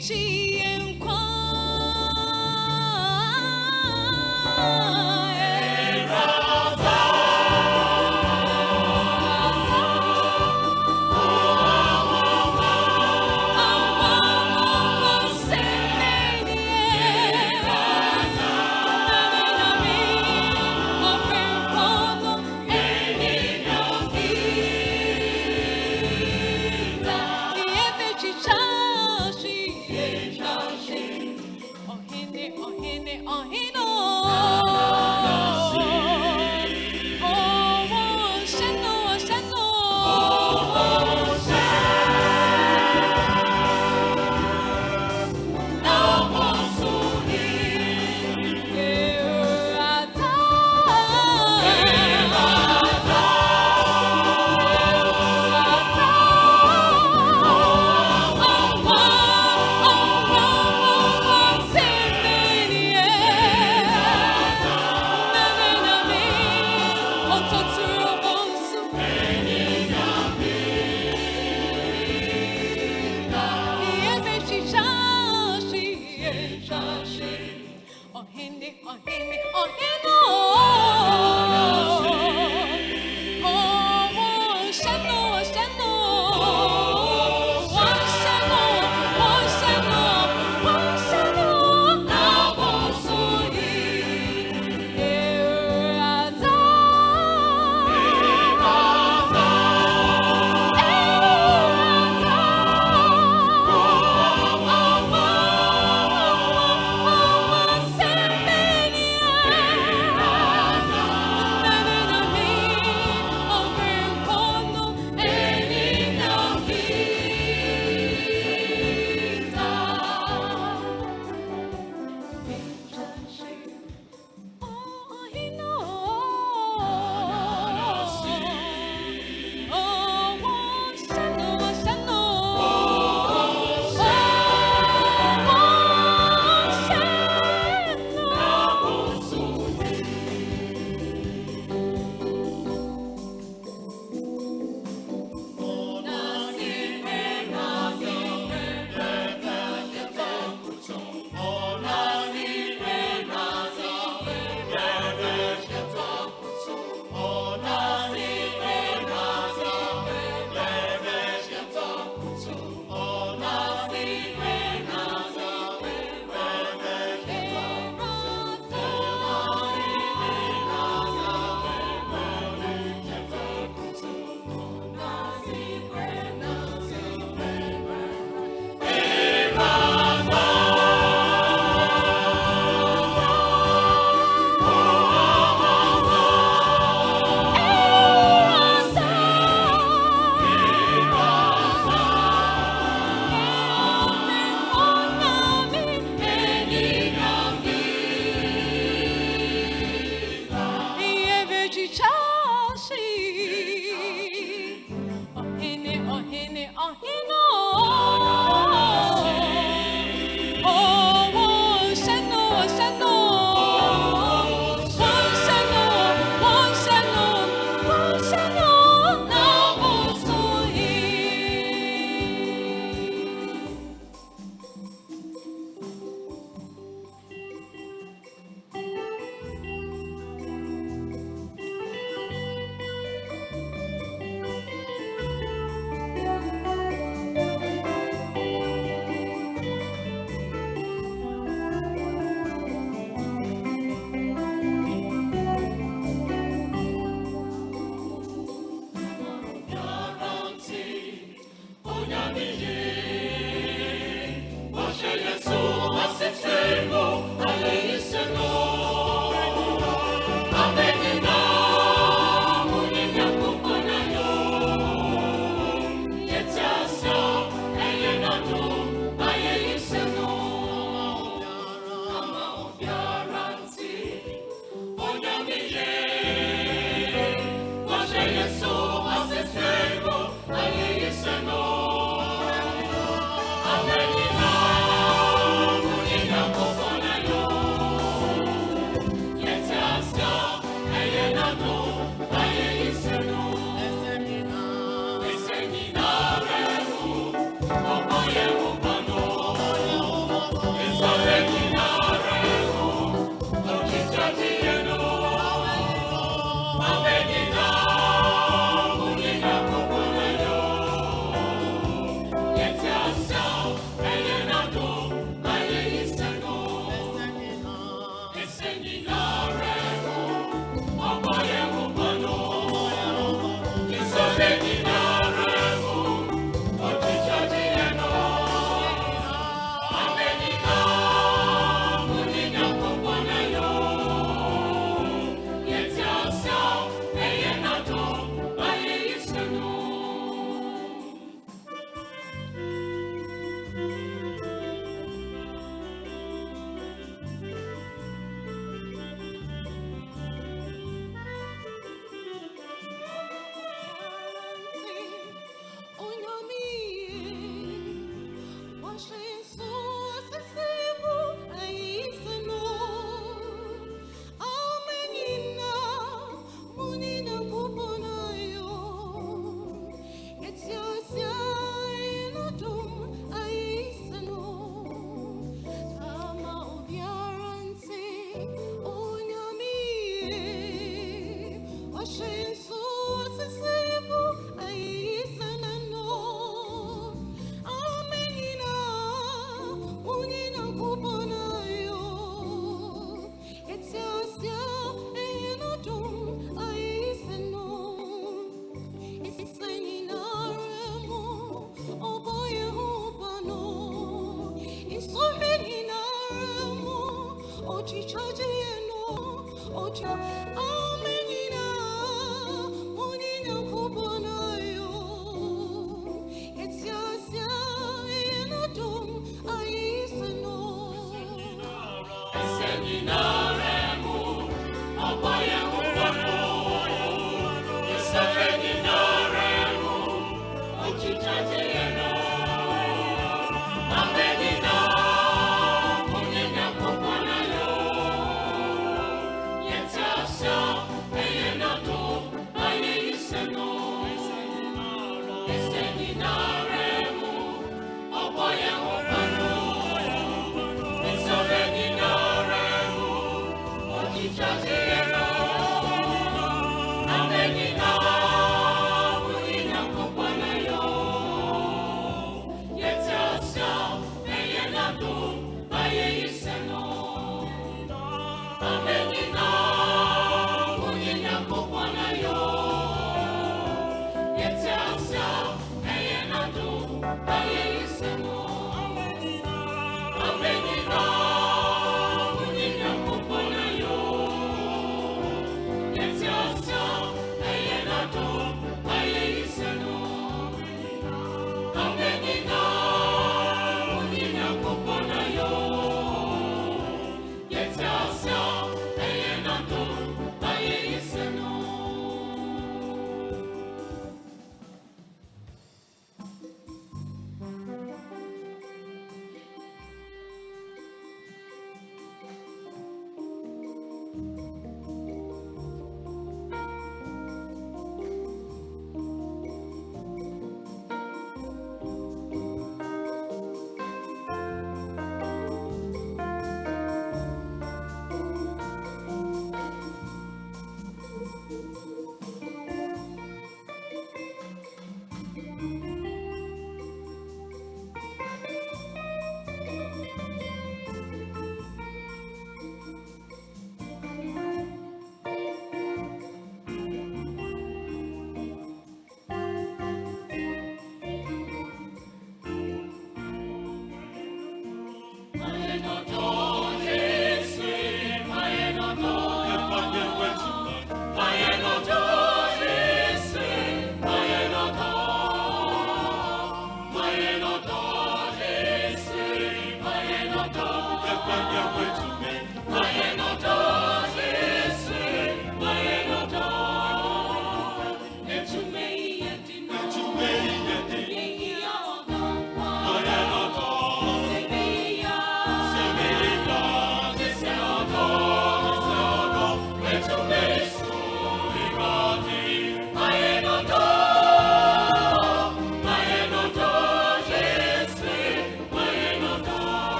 te encontrar.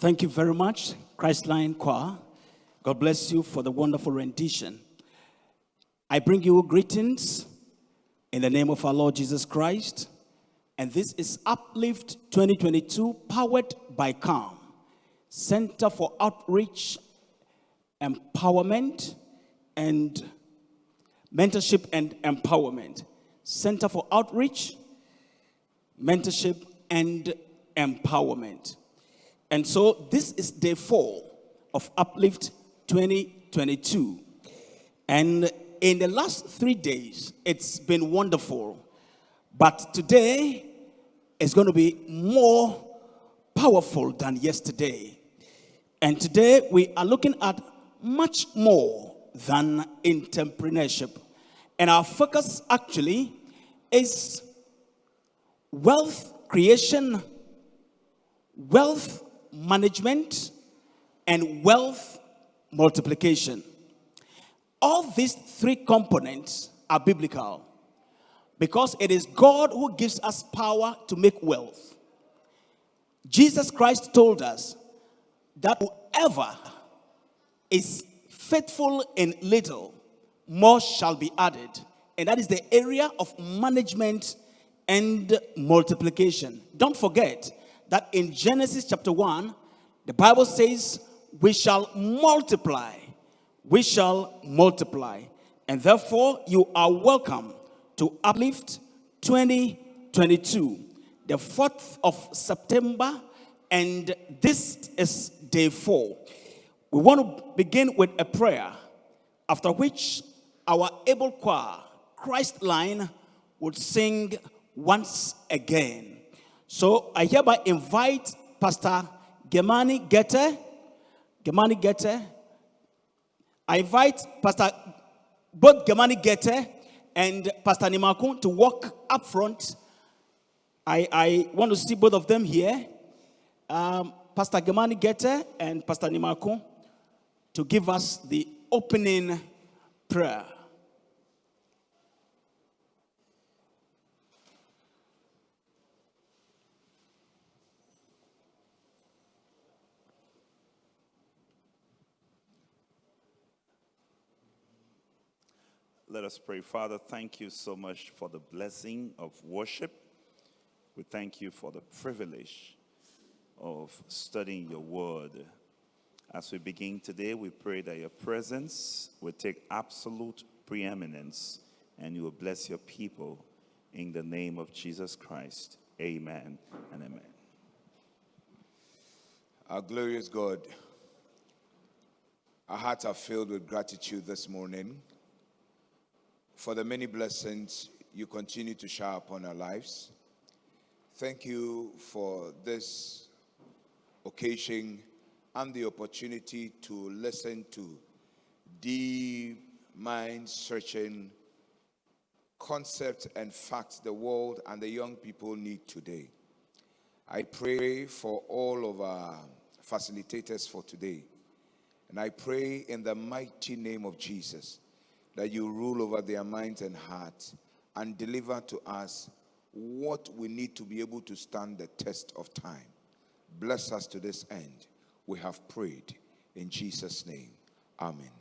Thank you very much, Christline Choir. God bless you for the wonderful rendition. I bring you greetings in the name of our Lord Jesus Christ. And this is Uplift 2022, powered by CALM, Center for Outreach, Empowerment, and Mentorship and Empowerment. Center for Outreach, Mentorship, and Empowerment. And so this is day 4 of Uplift 2022. And in the last 3 days, it's been wonderful. But today is going to be more powerful than yesterday. And today we are looking at much more than entrepreneurship. And our focus actually is wealth creation, wealth management, and wealth multiplication. All these 3 components are biblical because it is God who gives us power to make wealth. Jesus Christ told us that whoever is faithful in little, more shall be added. And that is the area of management and multiplication. Don't forget that in Genesis chapter 1, the Bible says, we shall multiply. We shall multiply. And therefore, you are welcome to Uplift 2022, the 4th of September, and this is day 4. We want to begin with a prayer, after which our able choir, Christline, would sing once again. So I hereby invite Pastor Gemani Gete. I invite both Gemani Gete and Pastor Nimakun to walk up front. I want to see both of them here. Pastor Gemani Gete and Pastor Nimakun to give us the opening prayer. Let us pray. Father, thank you so much for the blessing of worship. We thank you for the privilege of studying your word. As we begin today, we pray that your presence will take absolute preeminence and you will bless your people in the name of Jesus Christ. Amen and amen. Our glorious God, our hearts are filled with gratitude this morning for the many blessings you continue to shower upon our lives. Thank you for this occasion and the opportunity to listen to deep, mind-searching concepts and facts the world and the young people need today. I pray for all of our facilitators for today. And I pray in the mighty name of Jesus that you rule over their minds and hearts and deliver to us what we need to be able to stand the test of time. Bless us to this end. We have prayed in Jesus' name. Amen.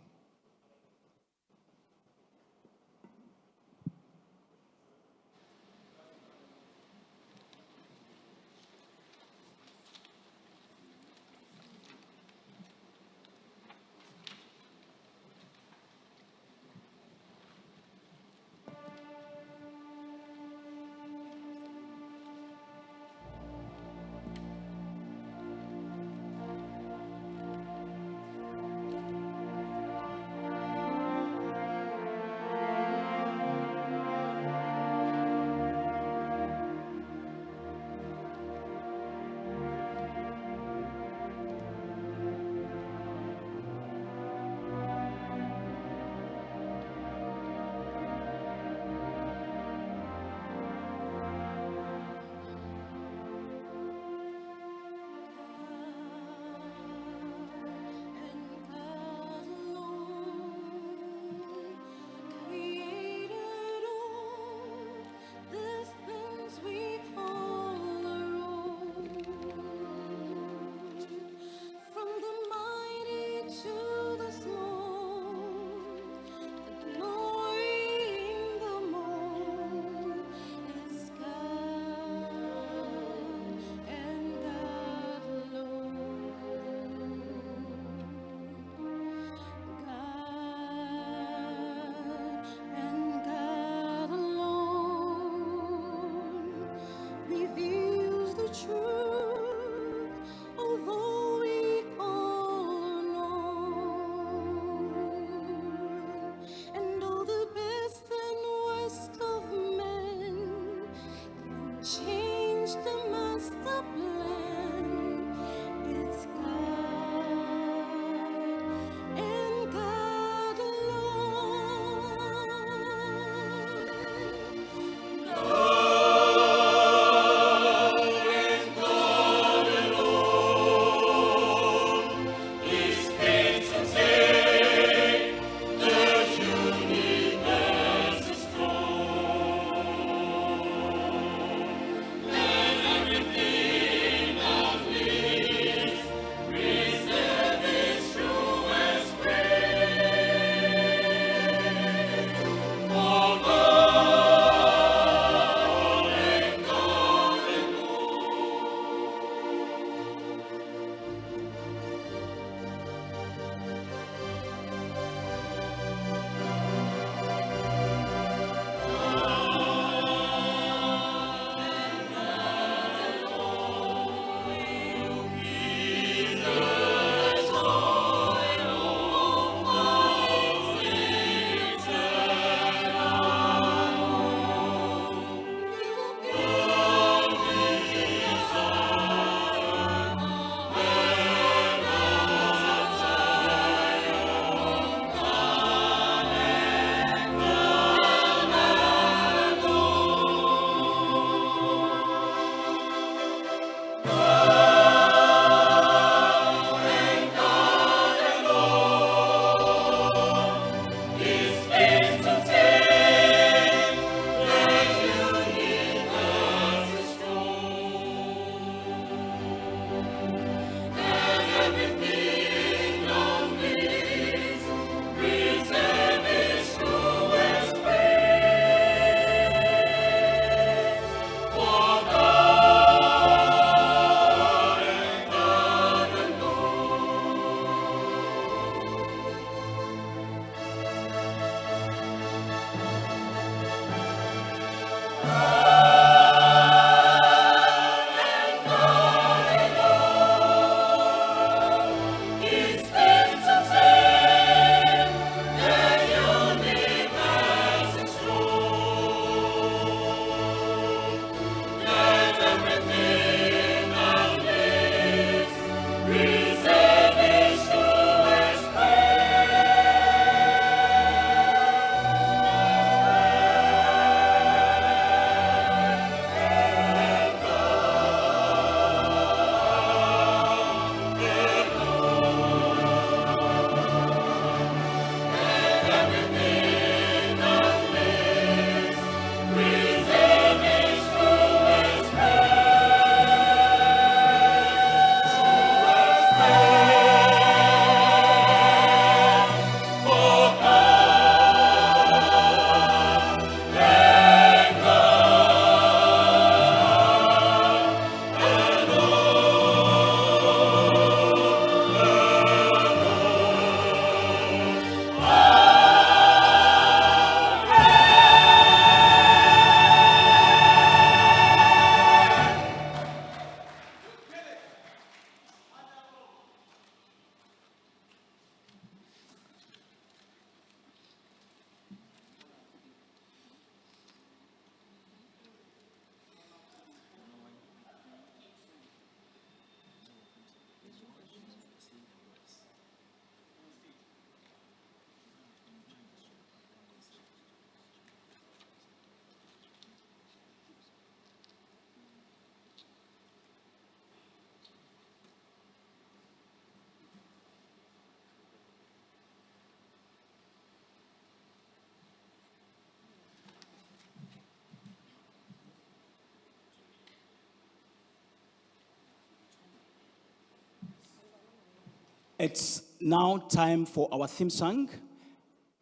It's now time for our theme song,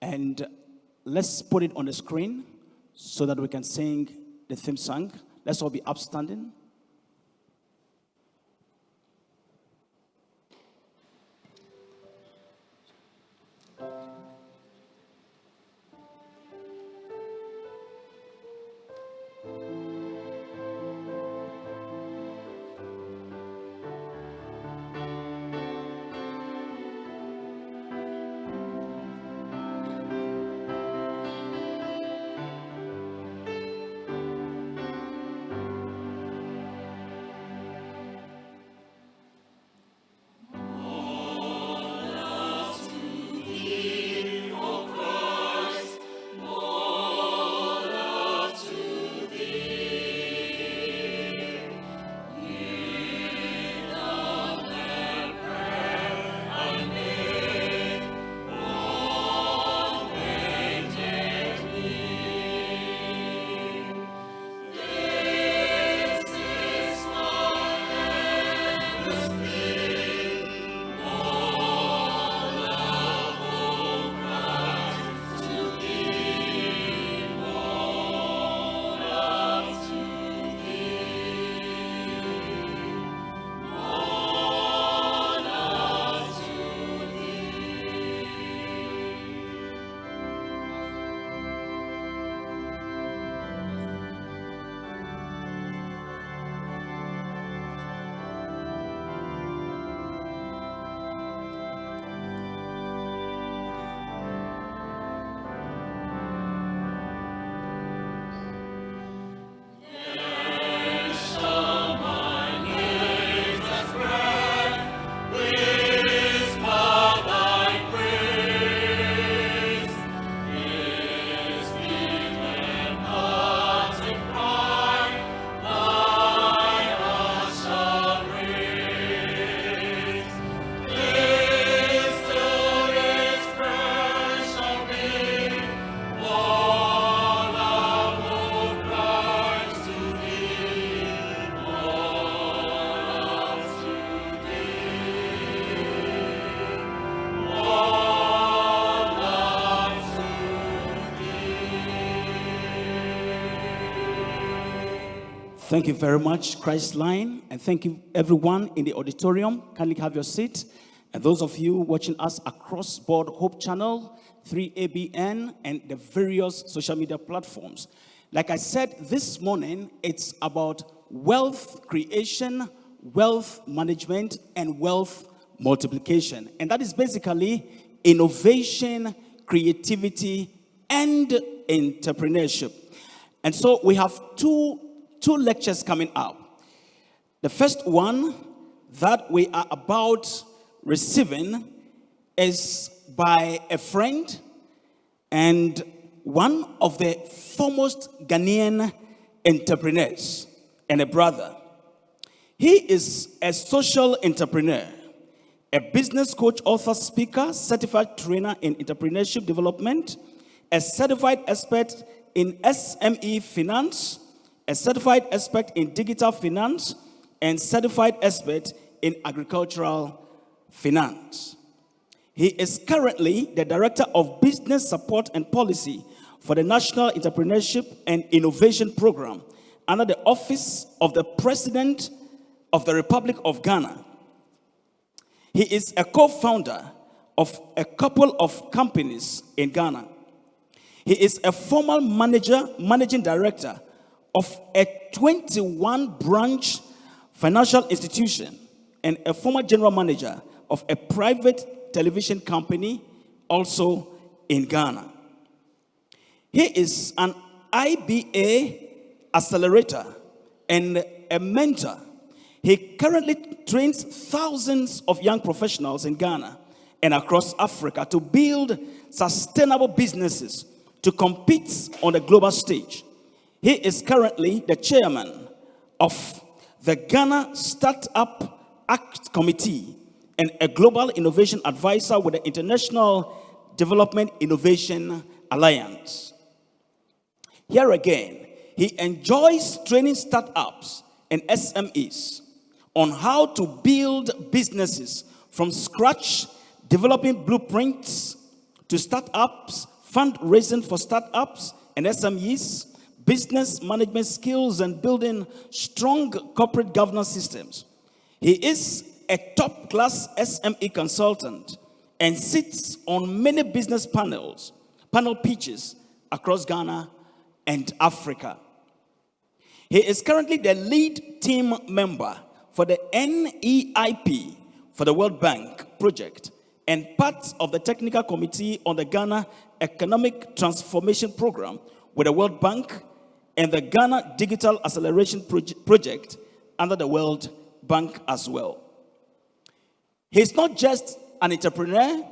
and let's put it on the screen so that we can sing the theme song. Let's all be upstanding. Thank you very much, Christline, and thank you everyone in the auditorium. Kindly have your seat. And those of you watching us across board Hope Channel, 3ABN, and the various social media platforms. Like I said this morning, it's about wealth creation, wealth management, and wealth multiplication. And that is basically innovation, creativity, and entrepreneurship. And so we have two lectures coming up. The first one that we are about receiving is by a friend and one of the foremost Ghanaian entrepreneurs and a brother. He is a social entrepreneur, a business coach, author, speaker, certified trainer in entrepreneurship development, a certified expert in SME finance, a certified expert in digital finance, and certified expert in agricultural finance. He is currently the Director of Business Support and Policy for the National Entrepreneurship and Innovation Program under the Office of the President of the Republic of Ghana. He is a co-founder of a couple of companies in Ghana. He is a former managing director of a 21-branch financial institution and a former general manager of a private television company also in Ghana. He is an IBA accelerator and a mentor. He currently trains thousands of young professionals in Ghana and across Africa to build sustainable businesses to compete on the global stage. He is currently the chairman of the Ghana Startup Act Committee and a global innovation advisor with the International Development Innovation Alliance. Here again, he enjoys training startups and SMEs on how to build businesses from scratch, developing blueprints to startups, fundraising for startups and SMEs, business management skills, and building strong corporate governance systems. He is a top-class SME consultant and sits on many business panel pitches across Ghana and Africa. He is currently the lead team member for the NEIP for the World Bank project and part of the technical committee on the Ghana Economic Transformation Program with the World Bank and the Ghana Digital Acceleration Project under the World Bank as well. He's not just an entrepreneur,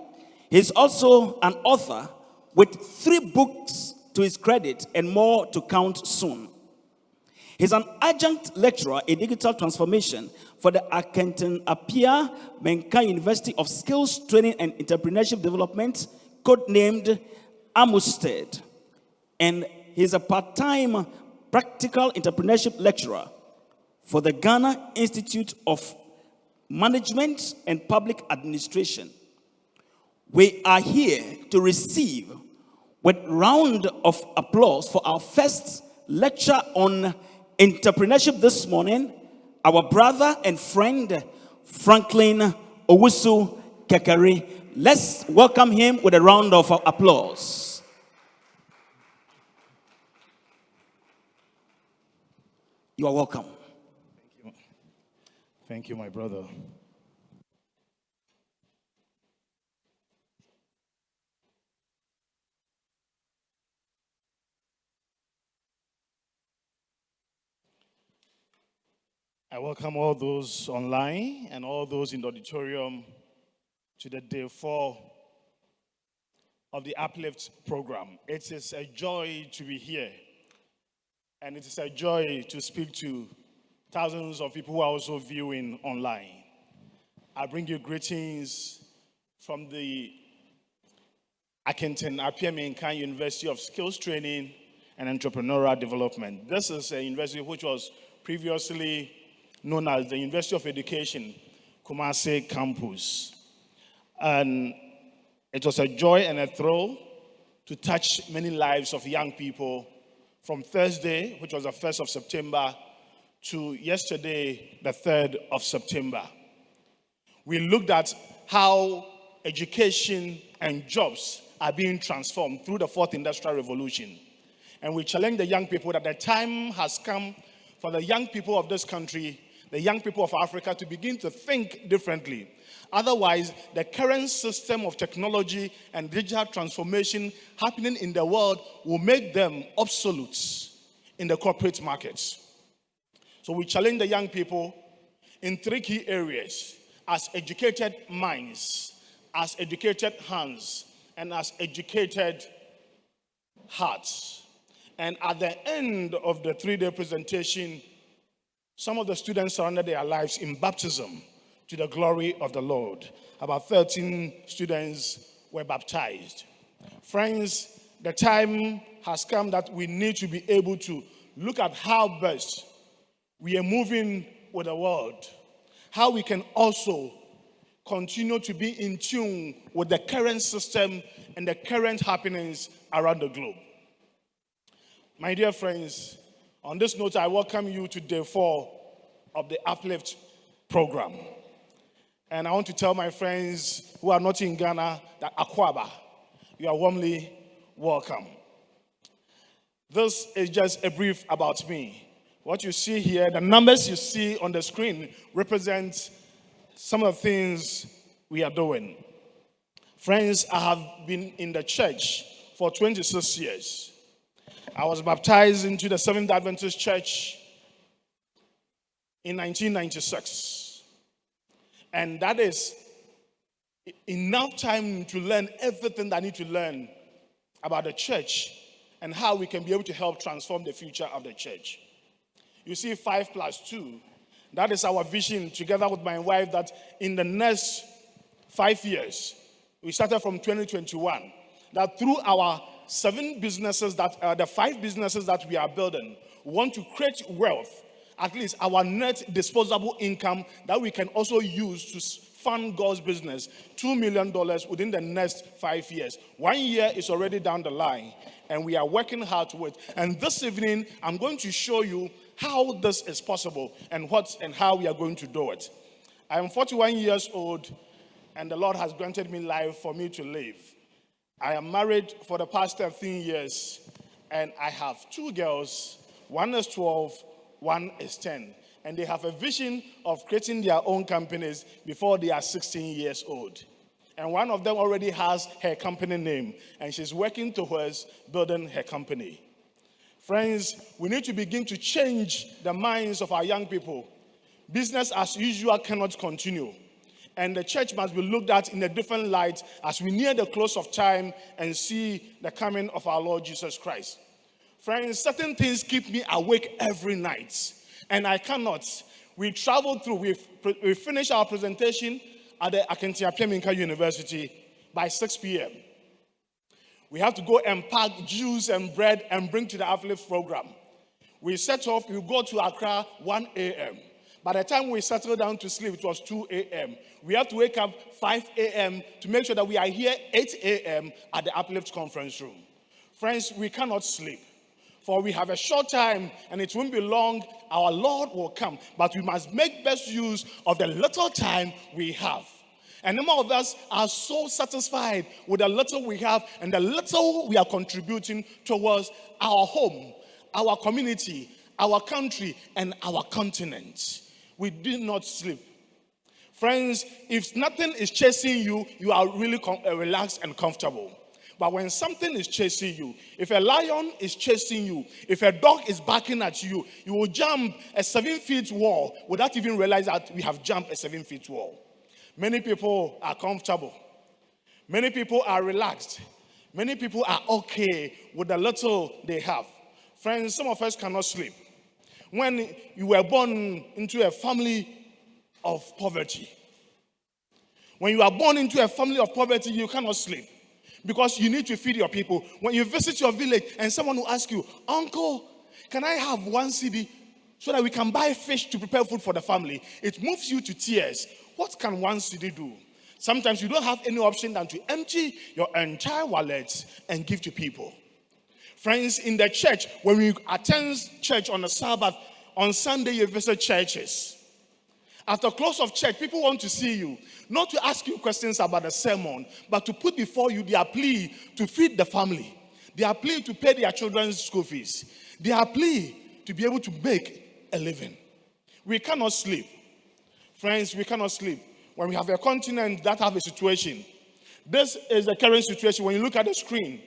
he's also an author with 3 books to his credit and more to count soon. He's an adjunct lecturer in digital transformation for the Akenton Apia Menka University of Skills Training and Entrepreneurship Development, codenamed Amusted. And he's a part-time practical entrepreneurship lecturer for the Ghana Institute of Management and Public Administration. We are here to receive with round of applause for our first lecture on entrepreneurship this morning, our brother and friend, Franklin Owusu Kekari. Let's welcome him with a round of applause. You are welcome. Thank you, my brother. I welcome all those online and all those in the auditorium to the day 4 of the UPLIFT program. It is a joy to be here, and it is a joy to speak to thousands of people who are also viewing online. I bring you greetings from the Akenton Apia Menka University of Skills Training and Entrepreneurial Development. This is a university which was previously known as the University of Education, Kumasi Campus. And it was a joy and a thrill to touch many lives of young people from Thursday, which was the 1st of September, to yesterday, the 3rd of September. We looked at how education and jobs are being transformed through the 4th Industrial Revolution. And we challenged the young people that the time has come for the young people of this country, the young people of Africa, to begin to think differently. Otherwise, the current system of technology and digital transformation happening in the world will make them obsolete in the corporate markets. So we challenge the young people in 3 key areas: as educated minds, as educated hands, and as educated hearts. And at the end of the 3-day presentation, some of the students surrendered their lives in baptism to the glory of the Lord. About 13 students were baptized. Friends, the time has come that we need to be able to look at how best we are moving with the world, how we can also continue to be in tune with the current system and the current happenings around the globe. My dear friends, on this note, I welcome you to day 4 of the UPLIFT program. And I want to tell my friends who are not in Ghana that Akwaba, you are warmly welcome. This is just a brief about me. What you see here, the numbers you see on the screen represent some of the things we are doing. Friends, I have been in the church for 26 years. I was baptized into the Seventh Adventist Church in 1996. And that is enough time to learn everything that I need to learn about the church and how we can be able to help transform the future of the church. You see 5+2. That is our vision together with my wife, that in the next 5 years, we started from 2021, that through our 7 businesses, the 5 businesses that we are building, we want to create wealth, at least our net disposable income that we can also use to fund God's business, $2 million within the next 5 years. 1 year is already down the line, and we are working hard to it. And this evening, I'm going to show you how this is possible and how we are going to do it. I am 41 years old, and the Lord has granted me life for me to live. I am married for the past 13 years, and I have 2 girls. One is 12, one is 10. And they have a vision of creating their own companies before they are 16 years old. And one of them already has her company name, and she's working towards building her company. Friends, we need to begin to change the minds of our young people. Business as usual cannot continue. And the church must be looked at in a different light as we near the close of time and see the coming of our Lord Jesus Christ. Friends, certain things keep me awake every night, and I cannot. We traveled through, we finished our presentation at the Akintiapiaminka University by 6 p.m. We have to go and pack juice and bread and bring to the UPLIFT program. We set off, we go to Accra 1 a.m. By the time we settled down to sleep, it was 2 a.m. We have to wake up 5 a.m. to make sure that we are here 8 a.m. at the UPLIFT conference room. Friends, we cannot sleep, for we have a short time and it won't be long. Our Lord will come, but we must make best use of the little time we have. And some of us are so satisfied with the little we have and the little we are contributing towards our home, our community, our country, and our continent. We did not sleep. Friends, if nothing is chasing you, you are really relaxed and comfortable. But when something is chasing you, if a lion is chasing you, if a dog is barking at you, you will jump a 7-foot wall without even realizing that we have jumped a 7-foot wall. Many people are comfortable. Many people are relaxed. Many people are okay with the little they have. Friends, some of us cannot sleep. When you were born into a family of poverty, when you are born into a family of poverty, you cannot sleep because you need to feed your people. When you visit your village and someone will ask you, "Uncle, can I have 1 cedi so that we can buy fish to prepare food for the family?" It moves you to tears. What can 1 cedi do? Sometimes you don't have any option than to empty your entire wallet and give to people. Friends, in the church, when we attend church on the Sabbath, on Sunday you visit churches. After close of church, people want to see you, not to ask you questions about the sermon, but to put before you their plea to feed the family, their plea to pay their children's school fees, their plea to be able to make a living. We cannot sleep. Friends, we cannot sleep when we have a continent that have a situation. This is the current situation. When you look at the screen,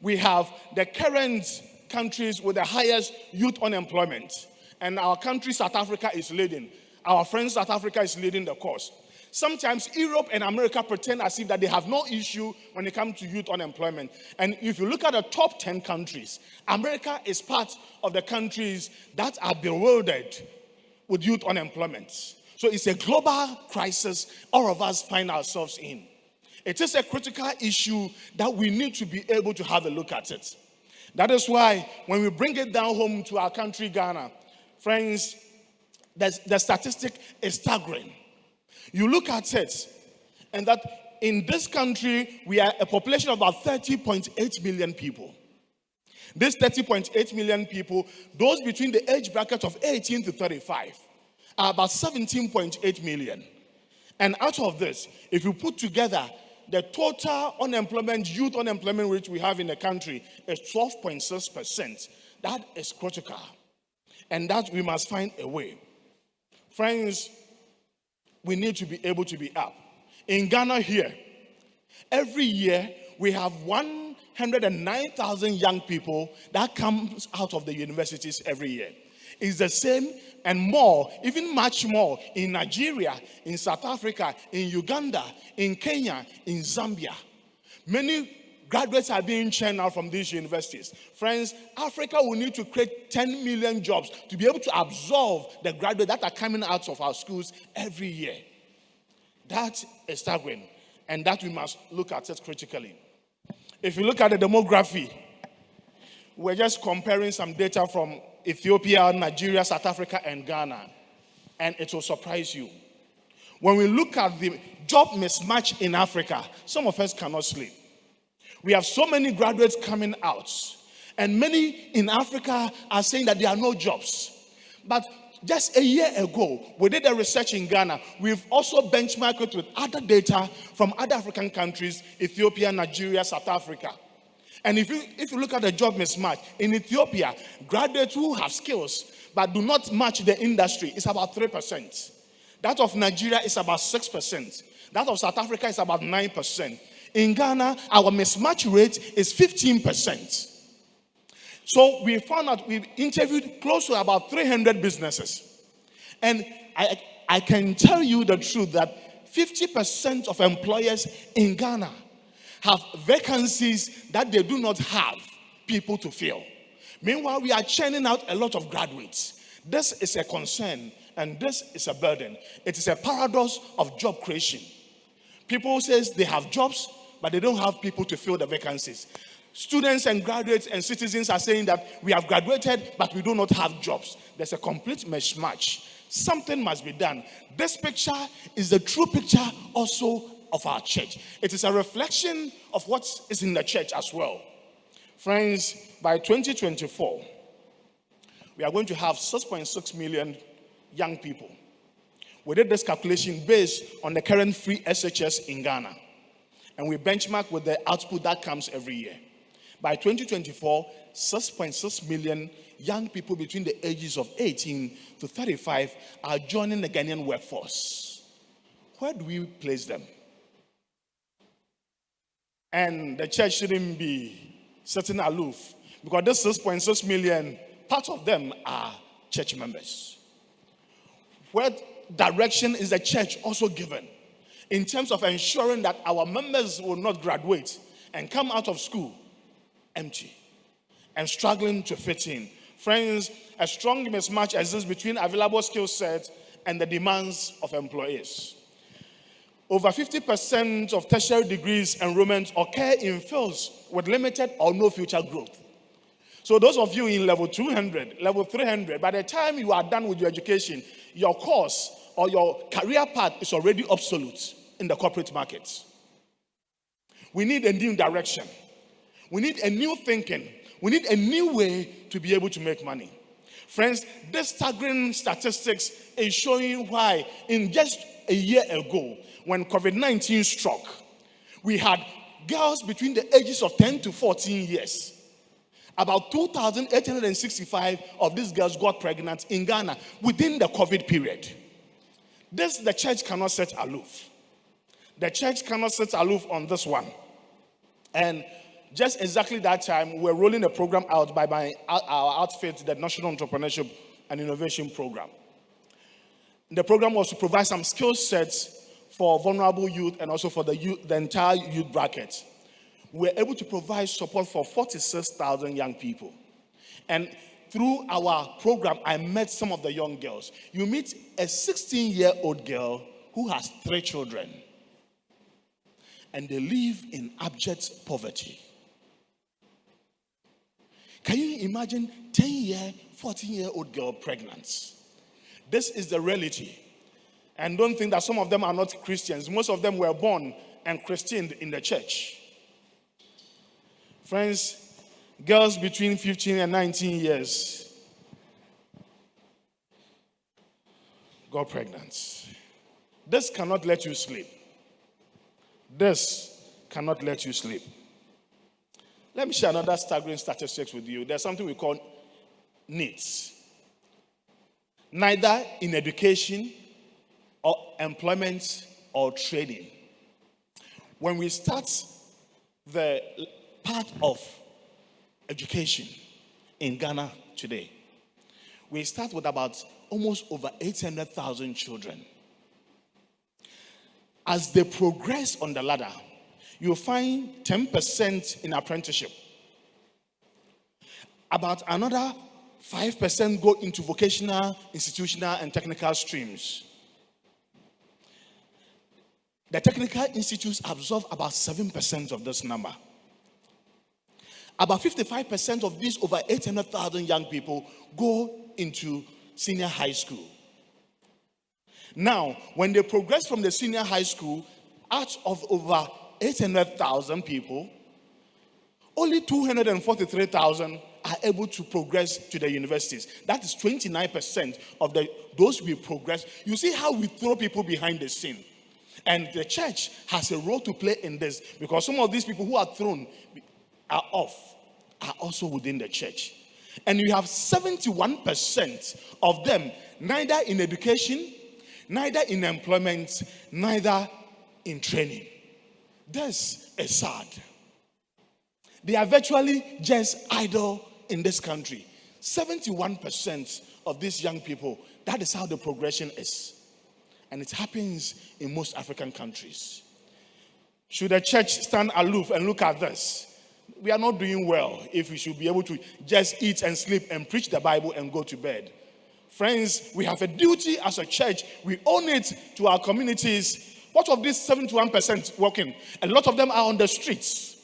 we have the current countries with the highest youth unemployment. And our country, South Africa, is leading. Our friend South Africa is leading the course. Sometimes Europe and America pretend as if that they have no issue when it comes to youth unemployment. And if you look at the top 10 countries, America is part of the countries that are bewildered with youth unemployment. So it's a global crisis all of us find ourselves in. It is a critical issue that we need to be able to have a look at it. That is why when we bring it down home to our country, Ghana, friends, the statistic is staggering. You look at it, and that in this country, we are a population of about 30.8 million people. This 30.8 million people, those between the age bracket of 18 to 35, are about 17.8 million. And out of this, if you put together the total unemployment, youth unemployment rate we have in the country is 12.6%. That is critical. And that we must find a way. Friends, we need to be able to be up. In Ghana here, every year we have 109,000 young people that comes out of the universities every year. It's the same and more, even much more in Nigeria, in South Africa, in Uganda, in Kenya, in Zambia. Many graduates are being churned out from these universities. Friends, Africa will need to create 10 million jobs to be able to absorb the graduates that are coming out of our schools every year. That is staggering, and that we must look at it critically. If you look at the demography, we're just comparing some data from Ethiopia, Nigeria, South Africa, and Ghana, and it will surprise you. When we look at the job mismatch in Africa, some of us cannot sleep. We have so many graduates coming out, and many in Africa are saying that there are no jobs. But just a year ago, we did a research in Ghana. We've also benchmarked it with other data from other African countries, Ethiopia, Nigeria, South Africa. And if you look at the job mismatch, in Ethiopia, graduates who have skills but do not match the industry is about 3%. That of Nigeria is about 6%. That of South Africa is about 9%. In Ghana, our mismatch rate is 15%. So we found out, we interviewed close to about 300 businesses. And I can tell you the truth that 50% of employers in Ghana have vacancies that they do not have people to fill. Meanwhile, we are churning out a lot of graduates. This is a concern and this is a burden. It is a paradox of job creation. People say they have jobs, but they don't have people to fill the vacancies. Students and graduates and citizens are saying that we have graduated, but we do not have jobs. There's a complete mismatch. Something must be done. This picture is the true picture also of our church. It is a reflection of what is in the church as well. Friends, by 2024, we are going to have 6.6 million young people. We did this calculation based on the current free SHS in Ghana. And we benchmark with the output that comes every year. By 2024, 6.6 million young people between the ages of 18 to 35 are joining the Ghanaian workforce. Where do we place them? And the church shouldn't be sitting aloof, because this 6.6 million, part of them are church members. What direction is the church also given in terms of ensuring that our members will not graduate and come out of school empty and struggling to fit in? Friends, a strong mismatch exists between available skill set and the demands of employees. Over 50% of tertiary degrees enrollments occur in fields with limited or no future growth. So those of you in level 200, level 300, by the time you are done with your education, your course or your career path is already obsolete in the corporate markets. We need a new direction. We need a new thinking. We need a new way to be able to make money. Friends, this staggering statistics is showing why in just a year ago, when COVID-19 struck, we had girls between the ages of 10 to 14 years. About 2,865 of these girls got pregnant in Ghana within the COVID period. The church cannot sit aloof. The church cannot sit aloof on this one. And just exactly that time, we're rolling a program out by our outfit, the National Entrepreneurship and Innovation Program. The program was to provide some skill sets for vulnerable youth and also for the entire youth bracket. We're able to provide support for 46,000 young people. And through our program, I met some of the young girls. You meet a 16-year-old girl who has 3 children. And they live in abject poverty. Can you imagine 10-year, 14-year-old girl pregnant? This is the reality. And don't think that some of them are not Christians. Most of them were born and Christianed in the church. Friends, girls between 15 and 19 years got pregnant. This cannot let you sleep. This cannot let you sleep. Let me share another staggering statistics with you. There's something we call needs. Neither in education or employment or training. When we start the part of education in Ghana today, we start with about almost over 800,000 children. As they progress on the ladder, you'll find 10% in apprenticeship. About another 5% go into vocational, institutional, and technical streams. The technical institutes absorb about 7% of this number. About 55% of these over 800,000 young people go into senior high school. Now, when they progress from the senior high school, out of over 800,000 people, only 243,000 are able to progress to the universities. That is 29% of those we progress. You see how we throw people behind the scene. And the church has a role to play in this, because some of these people who are thrown are also within the church. And you have 71% of them neither in education, neither in employment, neither in training. This is sad. They are virtually just idle in this country. 71% of these young people, that is how the progression is. And it happens in most African countries. Should the church stand aloof and look at this? We are not doing well if we should be able to just eat and sleep and preach the Bible and go to bed. Friends, we have a duty as a church. We own it to our communities. What of these 71% working? A lot of them are on the streets.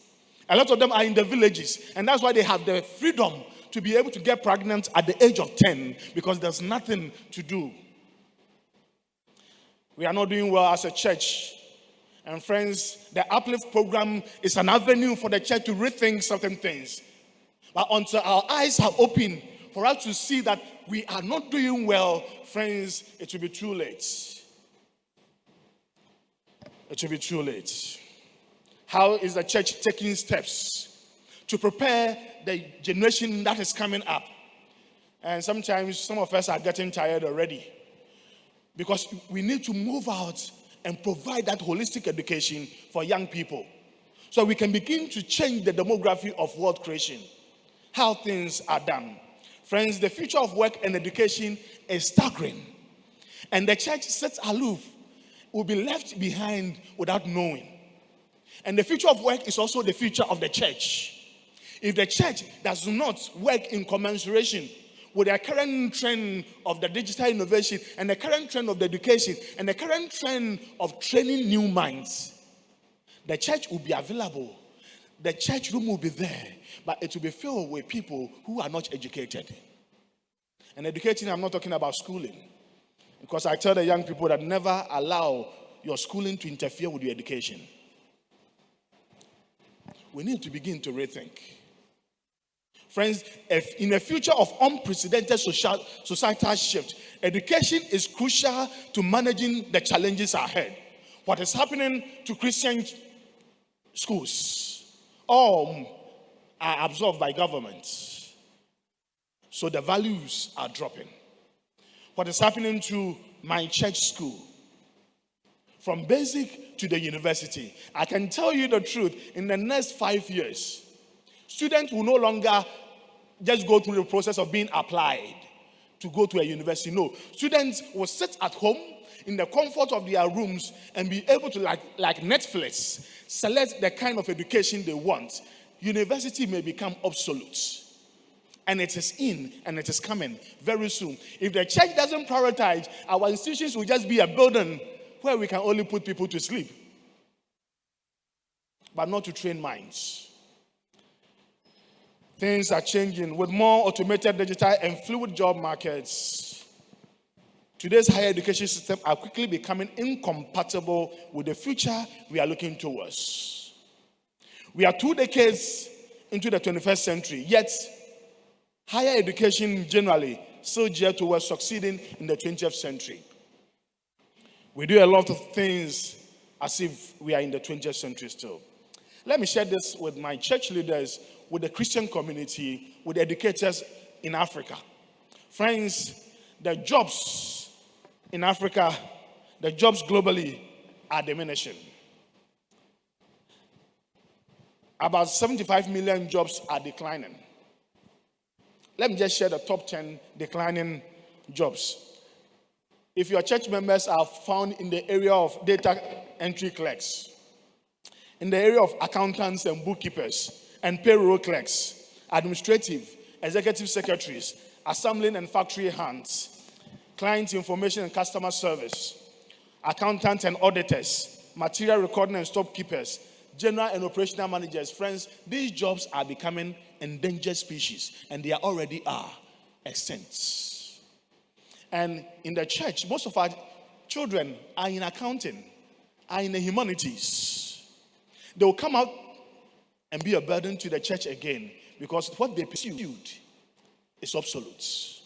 A lot of them are in the villages. And that's why they have the freedom to be able to get pregnant at the age of 10, because there's nothing to do. We are not doing well as a church. And friends, the UPLIFT program is an avenue for the church to rethink certain things. But until our eyes are open for us to see that we are not doing well, friends, it will be too late. It will be too late. How is the church taking steps to prepare the generation that is coming up? And sometimes some of us are getting tired already, because we need to move out and provide that holistic education for young people, so we can begin to change the demography of world creation, how things are done. Friends, the future of work and education is staggering, and the church sits aloof, will be left behind without knowing. And the future of work is also the future of the church. If the church does not work in commensuration with the current trend of the digital innovation and the current trend of the education and the current trend of training new minds, the church will be available. The church room will be there, but it will be filled with people who are not educated. And educating, I'm not talking about schooling, because I tell the young people that never allow your schooling to interfere with your education. We need to begin to rethink. Friends, if in a future of unprecedented societal shift, education is crucial to managing the challenges ahead. What is happening to Christian schools? All are absorbed by government. So the values are dropping. What is happening to my church school? From basic to the university. I can tell you the truth, in the next 5 years, students will no longer just go through the process of being applied to go to a university. No, students will sit at home in the comfort of their rooms and be able to, like Netflix, select the kind of education they want. University may become obsolete. And it is in and it is coming very soon. If the church doesn't prioritize, our institutions will just be a building where we can only put people to sleep, but not to train minds. Things are changing with more automated, digital, and fluid job markets. Today's higher education system are quickly becoming incompatible with the future we are looking towards. We are 2 decades into the 21st century, yet higher education generally still geared towards succeeding in the 20th century. We do a lot of things as if we are in the 20th century still. Let me share this with my church leaders, with the Christian community, with educators in Africa. Friends, the jobs in Africa, the jobs globally are diminishing. About 75 million jobs are declining. Let me just share the top 10 declining jobs. If your church members are found in the area of data entry clerks, in the area of accountants and bookkeepers and payroll clerks, administrative, executive secretaries, assembling and factory hands, client information and customer service, accountants and auditors, material recording and storekeepers, general and operational managers, friends, these jobs are becoming endangered species, and they already are extinct. And in the church, most of our children are in accounting, are in the humanities. They will come out and be a burden to the church again because what they pursued is obsolete.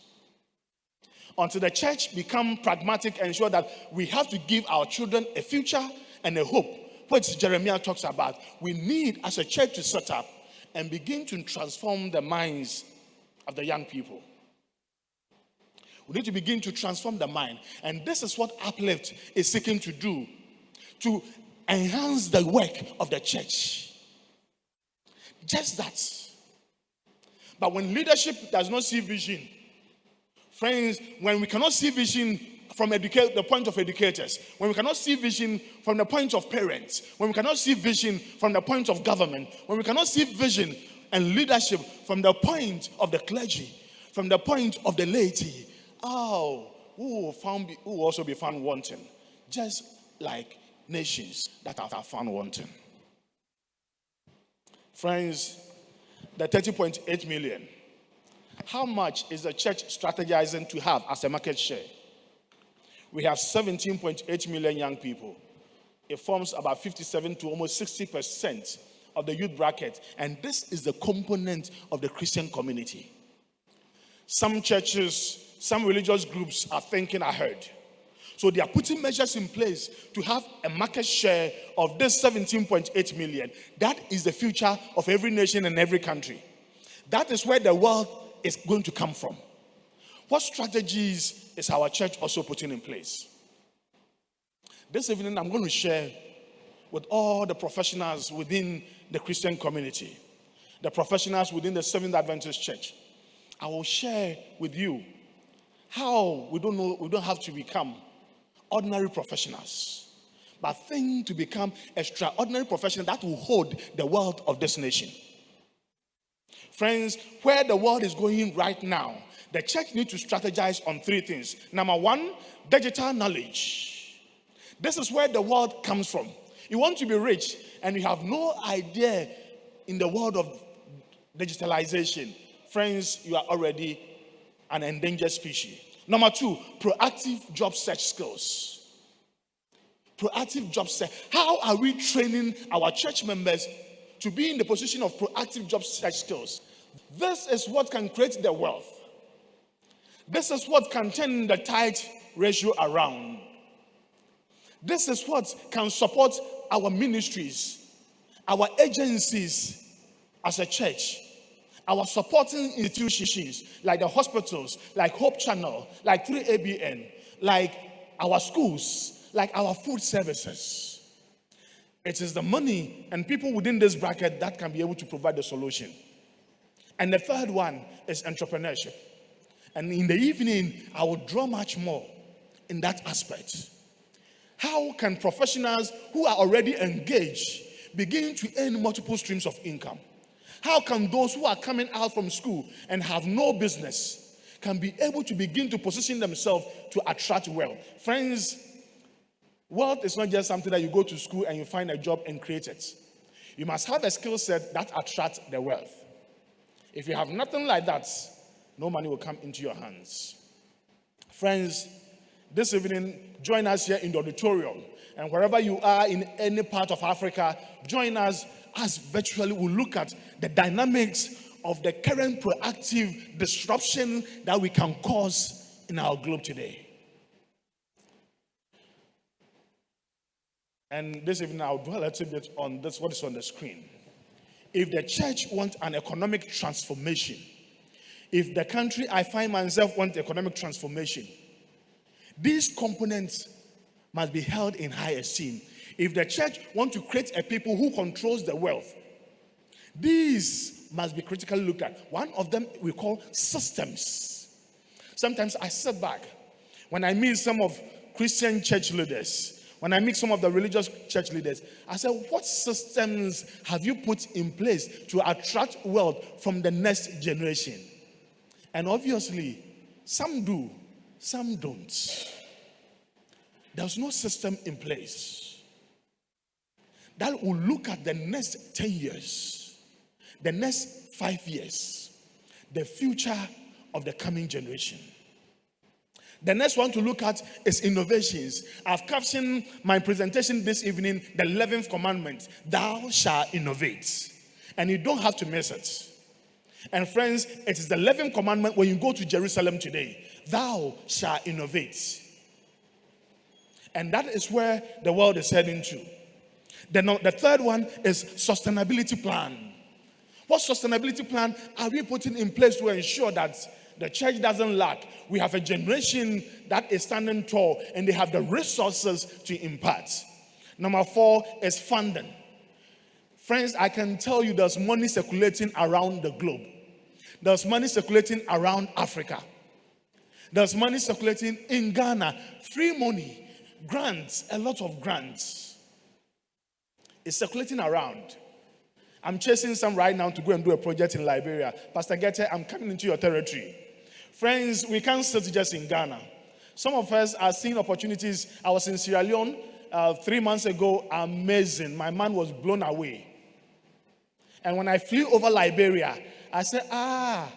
Until the church become pragmatic and ensure that we have to give our children a future and a hope, which Jeremiah talks about, we need as a church to set up and begin to transform the minds of the young people. We need to begin to transform the mind. And this is what UPLIFT is seeking to do, to enhance the work of the church. Just that. But when leadership does not see vision, friends, when we cannot see vision from the point of educators, when we cannot see vision from the point of parents, when we cannot see vision from the point of government, when we cannot see vision and leadership from the point of the clergy, from the point of the laity, who will also be found wanting, just like nations that are found wanting. Friends, the 30.8 million, how much is the church strategizing to have as a market share? We have 17.8 million young people. It forms about 57 to almost 60% of the youth bracket. And this is the component of the Christian community. Some churches, some religious groups are thinking ahead. So they are putting measures in place to have a market share of this 17.8 million. That is the future of every nation and every country. That is where the world is going to come from. What strategies is our church also putting in place? This evening, I'm going to share with all the professionals within the Christian community, the professionals within the Seventh Adventist Church. I will share with you how we don't have to become ordinary professionals, but think to become extraordinary professionals that will hold the world of this nation. Friends, where the world is going right now, the church needs to strategize on three things. Number one, digital knowledge. This is where the world comes from. You want to be rich and you have no idea in the world of digitalization. Friends, you are already an endangered species. Number two, proactive job search skills. Proactive job search. How are we training our church members to be in the position of proactive job search skills? This is what can create the wealth. This is what can turn the tithe ratio around. This is what can support our ministries, our agencies as a church, our supporting institutions like the hospitals, like Hope Channel, like 3ABN, like our schools, like our food services. It is the money and people within this bracket that can be able to provide the solution. And the third one is entrepreneurship. And in the evening, I will draw much more in that aspect. How can professionals who are already engaged begin to earn multiple streams of income? How can those who are coming out from school and have no business can be able to begin to position themselves to attract wealth? Friends, wealth is not just something that you go to school and you find a job and create it. You must have a skill set that attracts the wealth. If you have nothing like that, no money will come into your hands. Friends, this evening, join us here in the auditorium. And wherever you are in any part of Africa, join us as virtually we look at the dynamics of the current proactive disruption that we can cause in our globe today. And this evening, I'll dwell a little bit on this, what is on the screen. If the church wants an economic transformation, if the country I find myself wants economic transformation, these components must be held in high esteem. If the church wants to create a people who controls the wealth, these must be critically looked at. One of them we call systems. Sometimes I sit back when I meet some of Christian church leaders, when I meet some of the religious church leaders, I say, what systems have you put in place to attract wealth from the next generation? And obviously, some do, some don't. There's no system in place that will look at the next 10 years, the next 5 years, the future of the coming generation. The next one to look at is innovations. I've captioned my presentation this evening, the 11th commandment, thou shalt innovate. And you don't have to miss it. And friends, it is the 11th commandment when you go to Jerusalem today. Thou shalt innovate. And that is where the world is heading to. The third one is sustainability plan. What sustainability plan are we putting in place to ensure that the church doesn't lack? We have a generation that is standing tall and they have the resources to impart. Number 4 is funding. Friends, I can tell you there's money circulating around the globe. There's money circulating around Africa. There's money circulating in Ghana. Free money, grants, a lot of grants. It's circulating around. I'm chasing some right now to go and do a project in Liberia. Pastor Gete, I'm coming into your territory. Friends, we can't sit just in Ghana. Some of us are seeing opportunities. I was in Sierra Leone 3 months ago. Amazing. My mind was blown away. And when I flew over Liberia, I said, I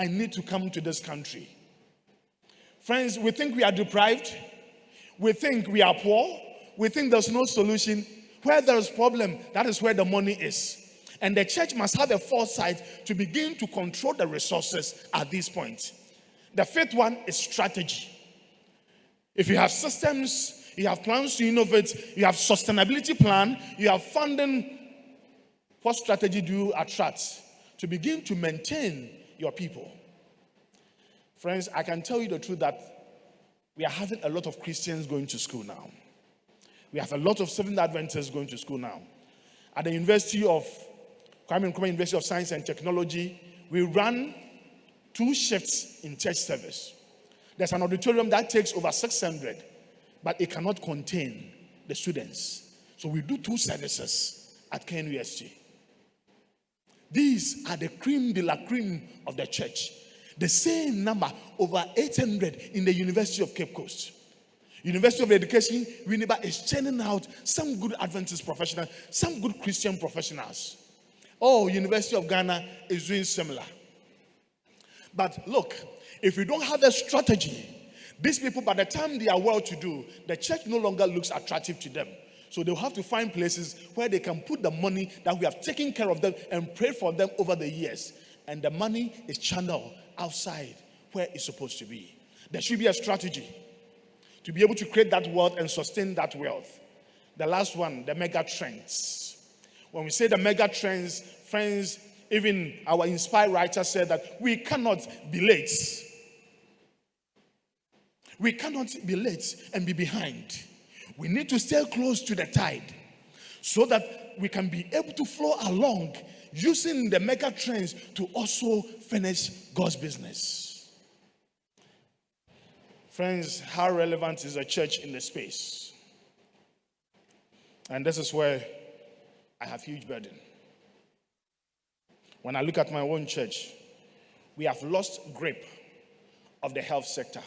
need to come to this country. Friends, we think we are deprived. We think we are poor. We think there's no solution. Where there is problem, that is where the money is. And the church must have a foresight to begin to control the resources at this point. The fifth one is strategy. If you have systems, you have plans to innovate, you have sustainability plan, you have funding, what strategy do you attract to begin to maintain your people? Friends, I can tell you the truth that we are having a lot of Christians going to school now. We have a lot of Seventh Adventists going to school now. At the University of Kwame Nkrumah University of Science and Technology, we run 2 shifts in church service. There's an auditorium that takes over 600, but it cannot contain the students. So we do 2 services at KNUST. These are the cream de la cream of the church. The same number, over 800 in the University of Cape Coast. University of Education, Winneba is churning out some good Adventist professionals, some good Christian professionals. Oh, University of Ghana is doing similar. But look, if you don't have a strategy, these people, by the time they are well-to-do, the church no longer looks attractive to them. So they'll have to find places where they can put the money that we have taken care of them and prayed for them over the years. And the money is channeled outside where it's supposed to be. There should be a strategy to be able to create that wealth and sustain that wealth. The last one, the mega trends. When we say the mega trends, friends, even our inspired writer said that we cannot be late. We cannot be late and be behind. We need to stay close to the tide so that we can be able to flow along using the mega trends to also finish God's business. Friends, how relevant is a church in the space? And this is where I have huge burden. When I look at my own church, we have lost grip of the health sector.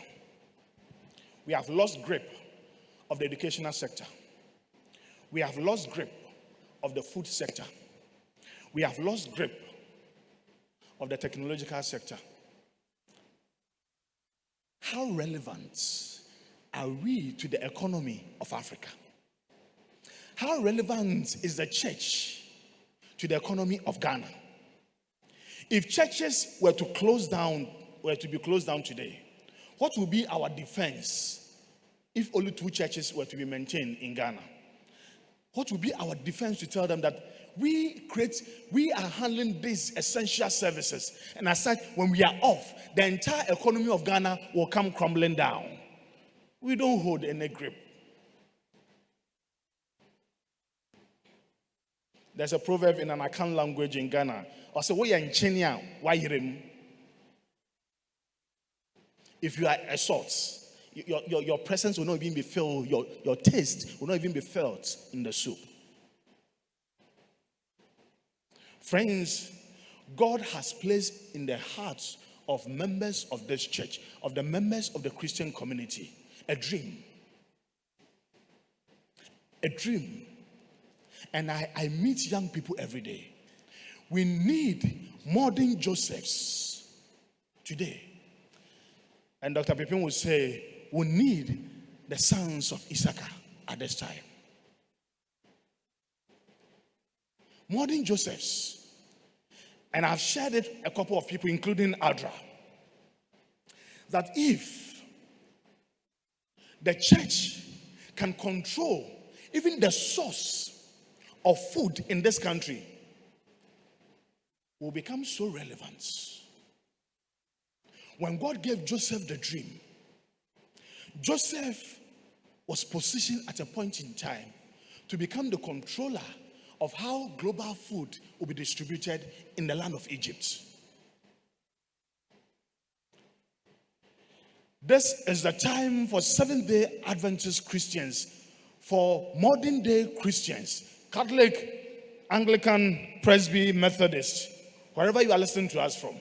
We have lost grip of the educational sector. We have lost grip of the food sector. We have lost grip of the technological sector. How relevant are we to the economy of Africa? How relevant is the church to the economy of Ghana? If churches were to be closed down today, what would be our defense if only 2 churches were to be maintained in Ghana? What would be our defense to tell them that we are handling these essential services, and as such, when we are off, the entire economy of Ghana will come crumbling down? We don't hold any grip. There's a proverb in an Akan language in Ghana. If you are a salt, your presence will not even be felt, your taste will not even be felt in the soup. Friends, God has placed in the hearts of members of this church, of the members of the Christian community, a dream. A dream. And I meet young people every day. We need modern Josephs today. And Dr. Pipin will say, will need the sons of Issachar at this time. Modern Josephs, and I've shared it a couple of people, including Adra, that if the church can control even the source of food in this country, will become so relevant. When God gave Joseph the dream, Joseph was positioned at a point in time to become the controller of how global food will be distributed in the land of Egypt. This is the time for Seventh-day Adventist Christians, for modern day Christians, Catholic, Anglican, Presby, Methodist, wherever you are listening to us from,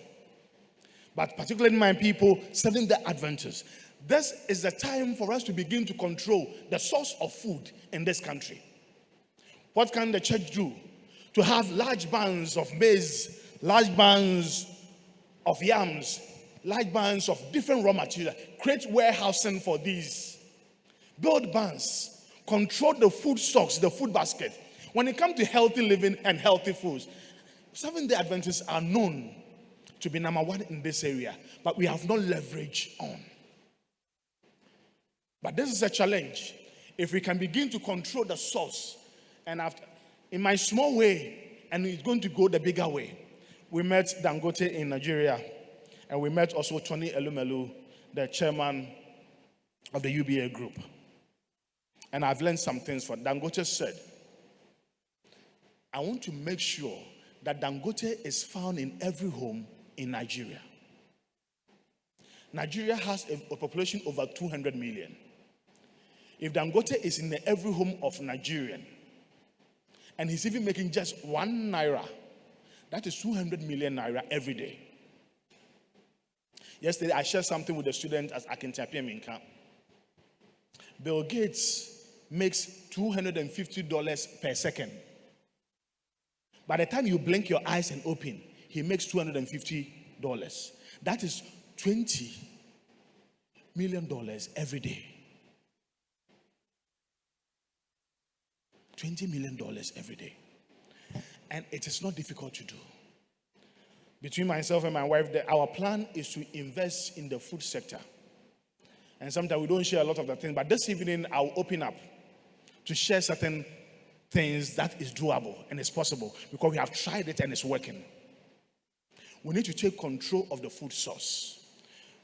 but particularly my people, Seventh-day Adventists. This is the time for us to begin to control the source of food in this country. What can the church do? To have large bands of maize, large bands of yams, large bands of different raw material. Create warehousing for these. Build bands. Control the food stocks, the food basket. When it comes to healthy living and healthy foods, Seventh-day Adventists are known to be number one in this area, but we have no leverage on. But this is a challenge. If we can begin to control the source, and after, in my small way, and it's going to go the bigger way. We met Dangote in Nigeria, and we met also Tony Elumelu, the chairman of the UBA group. And I've learned some things from Dangote. Said, I want to make sure that Dangote is found in every home in Nigeria. Nigeria has a population over 200 million. If Dangote is in every home of Nigerian, and he's even making just 1 naira, that is 200 million naira every day. Yesterday, I shared something with the student as Akintapi Minka. Bill Gates makes $250 per second. By the time you blink your eyes and open, he makes $250. That is $20 million every day. $20 million every day. And it is not difficult to do. Between myself and my wife, our plan is to invest in the food sector. And sometimes we don't share a lot of the things, but this evening I'll open up to share certain things that is doable and is possible because we have tried it and it's working. We need to take control of the food source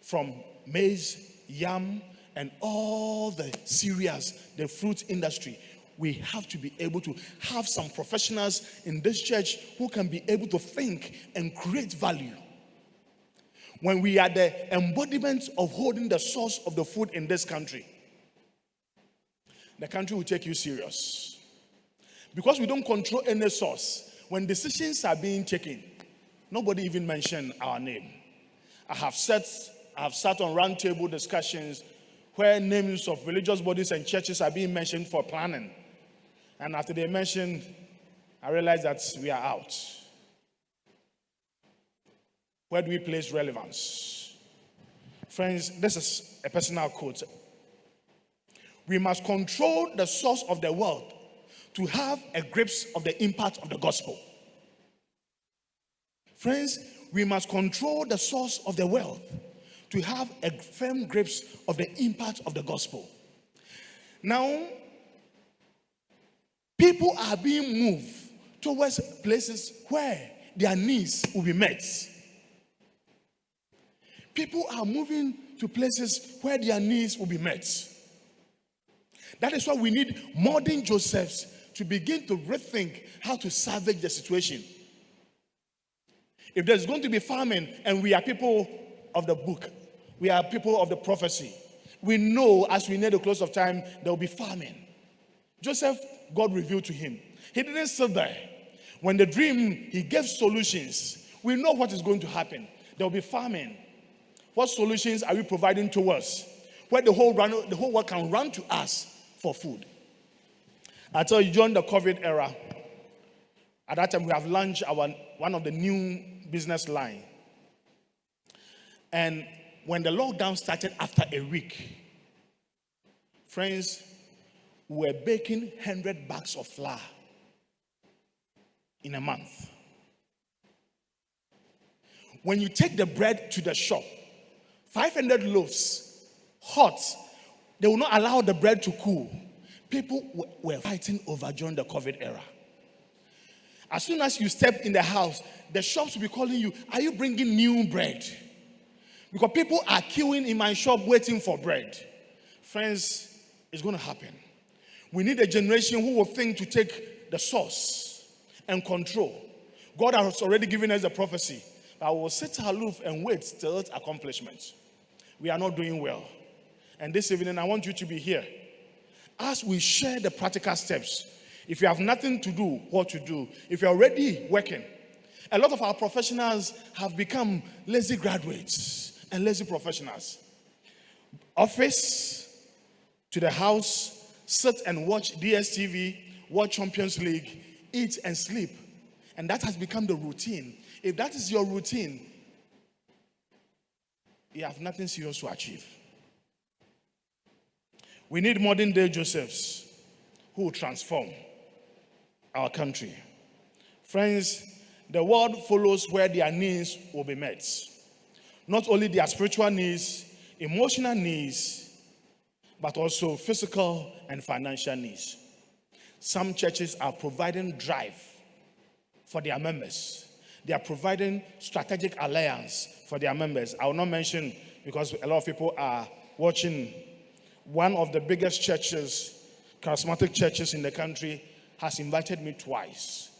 from maize, yam, and all the cereals, the fruit industry. We have to be able to have some professionals in this church who can be able to think and create value. When we are the embodiment of holding the source of the food in this country, the country will take you serious. Because we don't control any source, when decisions are being taken, nobody even mentioned our name. I have sat on roundtable discussions where names of religious bodies and churches are being mentioned for planning. And after they mentioned, I realized that we are out. Where do we place relevance? Friends, this is a personal quote. We must control the source of the wealth to have a grasp of the impact of the gospel. Friends, we must control the source of the wealth to have a firm grasp of the impact of the gospel. Now, people are being moved towards places where their needs will be met. People are moving to places where their needs will be met. That is why we need modern Josephs to begin to rethink how to salvage the situation. If there's going to be famine and we are people of the book, we are people of the prophecy, we know as we near the close of time, there will be famine. Joseph, God revealed to him. He didn't sit there. When the dream, he gave solutions. We know what is going to happen. There will be famine. What solutions are we providing to us? Where the whole world can run to us for food. I tell you, during the COVID era, at that time we have launched one of the new business line. And when the lockdown started after a week, Friends, we're baking 100 bags of flour in a month. When you take the bread to the shop, 500 loaves, hot, they will not allow the bread to cool. People were fighting over during the COVID era. As soon as you step in the house, the shops will be calling you, are you bringing new bread? Because people are queuing in my shop waiting for bread. Friends, it's going to happen. We need a generation who will think to take the source and control. God has already given us a prophecy. But we will sit aloof and wait till its accomplishment. We are not doing well. And this evening, I want you to be here. As we share the practical steps, if you have nothing to do, what to do. If you're already working, a lot of our professionals have become lazy graduates and lazy professionals. Office to the house, sit and watch DSTV, watch Champions League, eat and sleep. And that has become the routine. If that is your routine, you have nothing serious to achieve. We need modern day Josephs who will transform our country. Friends, the world follows where their needs will be met. Not only their spiritual needs, emotional needs, but also physical and financial needs. Some churches are providing drive for their members. They are providing strategic alliance for their members. I will not mention because a lot of people are watching. One of the biggest churches, charismatic churches in the country, has invited me twice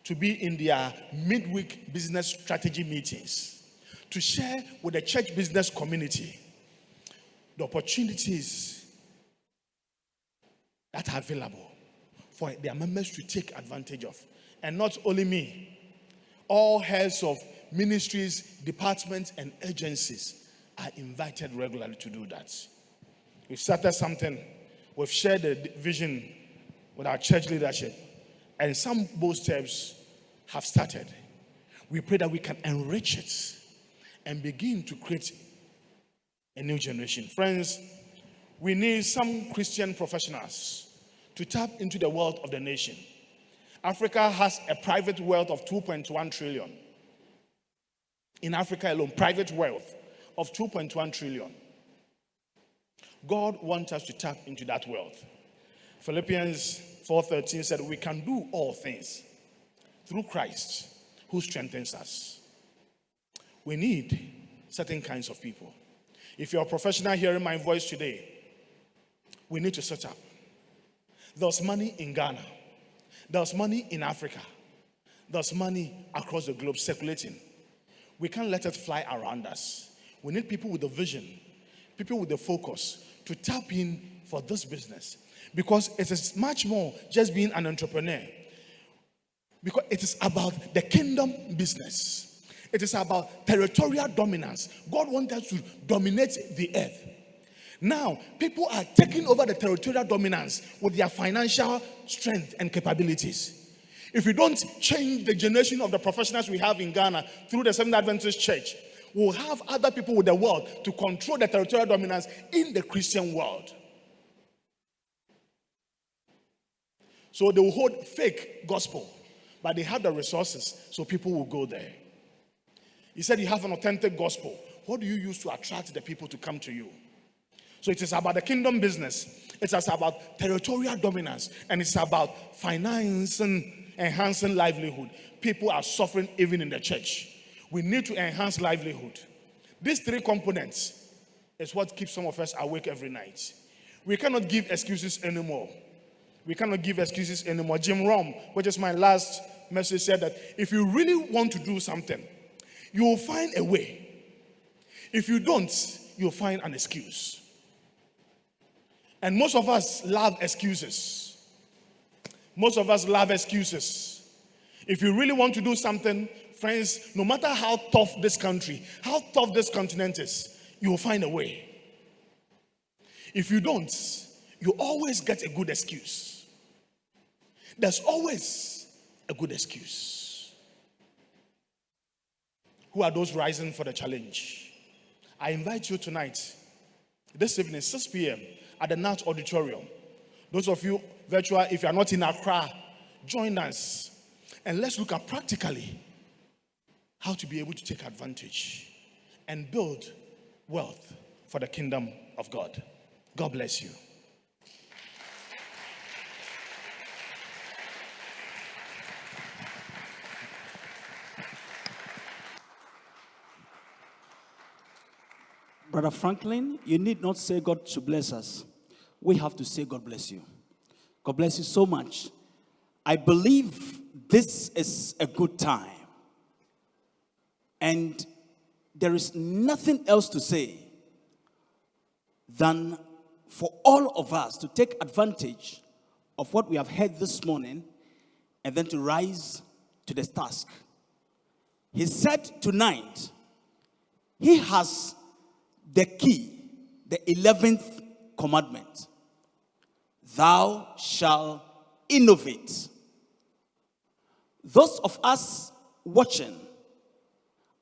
to be in their midweek business strategy meetings to share with the church business community the opportunities that are available for their members to take advantage of. And not only me, all heads of ministries, departments, and agencies are invited regularly to do that. We've started something. We've shared the vision with our church leadership, and some bold steps have started. We pray that we can enrich it and begin to create a new generation. Friends, we need some Christian professionals to tap into the wealth of the nation. Africa has a private wealth of 2.1 trillion. In Africa alone, private wealth of 2.1 trillion. God wants us to tap into that wealth. Philippians 4:13 said, we can do all things through Christ who strengthens us. We need certain kinds of people. If you're a professional hearing my voice today, we need to set up. There's money in Ghana. There's money in Africa. There's money across the globe circulating. We can't let it fly around us. We need people with a vision, people with a focus to tap in for this business. Because it is much more just being an entrepreneur. Because it is about the kingdom business. It is about territorial dominance. God wants us to dominate the earth. Now, people are taking over the territorial dominance with their financial strength and capabilities. If we don't change the generation of the professionals we have in Ghana through the Seventh Adventist Church, we'll have other people with the world to control the territorial dominance in the Christian world. So they will hold fake gospel, but they have the resources, so people will go there. He said you have an authentic gospel. What do you use to attract the people to come to you? So it is about the kingdom business. It's about territorial dominance. And it's about financing, enhancing livelihood. People are suffering even in the church. We need to enhance livelihood. These three components is what keeps some of us awake every night. We cannot give excuses anymore. We cannot give excuses anymore. Jim Rohn, which is my last message, said that if you really want to do something, you will find a way. If you don't, you'll find an excuse. And most of us love excuses. Most of us love excuses. If you really want to do something, friends, no matter how tough this country, how tough this continent is, you will find a way. If you don't, you always get a good excuse. There's always a good excuse. Who are those rising for the challenge? I invite you tonight, this evening, 6 p.m., at the Nat Auditorium. Those of you virtual, if you are not in Accra, join us. And let's look at practically how to be able to take advantage and build wealth for the kingdom of God. God bless you. Brother Franklin, you need not say God should bless us. We have to say God bless you. God bless you so much. I believe this is a good time. And there is nothing else to say than for all of us to take advantage of what we have heard this morning and then to rise to the task. He said tonight, he has the key, the 11th commandment. Thou shalt innovate. Those of us watching,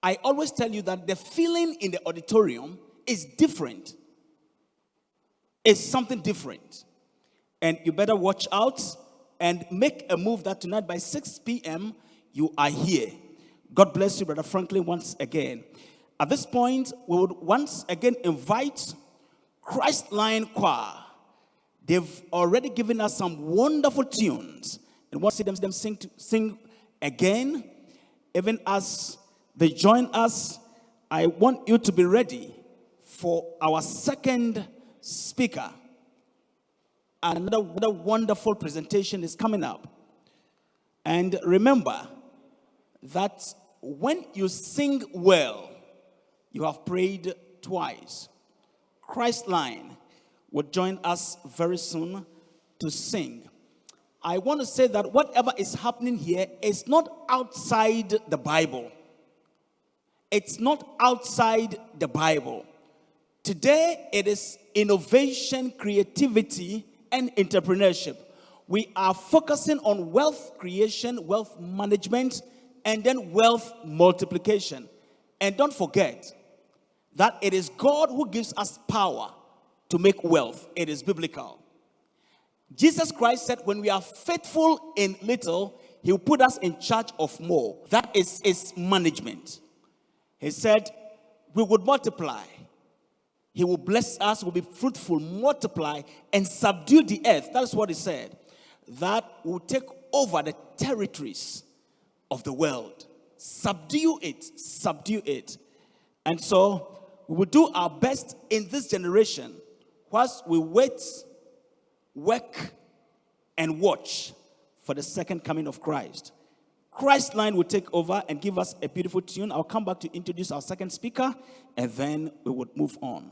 I always tell you that the feeling in the auditorium is different. It's something different. And you better watch out and make a move that tonight by 6 p.m. you are here. God bless you, Brother Franklin, once again. At this point, we would once again invite Christline Choir. They've already given us some wonderful tunes. And want to see them sing again. Even as they join us, I want you to be ready for our second speaker. Another wonderful presentation is coming up. And remember that when you sing well, you have prayed twice. Christline will join us very soon to sing. I want to say that whatever is happening here is not outside the Bible. It's not outside the Bible. Today, it is innovation, creativity, and entrepreneurship. We are focusing on wealth creation, wealth management, and then wealth multiplication. And don't forget that it is God who gives us power to make wealth. It is biblical. Jesus Christ said when we are faithful in little, he will put us in charge of more. That is his management. He said we would multiply. He will bless us, will be fruitful, multiply, and subdue the earth. That is what he said. That will take over the territories of the world. Subdue it, subdue it. And so we will do our best in this generation whilst we wait, work, and watch for the second coming of Christ. Christline will take over and give us a beautiful tune. I'll come back to introduce our second speaker, and then we would move on.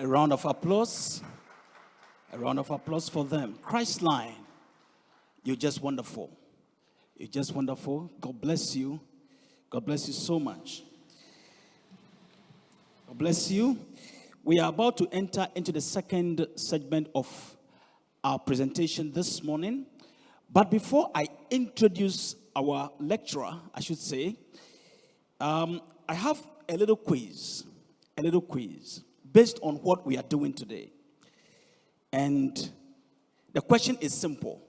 A round of applause. A round of applause for them. Christline, you're just wonderful. You're just wonderful. God bless you. God bless you so much. God bless you. We are about to enter into the second segment of our presentation this morning. But before I introduce our lecturer, I should say, I have a little quiz based on what we are doing today. And the question is simple.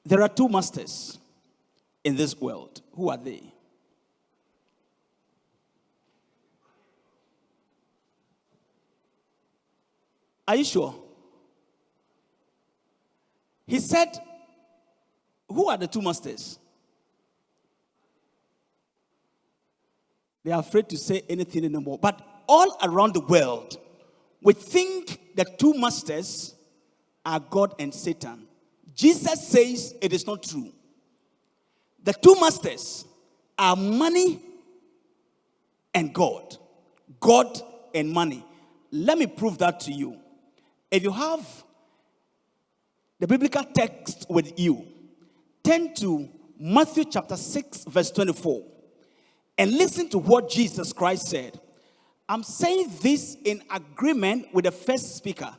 There are two masters in this world. Who are they? Are you sure? He said, who are the two masters? They are afraid to say anything anymore. But all around the world, we think the two masters are God and Satan. Jesus says it is not true. The two masters are money and God. God and money. Let me prove that to you. If you have the biblical text with you, turn to Matthew chapter 6, verse 24, and listen to what Jesus Christ said. I'm saying this in agreement with the first speaker.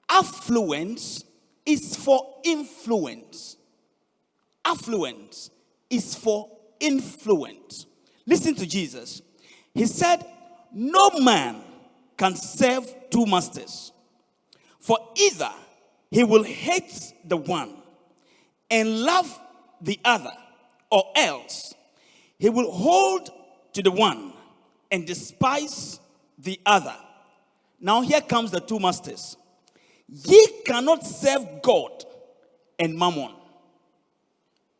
Affluence is for influence. Affluence is for influence. Listen to Jesus. He said, no man can serve two masters. For either he will hate the one and love the other, or else he will hold to the one and despise the other. Now here comes the two masters. Ye cannot serve God and mammon.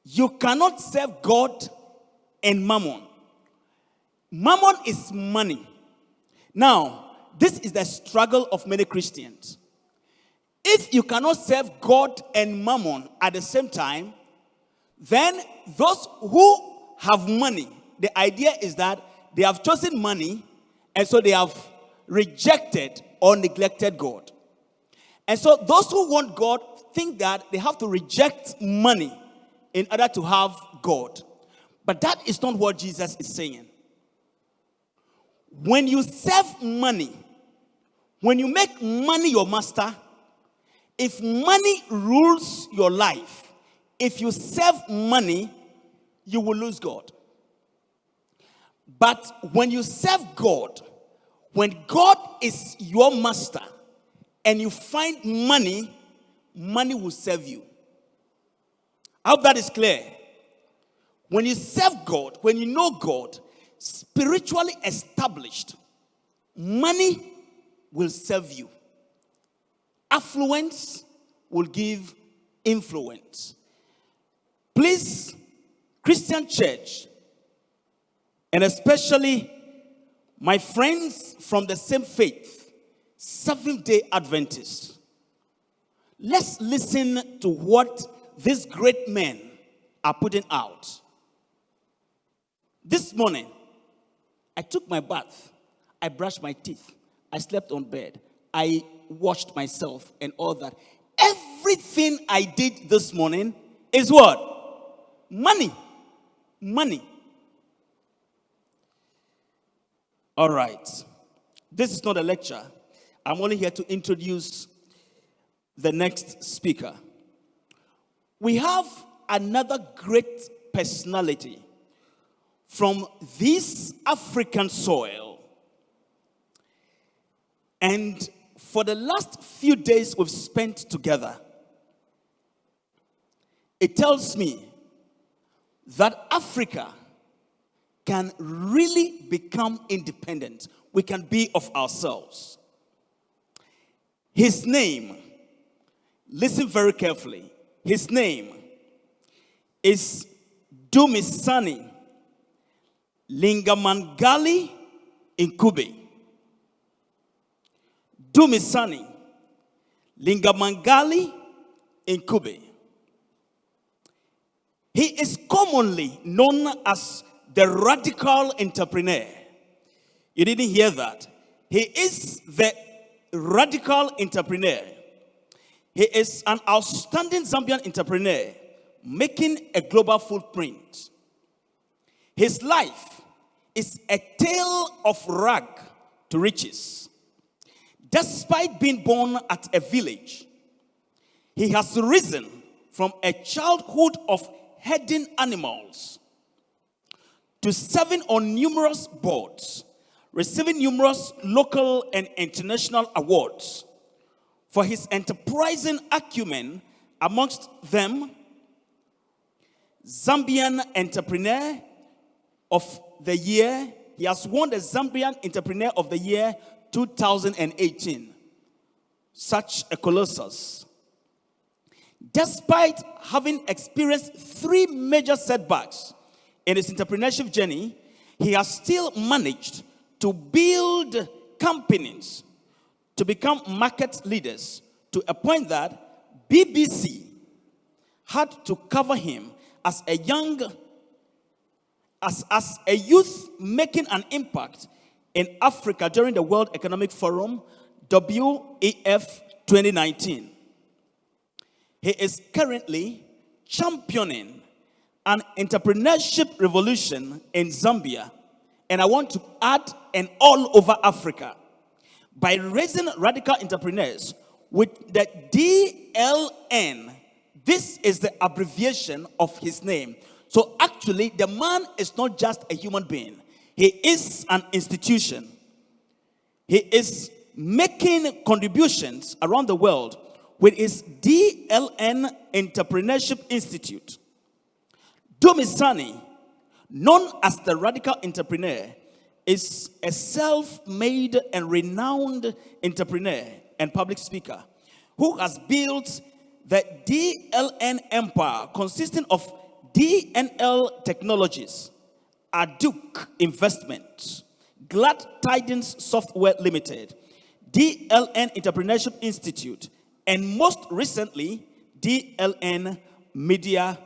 You cannot serve God and mammon. Mammon is money. Now, this is the struggle of many Christians. If you cannot serve God and mammon at the same time, then those who have money, the idea is that they have chosen money, and so they have rejected or neglected God. And so those who want God think that they have to reject money in order to have God. But that is not what Jesus is saying. When you serve money, when you make money your master, if money rules your life, if you serve money, you will lose God. But when you serve God, when God is your master, and you find money, money will serve you. I hope that is clear. When you serve God, when you know God, spiritually established, money will serve you. Affluence will give influence. Please, Christian church, and especially my friends from the same faith, Seventh-day Adventists, let's listen to what these great men are putting out. This morning, I took my bath, I brushed my teeth, I slept on bed, I washed myself and all that. Everything I did this morning is what? Money. Money. All right. This is not a lecture. I'm only here to introduce the next speaker. We have another great personality from this African soil. And for the last few days we've spent together, it tells me that Africa can really become independent. We can be of ourselves. His name, listen very carefully. His name is Dumisani Lingamangali Nkube. Dumisani Lingamangali Nkube. He is commonly known as the radical entrepreneur. You didn't hear that. He is the radical entrepreneur. He is an outstanding Zambian entrepreneur making a global footprint. His life is a tale of rag to riches. Despite being born at a village, he has risen from a childhood of herding animals to serving on numerous boards, receiving numerous local and international awards for his enterprising acumen, amongst them Zambian Entrepreneur of the Year. He has won the Zambian Entrepreneur of the Year 2018. Such a colossus. Despite having experienced 3 major setbacks in his entrepreneurship journey, he has still managed to build companies to become market leaders to a point that BBC had to cover him as a youth making an impact in Africa during the World Economic Forum, WEF 2019. He is currently championing an entrepreneurship revolution in Zambia, and I want to add, and all over Africa, by raising radical entrepreneurs with the DLN. This is the abbreviation of his name. So actually, the man is not just a human being. He is an institution. He is making contributions around the world with his DLN Entrepreneurship Institute. Dumisani, known as the radical entrepreneur, is a self-made and renowned entrepreneur and public speaker who has built the DLN empire consisting of DNL Technologies, Aduk Investment, Glad Tidings Software Limited, DLN Entrepreneurship Institute, and most recently, DLN Media.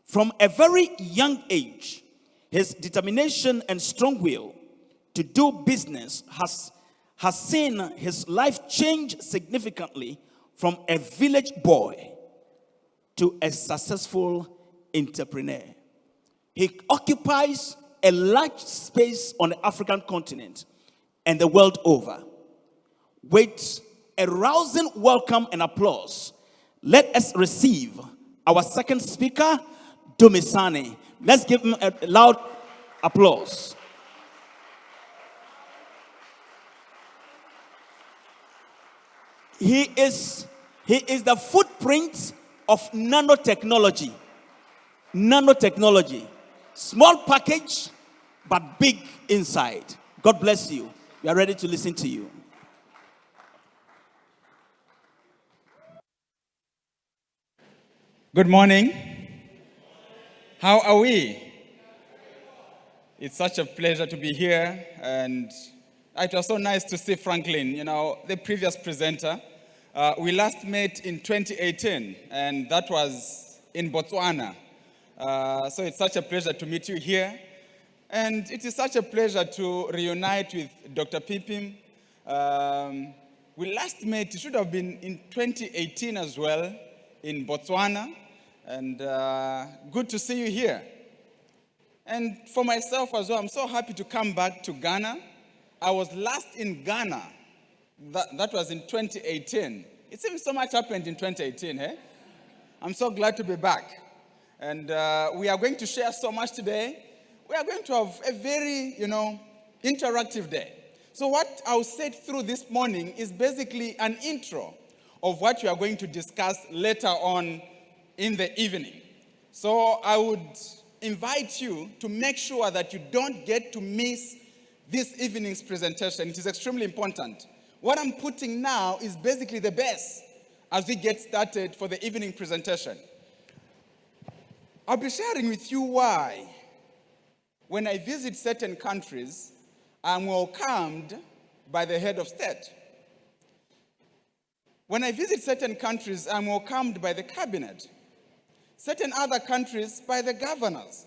From a very young age, his determination and strong will to do business has seen his life change significantly from a village boy to a successful entrepreneur. He occupies a large space on the African continent and the world over. With a rousing welcome and applause, let us receive our second speaker, Dumisani. Let's give him a loud applause. He is the footprint of nanotechnology. Nanotechnology. Small package, but big inside. God bless you. We are ready to listen to you. Good morning. How are we? It's such a pleasure to be here, and it was so nice to see Franklin, the previous presenter. We last met in 2018, and that was in Botswana. So it's such a pleasure to meet you here. And it is such a pleasure to reunite with Dr. Pipim. We last met, it should have been in 2018 as well, in Botswana. And good to see you here. And for myself as well, I'm so happy to come back to Ghana. I was last in Ghana. That was in 2018. It seems so much happened in 2018, eh? I'm so glad to be back. And we are going to share so much today. We are going to have a very, interactive day. So what I'll set through this morning is basically an intro of what we are going to discuss later on in the evening. So I would invite you to make sure that you don't get to miss this evening's presentation. It is extremely important. What I'm putting now is basically the base as we get started for the evening presentation. I'll be sharing with you why, when I visit certain countries, I'm welcomed by the head of state. When I visit certain countries, I'm welcomed by the cabinet. Certain other countries by the governors.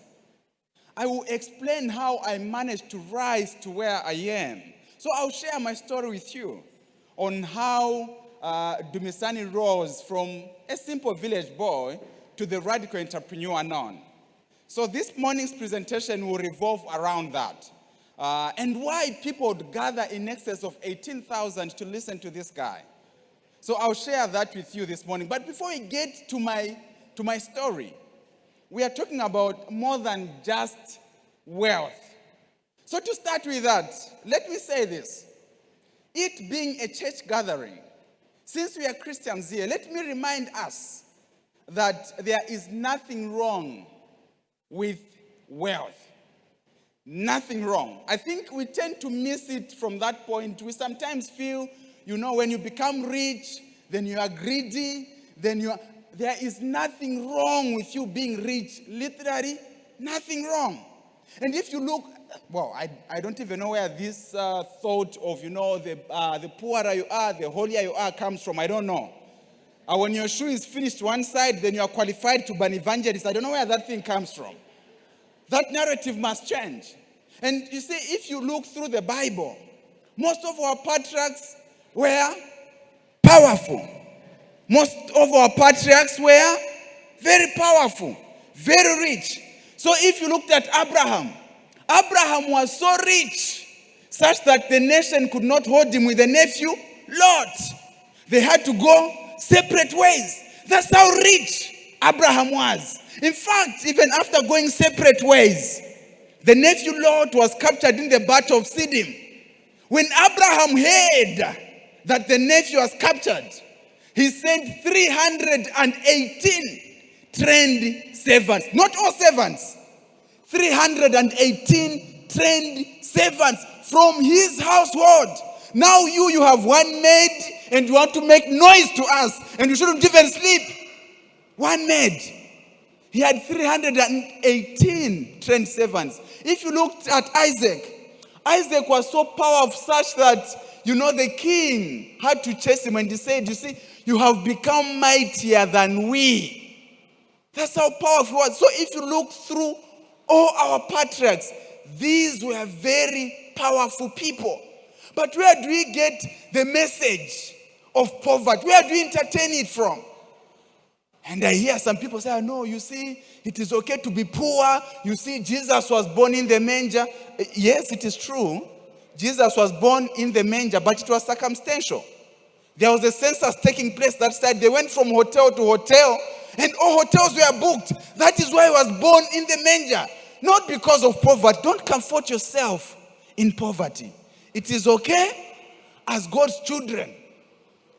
I will explain how I managed to rise to where I am. So I'll share my story with you on how Dumisani rose from a simple village boy to the radical entrepreneur known. So this morning's presentation will revolve around that. And why people would gather in excess of 18,000 to listen to this guy. So I'll share that with you this morning. But before we get to my story, we are talking about more than just wealth. So to start with that, let me say this. It being a church gathering, since we are Christians here, let me remind us that there is nothing wrong with wealth. Nothing wrong. I think we tend to miss it from that point. We sometimes feel, when you become rich, then you are greedy, there is nothing wrong with you being rich. Literally, nothing wrong. And if you look, I don't even know where this thought of, the poorer you are, the holier you are comes from. I don't know. When your shoe is finished one side, then you are qualified to be an evangelist. I don't know where that thing comes from. That narrative must change. And you see, if you look through the Bible, most of our patriarchs were powerful. Most of our patriarchs were very powerful, very rich. So if you looked at Abraham was so rich such that the nation could not hold him with a nephew, Lot. They had to go separate ways. That's how rich Abraham was. In fact, even after going separate ways, the nephew Lot was captured in the battle of Siddim. When Abraham heard that the nephew was captured, he sent 318 trained servants. Not all servants. 318 trained servants from his household. Now you have one maid and you want to make noise to us and you shouldn't even sleep. One maid. He had 318 trained servants. If you looked at Isaac was so powerful such that, the king had to chase him and he said, you have become mightier than we. That's how powerful he was. So if you look through all our patriarchs, these were very powerful people. But where do we get the message of poverty? Where do we entertain it from? And I hear some people say, no, it is okay to be poor. Jesus was born in the manger. Yes, it is true. Jesus was born in the manger, but it was circumstantial. There was a census taking place that side. They went from hotel to hotel, and all hotels were booked. That is why he was born in the manger. Not because of poverty. Don't comfort yourself in poverty. It is okay as God's children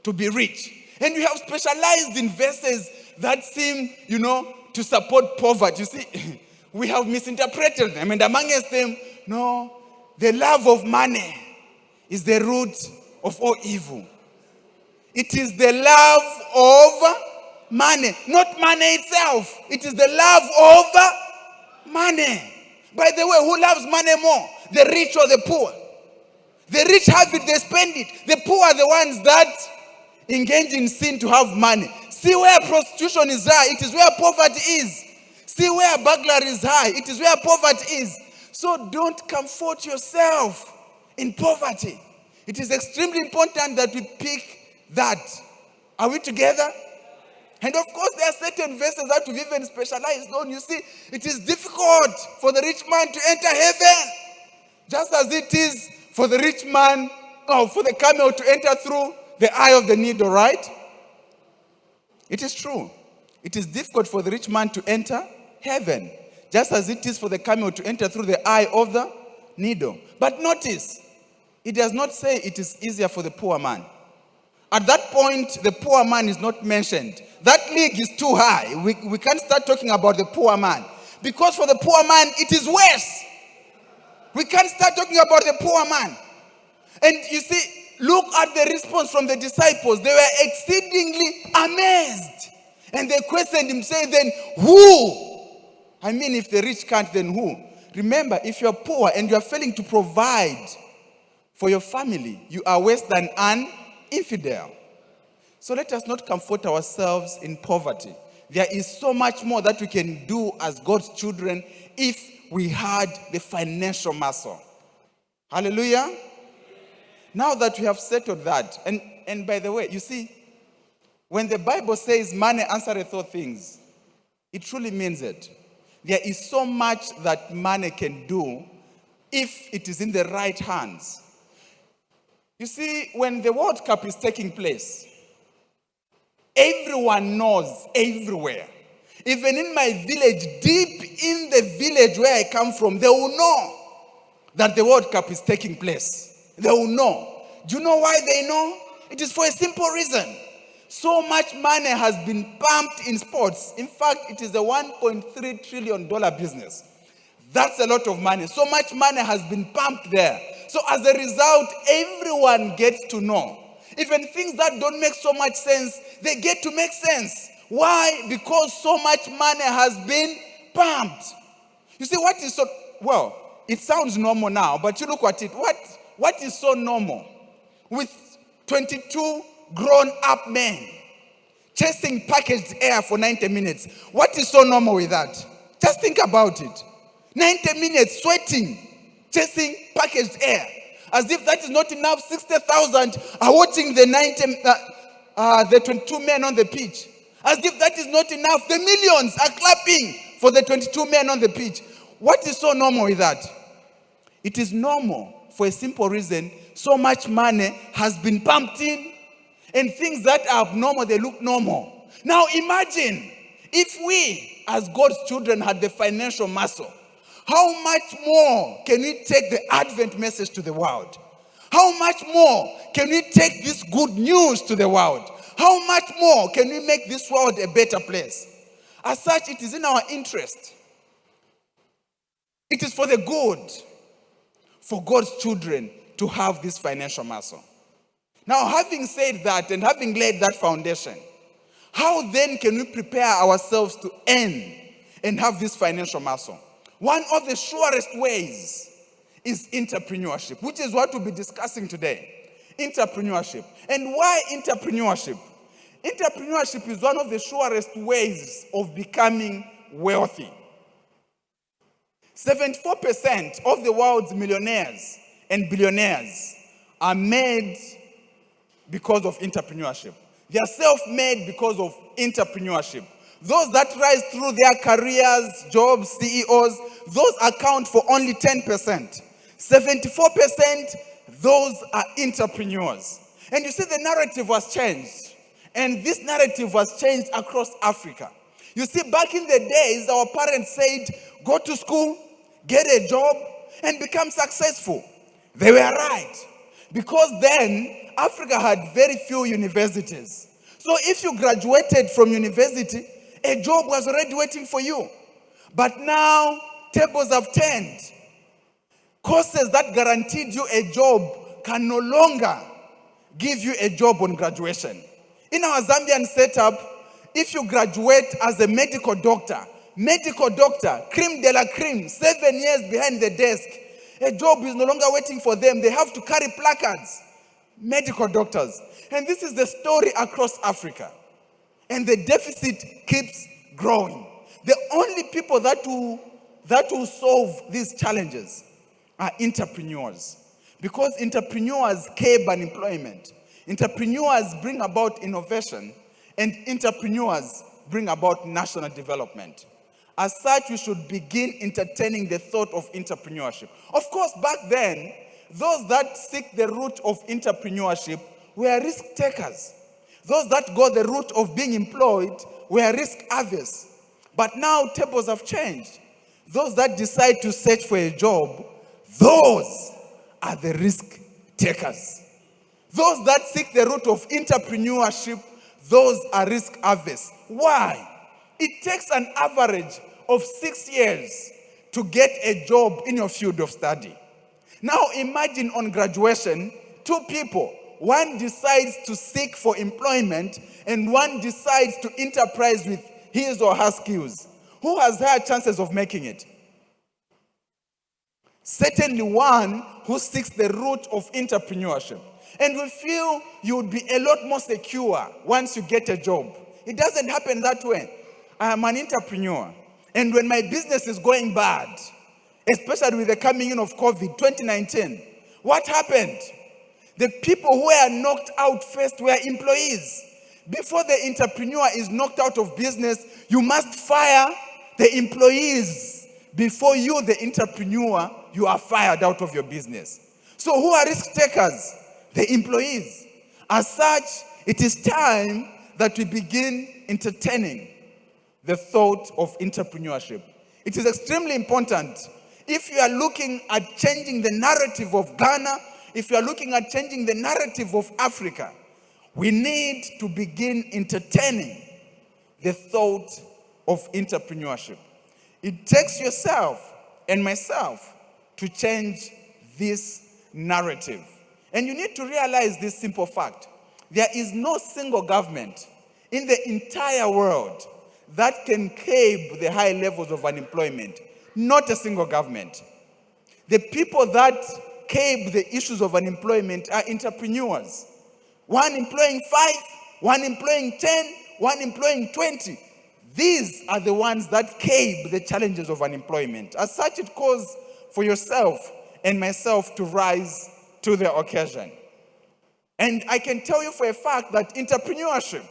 to be rich. And we have specialized in verses that seem, to support poverty. We have misinterpreted them. And amongst them, no, the love of money is the root of all evil. It is the love of money, not money itself. It is the love of money. By the way, who loves money more? The rich or the poor? The rich have it, they spend it. The poor are the ones that engage in sin to have money. See where prostitution is high, it is where poverty is. See where burglary is high, it is where poverty is. So don't comfort yourself in poverty. It is extremely important that we pick that. Are we together? And of course, there are certain verses that we've even specialized on. It is difficult for the rich man to enter heaven, just as it is for the rich man, for the camel to enter through the eye of the needle, right? It is true. It is difficult for the rich man to enter heaven, just as it is for the camel to enter through the eye of the needle. But notice, it does not say it is easier for the poor man. At that point, the poor man is not mentioned. That league is too high. We can't start talking about the poor man. Because for the poor man, it is worse. We can't start talking about the poor man. And look at the response from the disciples. They were exceedingly amazed. And they questioned him, saying, then who? If the rich can't, then who? Remember, if you're poor and you're failing to provide for your family, you are worse than an infidel. So let us not comfort ourselves in poverty. there is so much more that we can do as God's children if we had the financial muscle. Hallelujah. Now that we have settled that, and by the way, you see, when the Bible says money answereth all things, it truly means it. There is so much that money can do if it is in the right hands. You see, when the World Cup is taking place, everyone knows everywhere. Even in my village, deep in the village where I come from, they will know that the World Cup is taking place. They will know. Do you know why they know? It is for a simple reason. So much money has been pumped in sports. In fact, it is a $1.3 trillion business. That's a lot of money. So much money has been pumped there. So as a result, everyone gets to know. Even things that don't make so much sense, they get to make sense. Why? Because so much money has been pumped. You see, what is so, well, it sounds normal now, but you look at it. What is so normal with 22 grown-up men chasing packaged air for 90 minutes? What is so normal with that? Just think about it. 90 minutes sweating, chasing packaged air. As if that is not enough, 60,000 are watching the 22 men on the pitch. As if that is not enough, the millions are clapping for the 22 men on the pitch. What is so normal with that? It is normal for a simple reason. So much money has been pumped in, and things that are abnormal, they look normal. Now imagine if we, as God's children, had the financial muscle. How much more can we take the Advent message to the world? How much more can we take this good news to the world? How much more can we make this world a better place? As such, it is in our interest. It is for the good for God's children to have this financial muscle. Now, having said that and having laid that foundation, how then can we prepare ourselves to earn and have this financial muscle? One of the surest ways is entrepreneurship, which is what we'll be discussing today. Entrepreneurship. And why entrepreneurship? Entrepreneurship is one of the surest ways of becoming wealthy. 74% of the world's millionaires and billionaires are made because of entrepreneurship. They are self-made because of entrepreneurship. Those that rise through their careers, jobs, CEOs, those account for only 10%. 74%, those are entrepreneurs. And you see, the narrative was changed. And this narrative was changed across Africa. You see, back in the days, our parents said, go to school, get a job, and become successful. They were right. Because then, Africa had very few universities. So if you graduated from university, a job was already waiting for you. But now, tables have turned. Courses that guaranteed you a job can no longer give you a job on graduation. In our Zambian setup, if you graduate as a medical doctor, creme de la creme, 7 years behind the desk, a job is no longer waiting for them. They have to carry placards. Medical doctors. And this is the story across Africa. And the deficit keeps growing. The only people that will solve these challenges are entrepreneurs. Because entrepreneurs curb unemployment. Entrepreneurs bring about innovation. And entrepreneurs bring about national development. As such, we should begin entertaining the thought of entrepreneurship. Of course, back then, those that seek the route of entrepreneurship were risk takers. Those that go the route of being employed were risk averse. But now tables have changed. Those that decide to search for a job, those are the risk takers. Those that seek the route of entrepreneurship, those are risk averse. Why? It takes an average of 6 years to get a job in your field of study. Now imagine on graduation, 2 people. One decides to seek for employment and one decides to enterprise with his or her skills. Who has higher chances of making it? Certainly one who seeks the route of entrepreneurship. And we feel you would be a lot more secure once you get a job. It doesn't happen that way. I am an entrepreneur. And when my business is going bad, especially with the coming in of COVID 2019, what happened? The people who were knocked out first were employees. Before the entrepreneur is knocked out of business, you must fire the employees. Before you, the entrepreneur, you are fired out of your business. So who are risk takers? The employees. As such, it is time that we begin entertaining the thought of entrepreneurship. It is extremely important. If you are looking at changing the narrative of Ghana, if you are looking at changing the narrative of Africa, we need to begin entertaining the thought of entrepreneurship. It takes yourself and myself to change this narrative. And you need to realize this simple fact. There is no single government in the entire world that can curb the high levels of unemployment. Not a single government. The people that curb the issues of unemployment are entrepreneurs. One employing 5, one employing 10, one employing 20. These are the ones that curb the challenges of unemployment. As such, it calls for yourself and myself to rise to the occasion. And I can tell you for a fact that entrepreneurship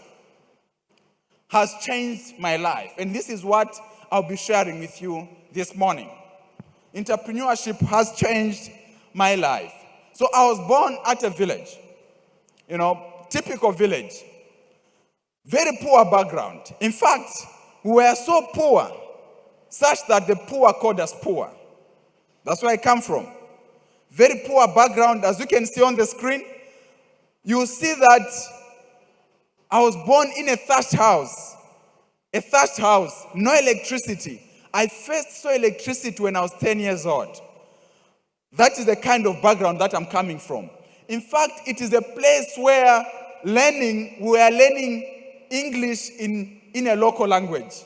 has changed my life. And this is what I'll be sharing with you this morning. Entrepreneurship has changed my life. So I was born at a village, typical village, very poor background. In fact, we were so poor, such that the poor called us poor. That's where I come from. Very poor background. As you can see on the screen, you will see that I was born in a thatched house. A thatched house, no electricity. I first saw electricity when I was 10 years old. That is the kind of background that I'm coming from. In fact, it is a place where we are learning English in a local language.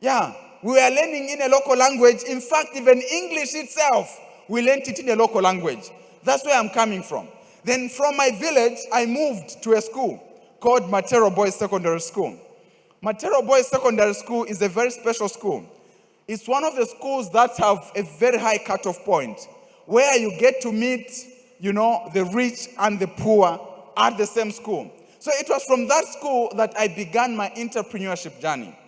Yeah, we were learning in a local language. In fact, even English itself, we learned it in a local language. That's where I'm coming from. Then from my village, I moved to a school called Matero Boys Secondary School. Matero Boys Secondary School is a very special school. It's one of the schools that have a very high cutoff point, where you get to meet, the rich and the poor at the same school. So it was from that school that I began my entrepreneurship journey.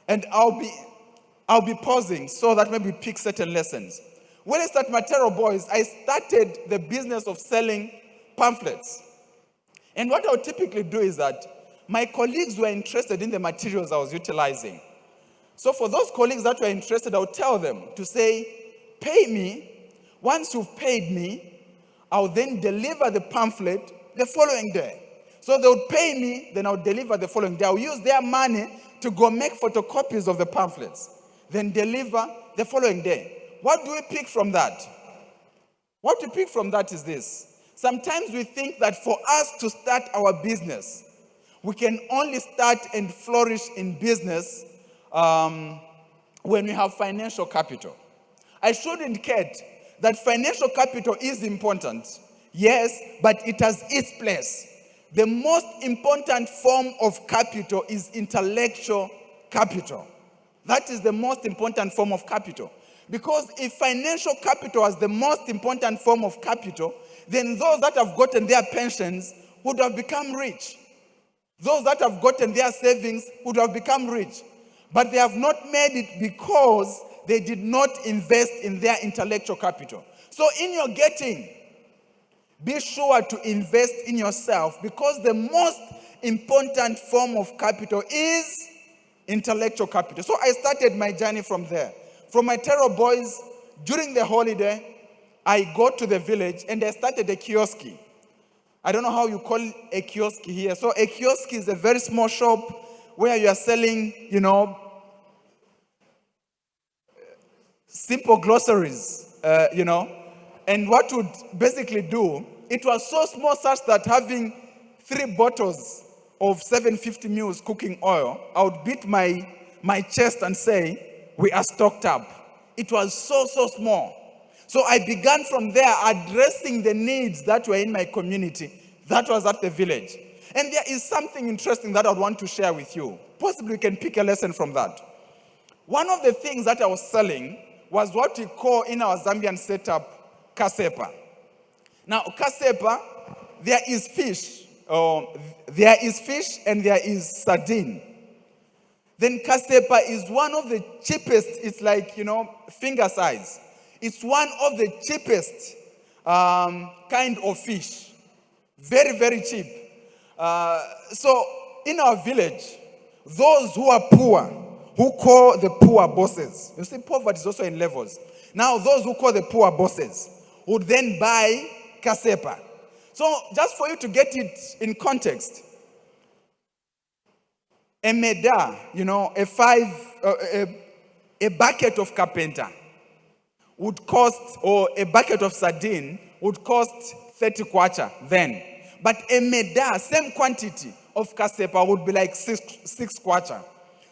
And I'll be pausing so that maybe pick certain lessons. When I started Matero Boys, I started the business of selling pamphlets. And what I would typically do is that my colleagues were interested in the materials I was utilizing. So for those colleagues that were interested, I would tell them to say, pay me. Once you've paid me, I'll then deliver the pamphlet the following day. So they would pay me, then I would deliver the following day. I'll use their money to go make photocopies of the pamphlets, then deliver the following day. What do we pick from that? What we pick from that is this. Sometimes we think that for us to start our business, we can only start and flourish in business when we have financial capital. I should indicate that financial capital is important, yes, but it has its place. The most important form of capital is intellectual capital. That is the most important form of capital. Because if financial capital is the most important form of capital, then those that have gotten their pensions would have become rich. Those that have gotten their savings would have become rich. But they have not made it because they did not invest in their intellectual capital. So in your getting, be sure to invest in yourself, because the most important form of capital is intellectual capital. So I started my journey from there. From Matero Boys, during the holiday, I got to the village and I started a kiosk. I don't know how you call a kiosk here. So a kiosk is a very small shop where you are selling, simple groceries, And what would basically do, it was so small such that having 3 bottles of 750 mils cooking oil, I would beat my chest and say, we are stocked up. It was so small. So I began from there addressing the needs that were in my community. That was at the village. And there is something interesting that I would want to share with you. Possibly you can pick a lesson from that. One of the things that I was selling was what we call in our Zambian setup, kasepa. Now, kasepa, there is fish and there is sardine. Then kasepa is one of the cheapest, it's like, finger size. It's one of the cheapest kind of fish. Very, very cheap. So in our village, those who are poor, who call the poor bosses. You see, poverty is also in levels. Now, those who call the poor bosses would then buy kasepa. So, just for you to get it in context, a meda, a bucket of carpenter would cost, or a bucket of sardine would cost 30 kwacha then. But a meda, same quantity of kasepa would be like 6 kwacha.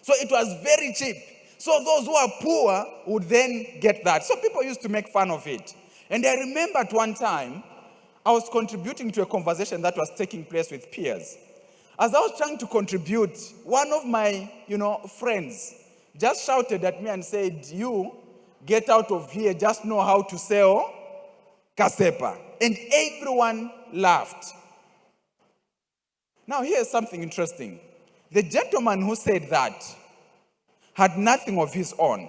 So it was very cheap. So those who are poor would then get that. So people used to make fun of it. And I remember at one time, I was contributing to a conversation that was taking place with peers. As I was trying to contribute, one of my, friends just shouted at me and said, "You get out of here, just know how to sell kasepa." And everyone laughed. Now here's something interesting. The gentleman who said that had nothing of his own.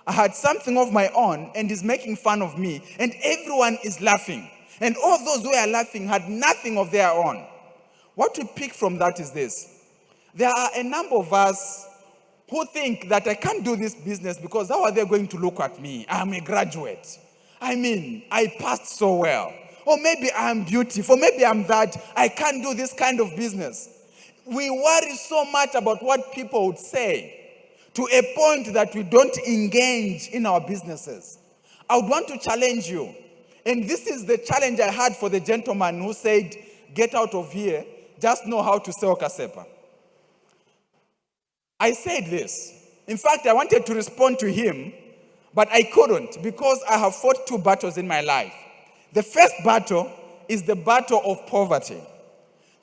I had something of my own and is making fun of me, and everyone is laughing. And all those who are laughing had nothing of their own. What we pick from that is this. There are a number of us who think that I can't do this business because how are they going to look at me? I'm a graduate. I passed so well. Or maybe I'm beautiful. Maybe I'm that. I can't do this kind of business. We worry so much about what people would say to a point that we don't engage in our businesses. I would want to challenge you. And this is the challenge I had for the gentleman who said, "Get out of here, just know how to sell kasepa." I said this. In fact, I wanted to respond to him, but I couldn't because I have fought 2 battles in my life. The first battle is the battle of poverty.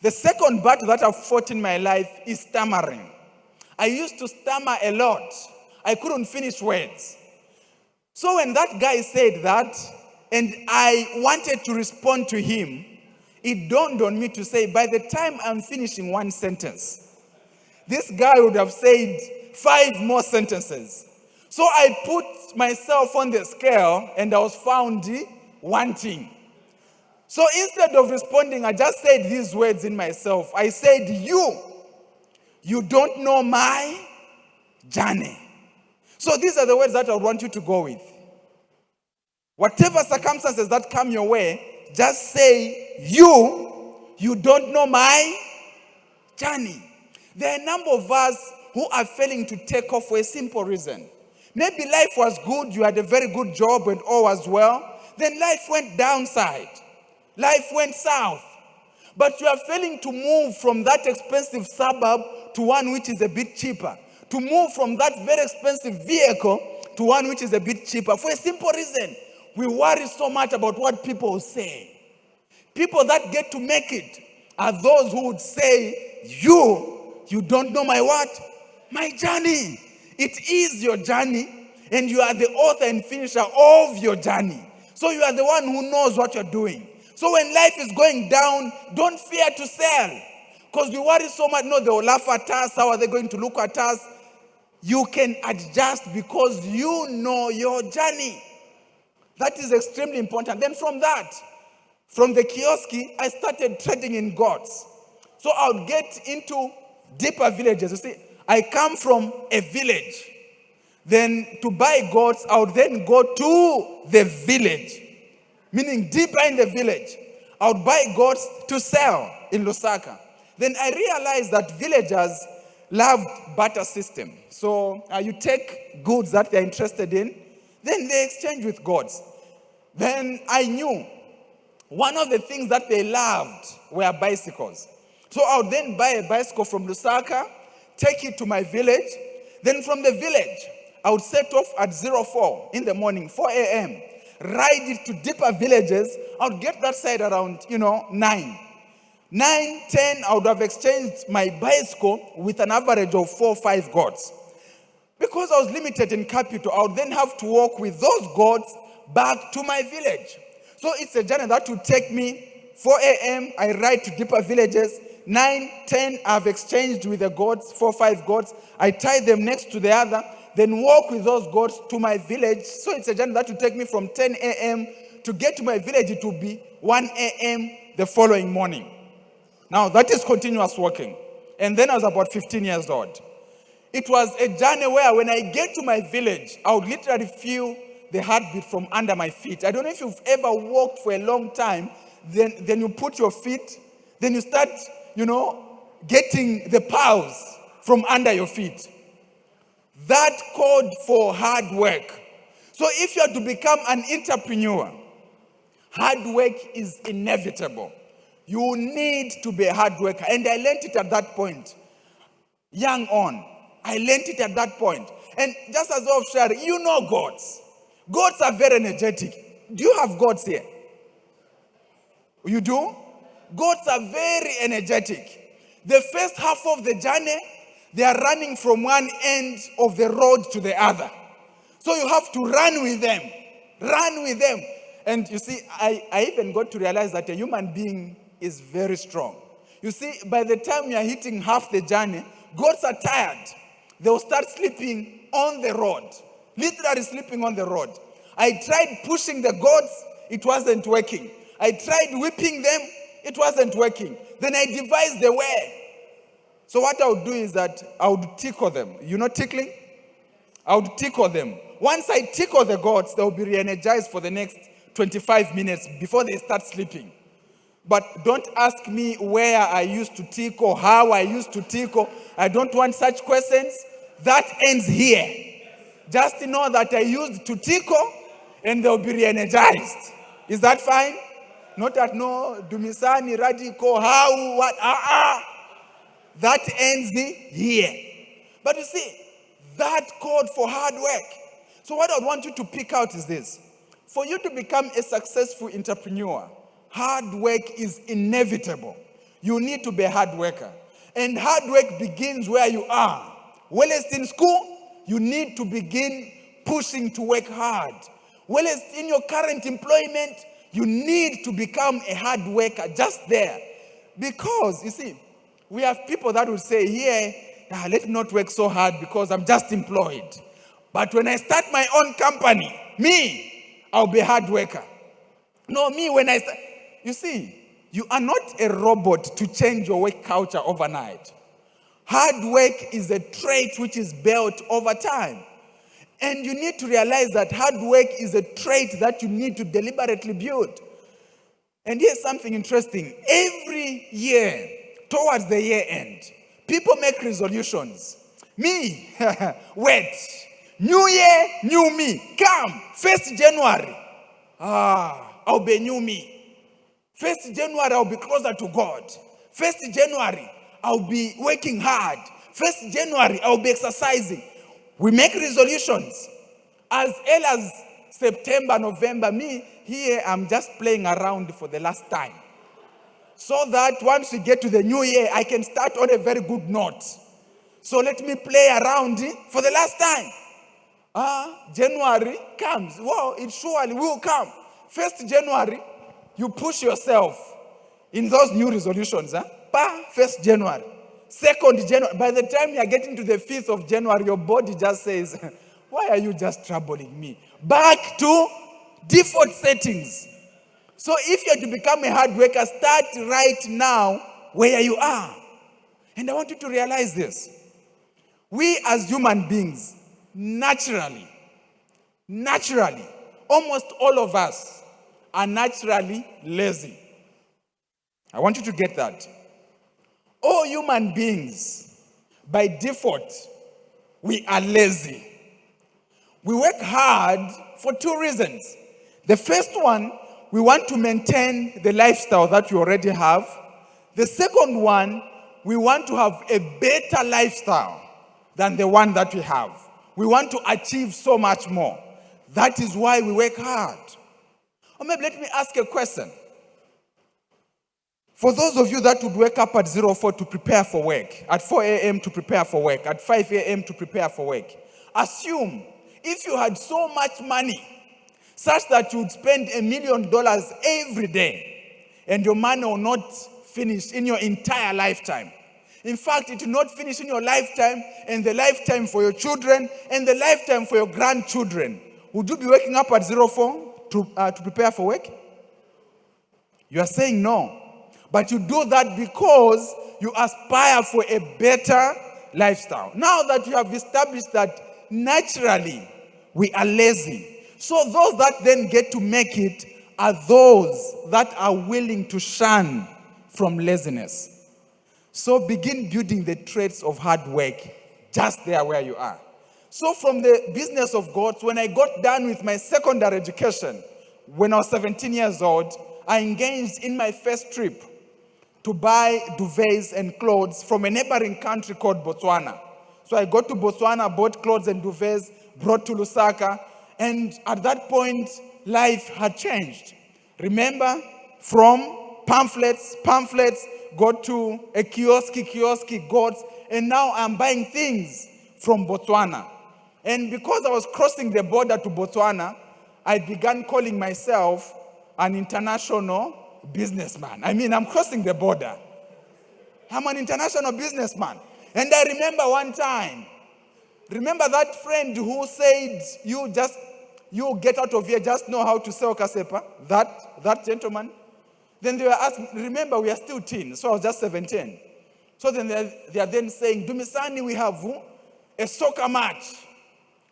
The second battle that I've fought in my life is stammering. I used to stammer a lot. I couldn't finish words. So when that guy said that, and I wanted to respond to him, it dawned on me to say, by the time I'm finishing one sentence, this guy would have said 5 more sentences. So I put myself on the scale and I was found wanting. So instead of responding, I just said these words in myself. I said, you don't know my journey. So these are the words that I want you to go with. Whatever circumstances that come your way, just say, you don't know my journey. There are a number of us who are failing to take off for a simple reason. Maybe life was good, you had a very good job and all was well. Then life went downside. Life went south. But you are failing to move from that expensive suburb to one which is a bit cheaper. To move from that very expensive vehicle to one which is a bit cheaper. For a simple reason. We worry so much about what people will say. People that get to make it are those who would say, you don't know my what? My journey. It is your journey, and you are the author and finisher of your journey. So you are the one who knows what you're doing. So when life is going down, don't fear to sell. Because we worry so much, no, they will laugh at us. How are they going to look at us? You can adjust because you know your journey. That is extremely important. Then from the kiosk, I started trading in goats. So I would get into deeper villages. You see, I come from a village. Then to buy goats, I would then go to the village. Meaning deeper in the village. I would buy goats to sell in Lusaka. Then I realized that villagers loved barter system. So you take goods that they're interested in, then they exchange with goats. Then I knew one of the things that they loved were bicycles. So I would then buy a bicycle from Lusaka, take it to my village. Then from the village, I would set off at 04 in the morning, 4 a.m., ride it to deeper villages. I would get that side around, 9. 9, 10, I would have exchanged my bicycle with an average of 4 or 5 goats. Because I was limited in capital, I would then have to walk with those goats back to my village. So it's a journey that would take me 4 a.m., I ride to deeper villages. 9, 10, I've exchanged with the goats, 4 or 5 goats. I tie them next to the other, then walk with those goats to my village. So it's a journey that would take me from 10 a.m. to get to my village. It would be 1 a.m. the following morning. Now, that is continuous walking. And then I was about 15 years old. It was a journey where when I get to my village, I would literally feel the heartbeat from under my feet. I don't know if you've ever walked for a long time, then you put your feet, then you start, getting the pulse from under your feet. That called for hard work. So if you are to become an entrepreneur, hard work is inevitable. You need to be a hard worker. And I learned it at that point. Young on. I learned it at that point. And just as of sharing, goats. Goats are very energetic. Do you have goats here? You do? Goats are very energetic. The first half of the journey, they are running from one end of the road to the other. So you have to run with them. Run with them. And you see, I even got to realize that a human being is very strong. You see, by the time you are hitting half the journey, goats are tired. They'll start sleeping on the road. Literally sleeping on the road. I tried pushing the goats. It wasn't working. I tried whipping them. It wasn't working. Then I devised a way. So what I would do is that I would tickle them. You know tickling? I would tickle them. Once I tickle the goats, they'll be re-energized for the next 25 minutes before they start sleeping. But don't ask me where I used to tickle, how I used to tickle. I don't want such questions. That ends here. Just know that I used to tickle and they'll be re-energized. Is that fine? Not that no, Dumisani, Radical, how, what, That ends here. But you see, that called for hard work. So what I want you to pick out is this. For you to become a successful entrepreneur, hard work is inevitable. You need to be a hard worker. And hard work begins where you are. Well, it's in school, you need to begin pushing to work hard. Well, it's in your current employment, you need to become a hard worker just there. Because, you see, we have people that will say, here, let me not work so hard because I'm just employed. But when I start my own company, I'll be a hard worker. No, when I start, you see, you are not a robot to change your work culture overnight. Hard work is a trait which is built over time. And you need to realize that hard work is a trait that you need to deliberately build. And here's something interesting. Every year, towards the year end, people make resolutions. Wait. New year, new me. Come, 1st January. I'll be new me. 1st January, I'll be closer to God. 1st January, I'll be working hard. 1st January, I'll be exercising. We make resolutions. As early as September, November, here, I'm just playing around for the last time. So that once we get to the new year, I can start on a very good note. So let me play around for the last time. January comes. Well, it surely will come. 1st January, you push yourself in those new resolutions. 1st January. 2nd January. By the time you are getting to the 5th of January, your body just says, why are you just troubling me? Back to default settings. So if you are to become a hard worker, start right now where you are. And I want you to realize this. We as human beings, naturally, almost all of us are naturally lazy. I want you to get that. All human beings, by default, we are lazy. We work hard for 2 reasons. The first one, we want to maintain the lifestyle that we already have. The second one, we want to have a better lifestyle than the one that we have. We want to achieve so much more. That is why we work hard. Or maybe let me ask a question. For those of you that would wake up at 04 to prepare for work, at 4 a.m. to prepare for work, at 5 a.m. to prepare for work, assume if you had so much money such that you would spend $1 million every day and your money will not finish in your entire lifetime. In fact, it will not finish in your lifetime and the lifetime for your children and the lifetime for your grandchildren. Would you be waking up at 04 to prepare for work? You are saying no. But you do that because you aspire for a better lifestyle. Now that you have established that naturally we are lazy, so those that then get to make it are those that are willing to shun from laziness. So begin building the traits of hard work just there where you are. So from the business of God, when I got done with my secondary education, when I was 17 years old, I engaged in my first trip to buy duvets and clothes from a neighboring country called Botswana. So I got to Botswana, bought clothes and duvets, brought to Lusaka, and at that point, life had changed. Remember, from pamphlets, got to a kiosk, goats, and now I'm buying things from Botswana. And because I was crossing the border to Botswana, I began calling myself an international businessman. I mean, I'm crossing the border. I'm an international businessman. And I remember one time, remember that friend who said, you get out of here, just know how to sell kasepa? That gentleman? Then they were asking, remember we are still teens, so I was just 17. So then they are then saying, Dumisani, we have a soccer match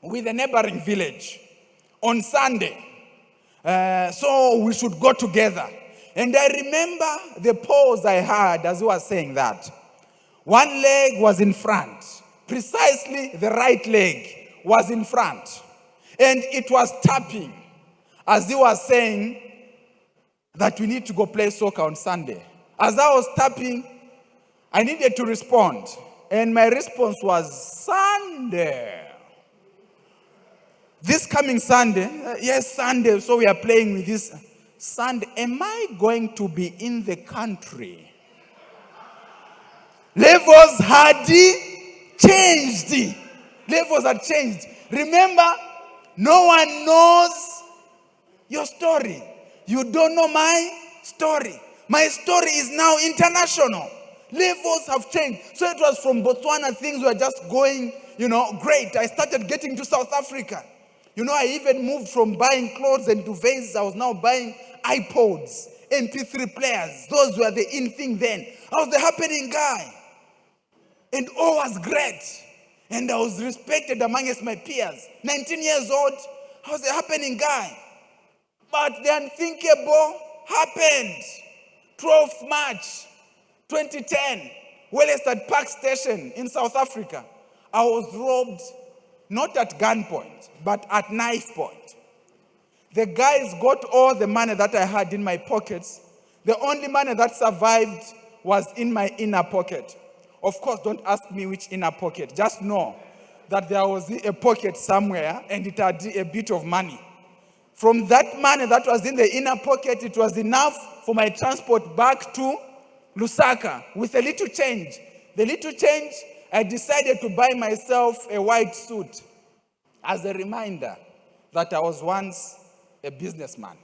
with a neighboring village on Sunday. So we should go together. And I remember the pause I had as he was saying that. One leg was in front. Precisely the right leg was in front. And it was tapping as he was saying that we need to go play soccer on Sunday. As I was tapping, I needed to respond. And my response was, Sunday. This coming Sunday, yes, Sunday, so we are playing with this Sunday. Am I going to be in the country? Levels had changed. Levels had changed. Remember, no one knows your story. You don't know my story. My story is now international. Levels have changed. So it was from Botswana, things were just going, great. I started getting to South Africa. I even moved from buying clothes and duvets. I was now buying iPods, MP3 players. Those were the in thing then. I was the happening guy. And all was great. And I was respected amongst my peers. 19 years old, I was the happening guy. But the unthinkable happened. 12th March 2010, Wellestad Park Station in South Africa. I was robbed, not at gunpoint, but at knife point. The guys got all the money that I had in my pockets. The only money that survived was in my inner pocket. Of course, don't ask me which inner pocket. Just know that there was a pocket somewhere and it had a bit of money. From that money that was in the inner pocket, it was enough for my transport back to Lusaka with a little change. The little change, I decided to buy myself a white suit as a reminder that I was once a businessman.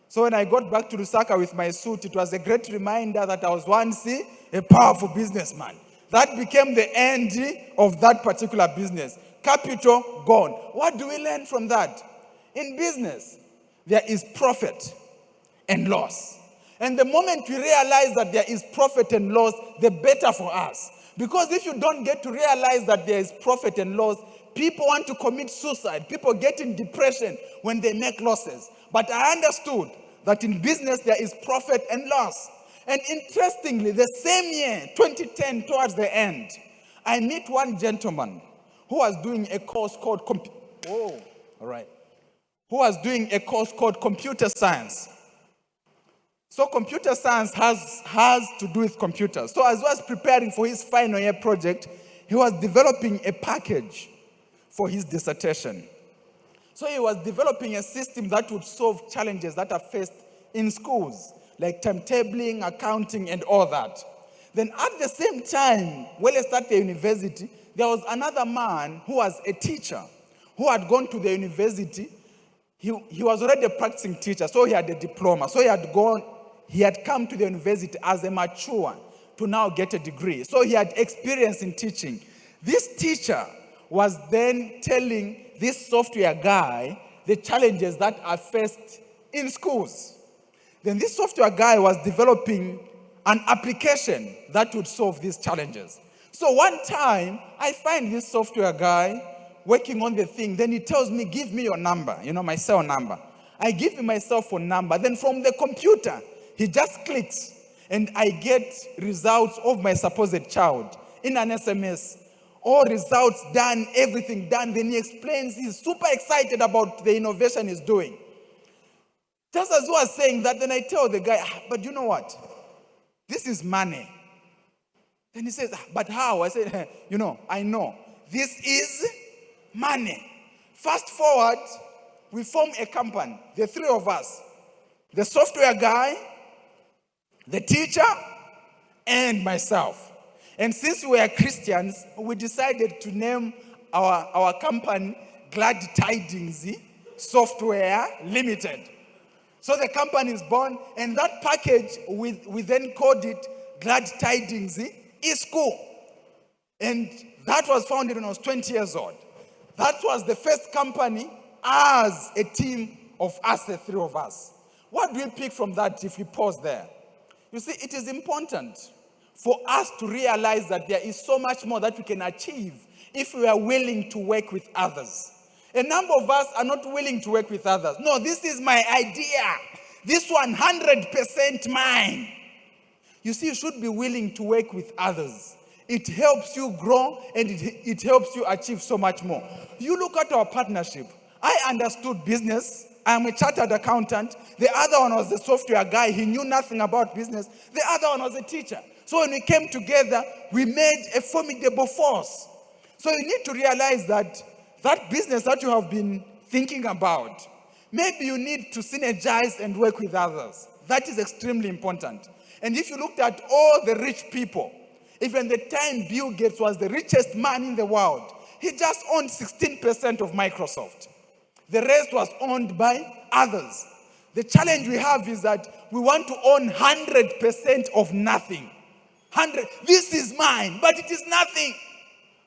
So when I got back to Lusaka with my suit, it was a great reminder that I was once a powerful businessman. That became the end of that particular business. Capital gone. What do we learn from that? In business, there is profit and loss. And the moment we realize that there is profit and loss, the better for us. Because if you don't get to realize that there is profit and loss, people want to commit suicide. People get in depression when they make losses. But I understood that in business there is profit and loss. And interestingly, the same year, 2010, towards the end, I meet one gentleman who was doing a course called computer science. So computer science has to do with computers. So as he was preparing for his final year project, he was developing a package for his dissertation. So he was developing a system that would solve challenges that are faced in schools. like timetabling, accounting, and all that. Then at the same time, when I started the university, there was another man who was a teacher who had gone to the university. He was already a practicing teacher, so he had a diploma. So he had come to the university as a mature to now get a degree. So he had experience in teaching. This teacher was then telling this software guy the challenges that are faced in schools. Then this software guy was developing an application that would solve these challenges. So one time, I find this software guy working on the thing. Then he tells me, give me your number, my cell number. I give him my cell phone number. Then from the computer, he just clicks, and I get results of my supposed child in an SMS. All results done, everything done. Then he explains, he's super excited about the innovation he's doing. Just as he was saying that, then I tell the guy, but you know what? This is money. Then he says, but how? I said, I know. This is money. Fast forward, we form a company, the three of us. The software guy, the teacher, and myself. And since we are Christians, we decided to name our company Glad Tidings Software Limited. So the company is born, and that package, we then called it Glad Tidings eSchool. And that was founded when I was 20 years old. That was the first company as a team of us, the three of us. What do we pick from that if we pause there? You see, it is important for us to realize that there is so much more that we can achieve if we are willing to work with others. A number of us are not willing to work with others. No, this is my idea. This 100% mine. You see, you should be willing to work with others. It helps you grow, and it helps you achieve so much more. You look at our partnership. I understood business. I'm a chartered accountant. The other one was the software guy. He knew nothing about business. The other one was a teacher. So when we came together, we made a formidable force. So you need to realize that that business that you have been thinking about, maybe you need to synergize and work with others. That is extremely important. And if you looked at all the rich people, even the time Bill Gates was the richest man in the world, he just owned 16% of Microsoft. The rest was owned by others. The challenge we have is that we want to own 100% of nothing. This is mine, but it is nothing.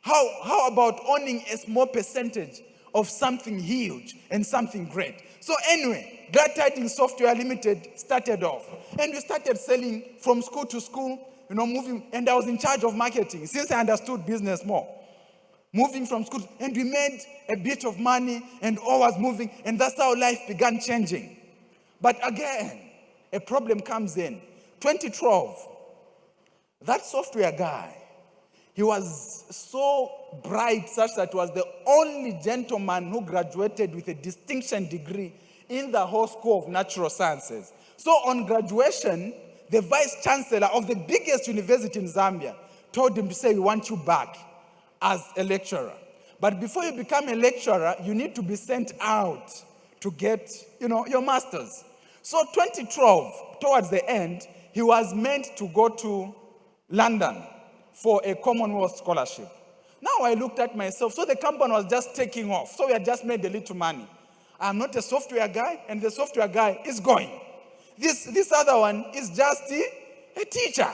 How about owning a small percentage of something huge and something great? So anyway, Glad Tidings Software Limited started off. And we started selling from school to school, moving. And I was in charge of marketing since I understood business more. Moving from school. And we made a bit of money, and all was moving. And that's how life began changing. But again, a problem comes in. 2012, that software guy, he was so bright such that he was the only gentleman who graduated with a distinction degree in the whole School of Natural Sciences. So on graduation, the vice chancellor of the biggest university in Zambia told him to say, we want you back as a lecturer. But before you become a lecturer, you need to be sent out to get, your master's. So 2012, towards the end, he was meant to go to London for a Commonwealth scholarship. Now I looked at myself, so the company was just taking off. So we had just made a little money. I'm not a software guy, and the software guy is going. This other one is just a teacher.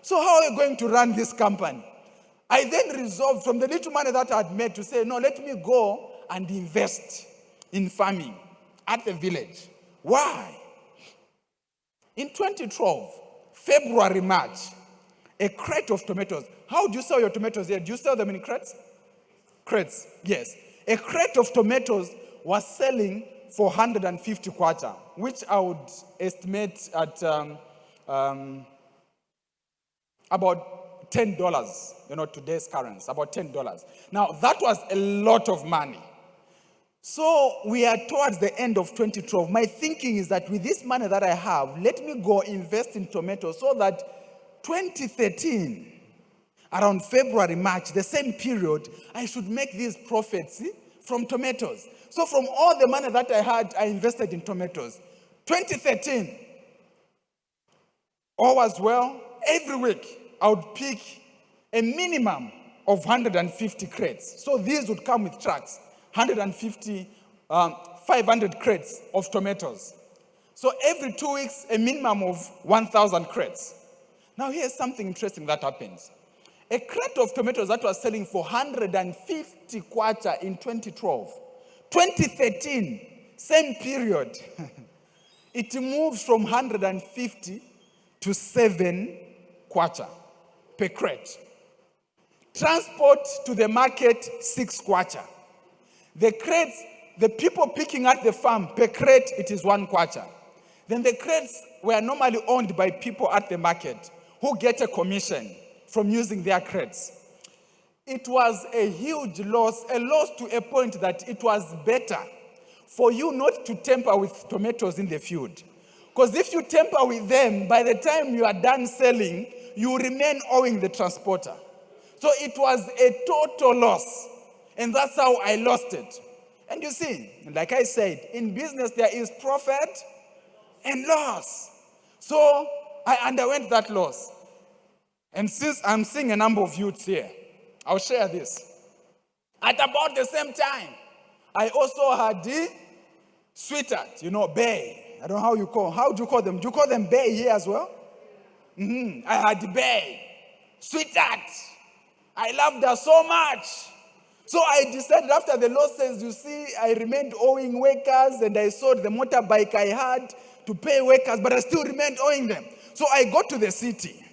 So how are we going to run this company? I then resolved from the little money that I had made to say, no, let me go and invest in farming at the village. Why? In 2012, February, March, a crate of tomatoes. How do you sell your tomatoes here? Do you sell them in crates? Crates, yes. A crate of tomatoes was selling for 150 kwacha, which I would estimate at about $10, today's currency, about $10. Now, that was a lot of money. So we are towards the end of 2012. My thinking is that with this money that I have, let me go invest in tomatoes so that 2013, around February, March, the same period, I should make these profits from tomatoes. So from all the money that I had, I invested in tomatoes. 2013, all was well, every week I would pick a minimum of 150 crates. So these would come with trucks, 150, 500 crates of tomatoes. So every 2 weeks, a minimum of 1,000 crates. Now here's something interesting that happens. A crate of tomatoes that was selling for 150 kwacha in 2012, 2013, same period, it moves from 150 to 7 kwacha per crate. Transport to the market, 6 kwacha. The crates, the people picking at the farm, per crate, it is 1 kwacha. Then the crates were normally owned by people at the market who get a commission from using their crates. It was a huge loss, a loss to a point that it was better for you not to tamper with tomatoes in the field. Because if you tamper with them, by the time you are done selling, you remain owing the transporter. So it was a total loss. And that's how I lost it. And you see, like I said, in business there is profit and loss. So I underwent that loss. And since I'm seeing a number of youths here, I'll share this. At about the same time, I also had the sweetheart, bae. I don't know how do you call them? Do you call them bae here as well? I had the bae, sweetheart. I loved her so much. So I decided after the losses, you see, I remained owing workers and I sold the motorbike I had to pay workers, but I still remained owing them. So I got to the city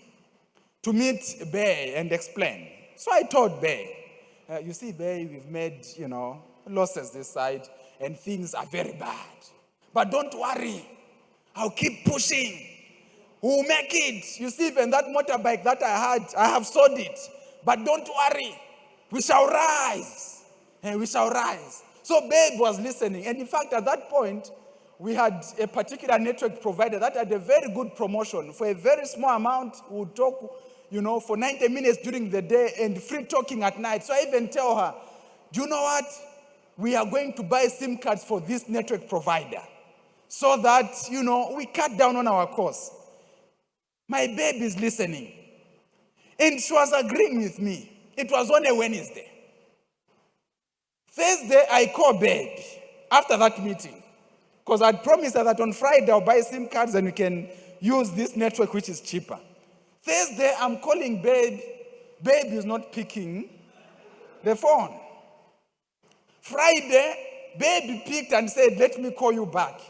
to meet Bay and explain. So I told Bay, you see, Bay, we've made, losses this side and things are very bad. But don't worry, I'll keep pushing. We'll make it. You see, even that motorbike that I had, I have sold it. But don't worry, we shall rise. And we shall rise. So Babe was listening. And in fact, at that point, we had a particular network provider that had a very good promotion. For a very small amount, we would talk, for 90 minutes during the day and free talking at night. So I even tell her, do you know what? We are going to buy SIM cards for this network provider so that, we cut down on our costs. My babe is listening. And she was agreeing with me. It was on a Wednesday. Thursday, I called Babe after that meeting. Because I'd promised her that on Friday I'll buy SIM cards and we can use this network which is cheaper. Thursday, I'm calling Babe. Babe is not picking the phone. Friday, Babe picked and said, let me call you back.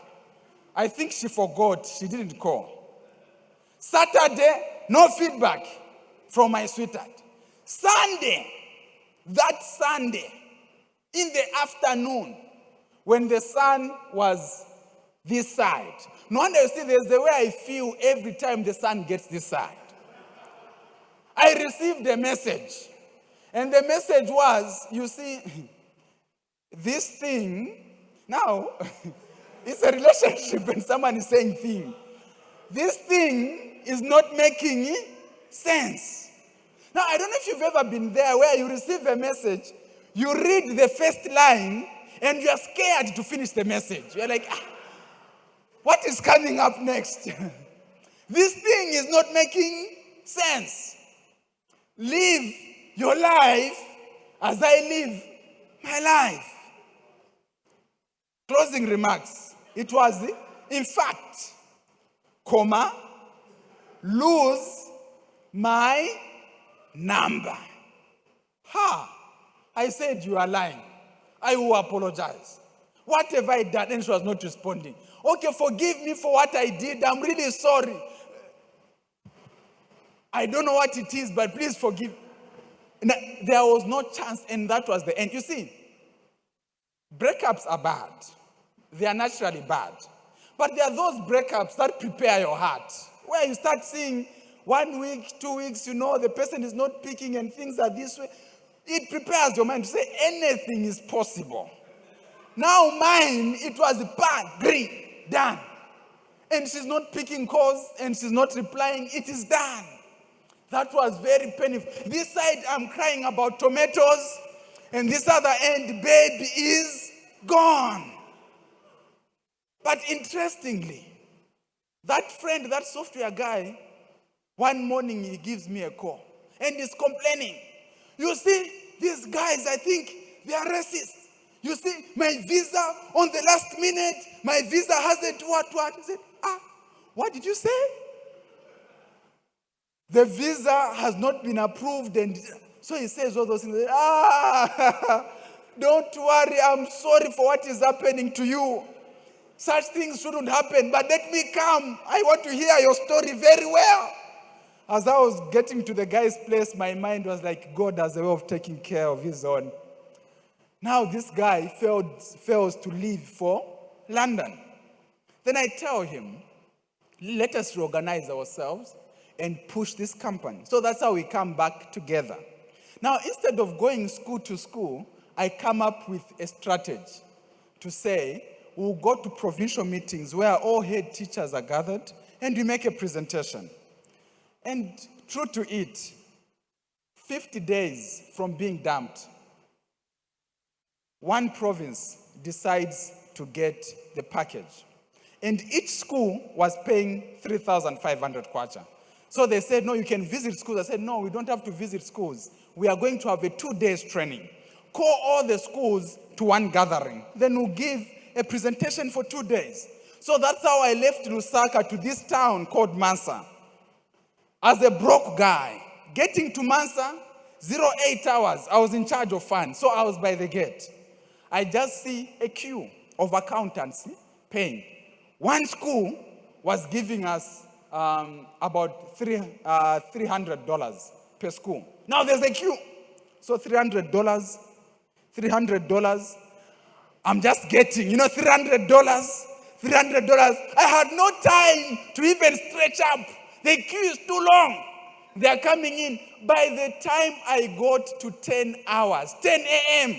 I think she forgot. She didn't call. Saturday, no feedback from my sweetheart. Sunday, in the afternoon, when the sun was this side. No wonder you see there's the way I feel every time the sun gets this side. I received a message. And the message was, you see, this thing, now, it's a relationship and someone is saying thing. This thing is not making sense. Now, I don't know if you've ever been there where you receive a message, you read the first line, and you're scared to finish the message. You're like, what is coming up next? This thing is not making sense. Live your life as I live my life. Closing remarks. It was, in fact, lose my number. I said you are lying. I will apologize. What have I done? And she was not responding. Okay, forgive me for what I did. I'm really sorry. I don't know what it is, but please forgive. And there was no chance, and that was the end. You see, breakups are bad. They are naturally bad. But there are those breakups that prepare your heart, where you start seeing 1 week, 2 weeks, the person is not picking and things are this way. It prepares your mind to say anything is possible. Now mine, it was bang, green, done. And she's not picking calls and she's not replying. It is done. That was very painful. This side, I'm crying about tomatoes. And this other end, Babe is gone. But interestingly, that friend, that software guy, One morning he gives me a call and he's complaining. You see, these guys, I think they are racist. You see, my visa on the last minute, my visa hasn't what. I said, what did you say? The visa has not been approved. And so he says all those things. Don't worry, I'm sorry for what is happening to you. Such things shouldn't happen, but let me come. I want to hear your story very well. As I was getting to the guy's place, my mind was like, God has a way of taking care of his own. Now this guy fails to leave for London. Then I tell him, let us reorganize ourselves and push this company. So that's how we come back together. Now, instead of going school to school, I come up with a strategy to say, we'll go to provincial meetings where all head teachers are gathered and we make a presentation. And true to it, 50 days from being dumped, one province decides to get the package. And each school was paying 3,500 kwacha. So they said, no, you can visit schools. I said, no, we don't have to visit schools. We are going to have a 2-day training. Call all the schools to one gathering. Then we'll give a presentation for 2 days. So that's how I left Lusaka to this town called Mansa. As a broke guy, getting to Mansa, 08 hours, I was in charge of funds. So I was by the gate. I just see a queue of accountants paying. One school was giving us about $300 per school. Now there's a queue. So $300. I'm just getting, $300. I had no time to even stretch up. The queue is too long. They are coming in. By the time I got to 10 hours, 10 a.m.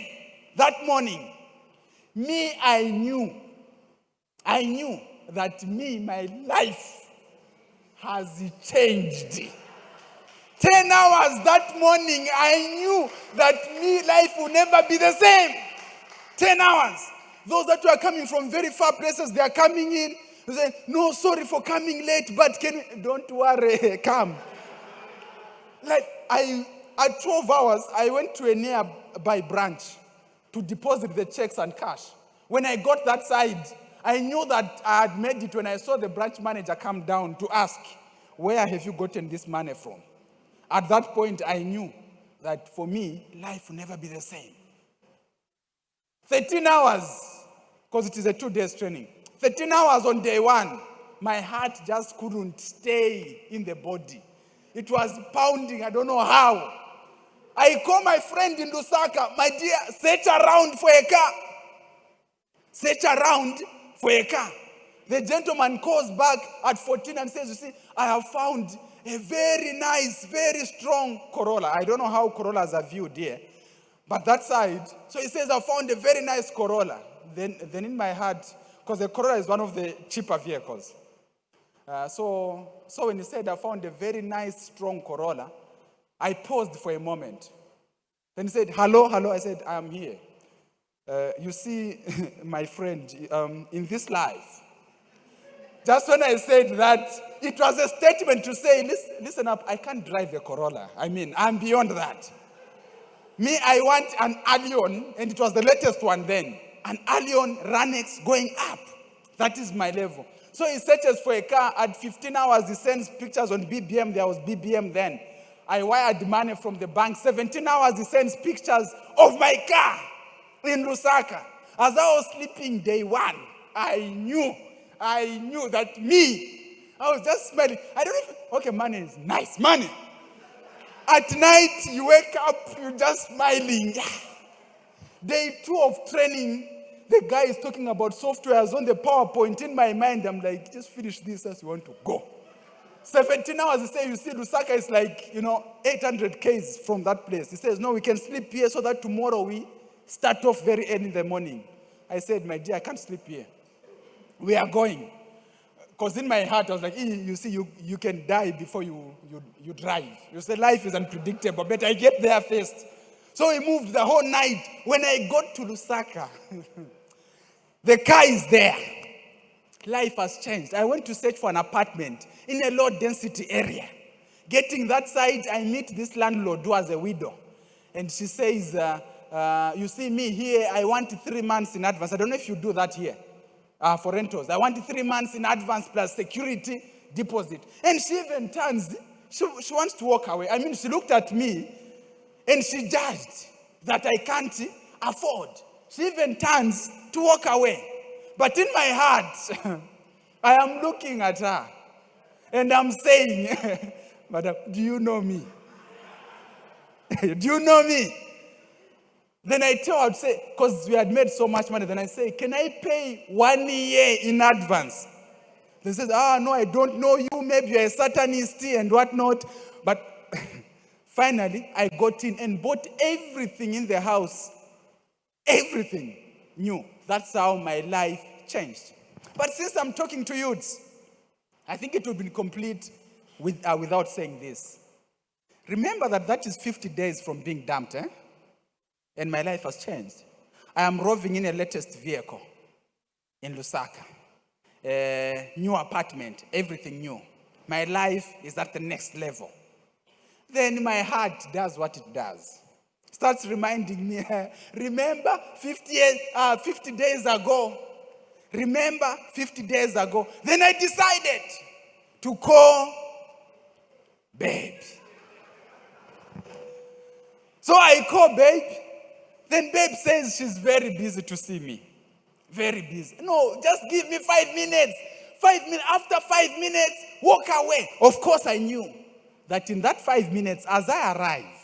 that morning, I knew that my life has changed. 10 hours that morning, I knew that life will never be the same. 10 hours. Those that were coming from very far places, they are coming in. They say, no, sorry for coming late, but don't worry, come. At 12 hours, I went to a nearby branch to deposit the checks and cash. When I got that side, I knew that I had made it when I saw the branch manager come down to ask, where have you gotten this money from? At that point, I knew that for me, life will never be the same. 13 hours, because it is a 2-day training. 13 hours on day one, my heart just couldn't stay in the body. It was pounding, I don't know how. I call my friend in Lusaka, my dear, search around for a car. Search around for a car. The gentleman calls back at 14 and says, you see, I have found a very nice, very strong Corolla. I don't know how Corollas are viewed here, but that side. So he says, I found a very nice Corolla. Then in my heart, because the Corolla is one of the cheaper vehicles. So when he said, I found a very nice, strong Corolla, I paused for a moment. Then he said, hello. I said, I am here. You see, my friend, in this life, just when I said that, it was a statement to say, listen up, I can't drive a Corolla. I mean, I'm beyond that. I want an Allion, and it was the latest one then. An Allion Ranex going up. That is my level. So he searches for a car. At 15 hours, he sends pictures on BBM. There was BBM then. I wired money from the bank. 17 hours, he sends pictures of my car in Lusaka. As I was sleeping day one, I knew that I was just smiling. Okay, money is nice, money. At night, you wake up, you're just smiling. Day 2 of training, the guy is talking about softwares on the PowerPoint. In my mind, I'm like, just finish this as you want to go. 17 hours, he says, you see, Lusaka is like, 800 Ks from that place. He says, no, we can sleep here so that tomorrow we start off very early in the morning. I said, my dear, I can't sleep here. We are going. Because in my heart, I was like, you see, you can die before you drive. You say life is unpredictable, but I get there first. So we moved the whole night. When I got to Lusaka, the car is there. Life has changed. I went to search for an apartment in a low-density area. Getting that side, I meet this landlord who was a widow. And she says, you see me here, I want 3 months in advance. I don't know if you do that here for rentals. I want 3 months in advance plus security deposit. And she even turns, she wants to walk away. I mean, she looked at me and she judged that I can't afford. She even turns to walk away. But in my heart, I am looking at her and I'm saying, Madam, do you know me? Do you know me? Then I tell her, say, because we had made so much money, then I say, can I pay 1 year in advance? They says, no, I don't know you. Maybe you're a Satanist and whatnot. But finally, I got in and bought everything in the house. Everything new. That's how my life changed. But since I'm talking to youths, I think it would be complete without saying this. Remember that is 50 days from being dumped, and my life has changed. I am roving in a latest vehicle in Lusaka. New apartment, everything new. My life is at the next level. Then my heart does what it does. Starts reminding me, remember 50 days ago. Remember 50 days ago. Then I decided to call babe. So I call babe. Then babe says she's very busy to see me. Very busy. No, just give me 5 minutes. 5 minutes. After 5 minutes, walk away. Of course, I knew that in that 5 minutes, as I arrive,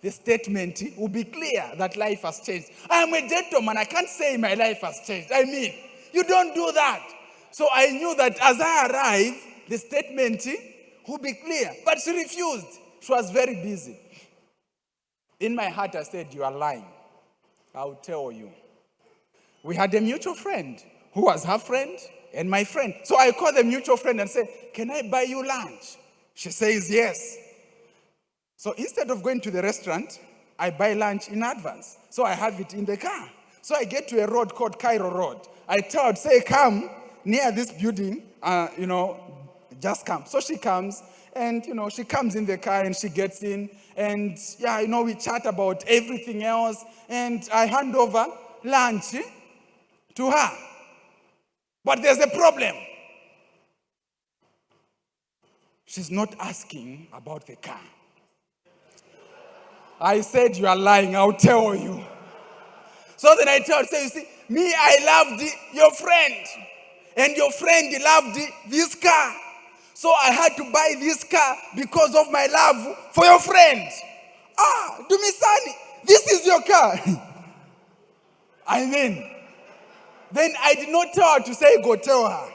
the statement will be clear that life has changed. I am a gentleman. I can't say my life has changed. I mean, you don't do that. So I knew that as I arrive, the statement will be clear. But she refused. She was very busy. In my heart, I said, you are lying. I'll tell you. We had a mutual friend who was her friend and my friend. So I called the mutual friend and said, can I buy you lunch? She says, yes. So instead of going to the restaurant, I buy lunch in advance. So I have it in the car. So I get to a road called Cairo Road. I tell her, say, come near this building, just come. So she comes and, she comes in the car and she gets in. And, we chat about everything else. And I hand over lunch to her. But there's a problem. She's not asking about the car. I said, you are lying, I'll tell you. So then I tell her, say, you see, me, I loved your friend. And your friend loved this car. So I had to buy this car because of my love for your friend. Dumisani, this is your car. Then I did not tell her to say, go tell her.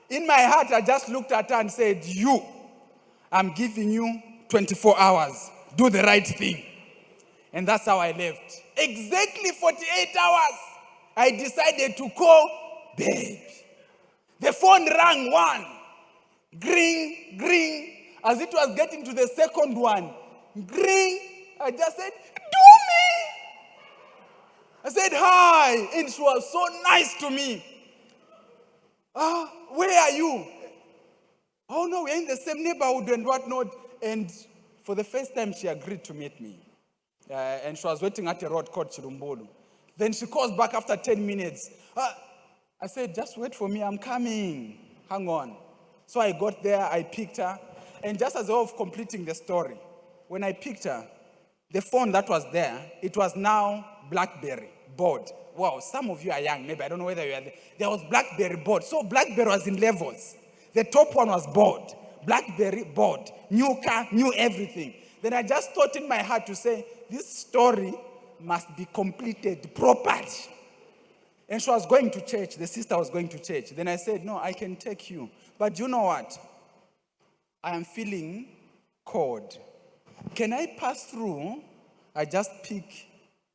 In my heart, I just looked at her and said, I'm giving you 24 hours. Do the right thing. And that's how I left. Exactly 48 hours, I decided to call babe. The phone rang one. Gring, gring. As it was getting to the second one, gring. I just said, do me. I said, hi. And she was so nice to me. Where are you? Oh, no, we're in the same neighborhood and whatnot. And for the first time, she agreed to meet me. And she was waiting at a road called Chirumbulu. Then she calls back after 10 minutes. I said, just wait for me, I'm coming. Hang on. So I got there, I picked her. And just as a way of completing the story, when I picked her, the phone that was there, it was now BlackBerry board. Wow, some of you are young, maybe. I don't know whether you are there. There was BlackBerry board. So BlackBerry was in levels. The top one was board. BlackBerry board. New car, new everything. Then I just thought in my heart to say, this story must be completed properly. And she was going to church. The sister was going to church. Then I said, no, I can take you. But you know what? I am feeling cold. Can I pass through? I just pick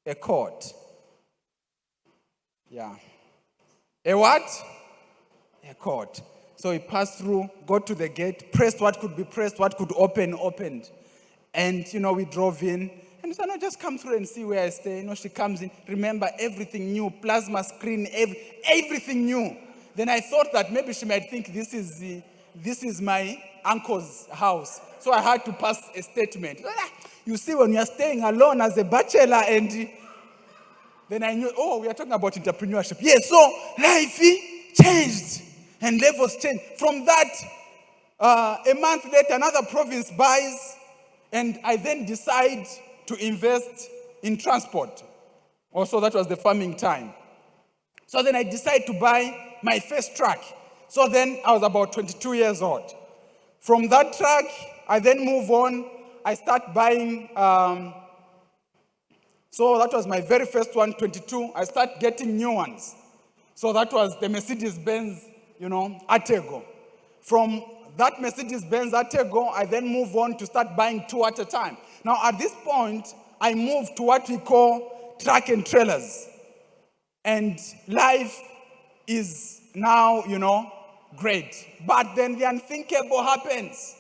a cord. Yeah. A what? A cord. So he passed through, got to the gate, pressed what could be pressed, what could open, opened. And, we drove in. And he said, no, just come through and see where I stay. She comes in. Remember, everything new, plasma screen, everything new. Then I thought that maybe she might think this is my uncle's house. So I had to pass a statement. You see, when you're staying alone as a bachelor, and then I knew, oh, we are talking about entrepreneurship. Yes, so life changed and levels changed. From that, a month later, another province buys, and I then decide to invest in transport. Also, that was the farming time. So then I decided to buy my first truck. So then I was about 22 years old. From that truck, I then move on. I start buying, so that was my very first one, 22. I start getting new ones. So that was the Mercedes-Benz, Artego. From that Mercedes-Benz Artego, I then move on to start buying two at a time. Now, at this point, I moved to what we call truck and trailers. And life is now, great. But then the unthinkable happens.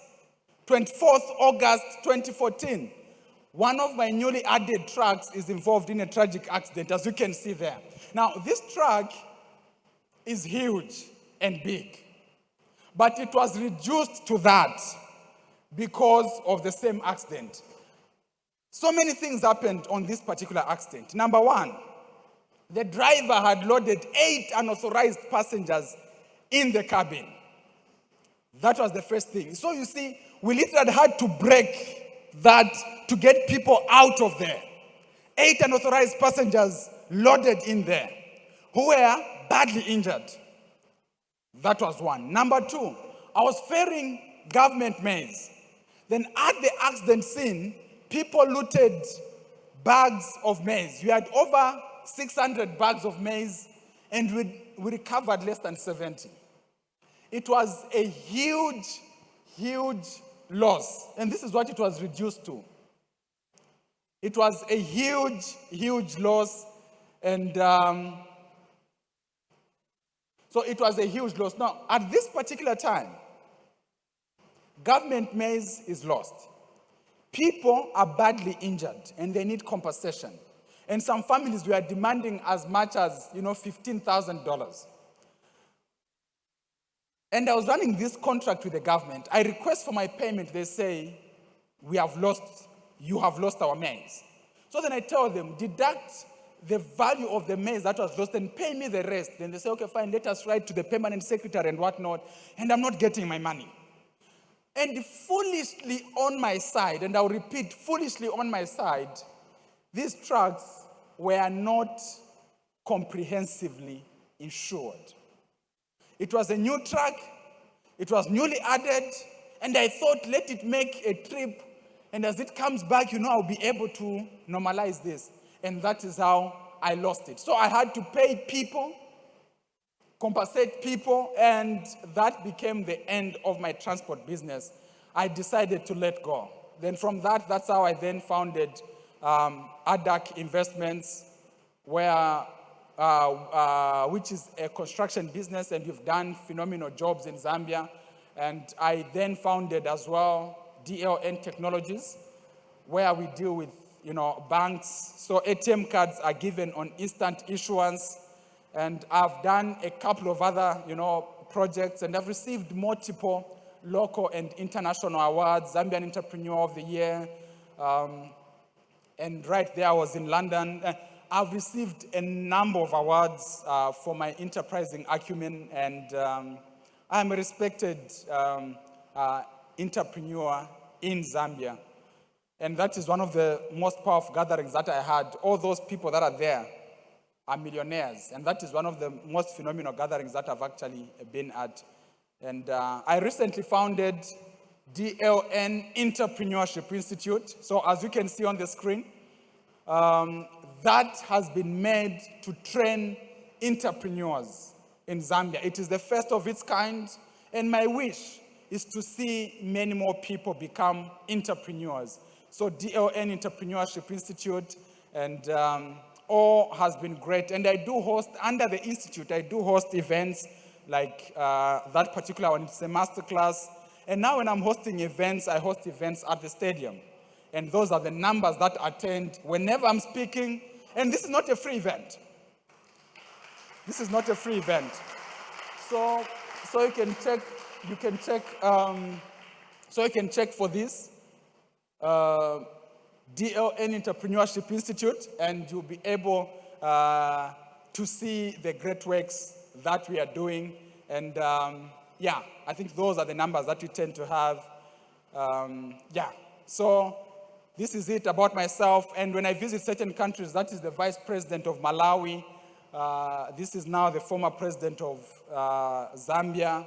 24th August 2014. One of my newly added trucks is involved in a tragic accident, as you can see there. Now, this truck is huge and big. But it was reduced to that because of the same accident. So many things happened on this particular accident. Number one, the driver had loaded 8 unauthorized passengers in the cabin. That was the first thing. So you see, we literally had to break that to get people out of there. 8 unauthorized passengers loaded in there who were badly injured. That was one. Number two, I was ferrying government maize. Then at the accident scene, people looted bags of maize. We had over 600 bags of maize, and we recovered less than 70. It was a huge, huge loss. And this is what it was reduced to. It was a huge, huge loss. And so it was a huge loss. Now, at this particular time, government maize is lost. People are badly injured and they need compensation. And some families were demanding as much as, $15,000. And I was running this contract with the government. I request for my payment. They say, you have lost our maize. So then I tell them, deduct the value of the maize that was lost and pay me the rest. Then they say, okay, fine, let us write to the permanent secretary and whatnot. And I'm not getting my money. And foolishly on my side, and I'll repeat, foolishly on my side, these trucks were not comprehensively insured. It was a new truck, it was newly added, and I thought, let it make a trip, and as it comes back, I'll be able to normalize this. And that is how I lost it. So I had to pay people, compensate people, and that became the end of my transport business. I decided to let go. Then from that's how I then founded ADAC Investments, which is a construction business, and we've done phenomenal jobs in Zambia. And I then founded as well DLN Technologies, where we deal with banks. So ATM cards are given on instant issuance. And I've done a couple of other projects, and I've received multiple local and international awards. Zambian Entrepreneur of the Year. And right there I was in London. I've received a number of awards for my enterprising acumen, and I'm a respected entrepreneur in Zambia. And that is one of the most powerful gatherings that I had. All those people that are there are millionaires, and that is one of the most phenomenal gatherings that I've actually been at. And I recently founded DLN Entrepreneurship Institute. So as you can see on the screen, that has been made to train entrepreneurs in Zambia. It is the first of its kind, and my wish is to see many more people become entrepreneurs. So DLN Entrepreneurship Institute, and all has been great. And I do host, under the institute, I do host events like that particular one. It's a masterclass. And now when I'm hosting events, I host events at the stadium. And those are the numbers that attend whenever I'm speaking. And this is not a free event. This is not a free event. So you can check So you can check for this, DLN Entrepreneurship Institute, and you'll be able to see the great works that we are doing. And yeah, I think those are the numbers that we tend to have. Yeah, so this is it about myself. And when I visit certain countries, that is the vice president of Malawi. This is now the former president of Zambia.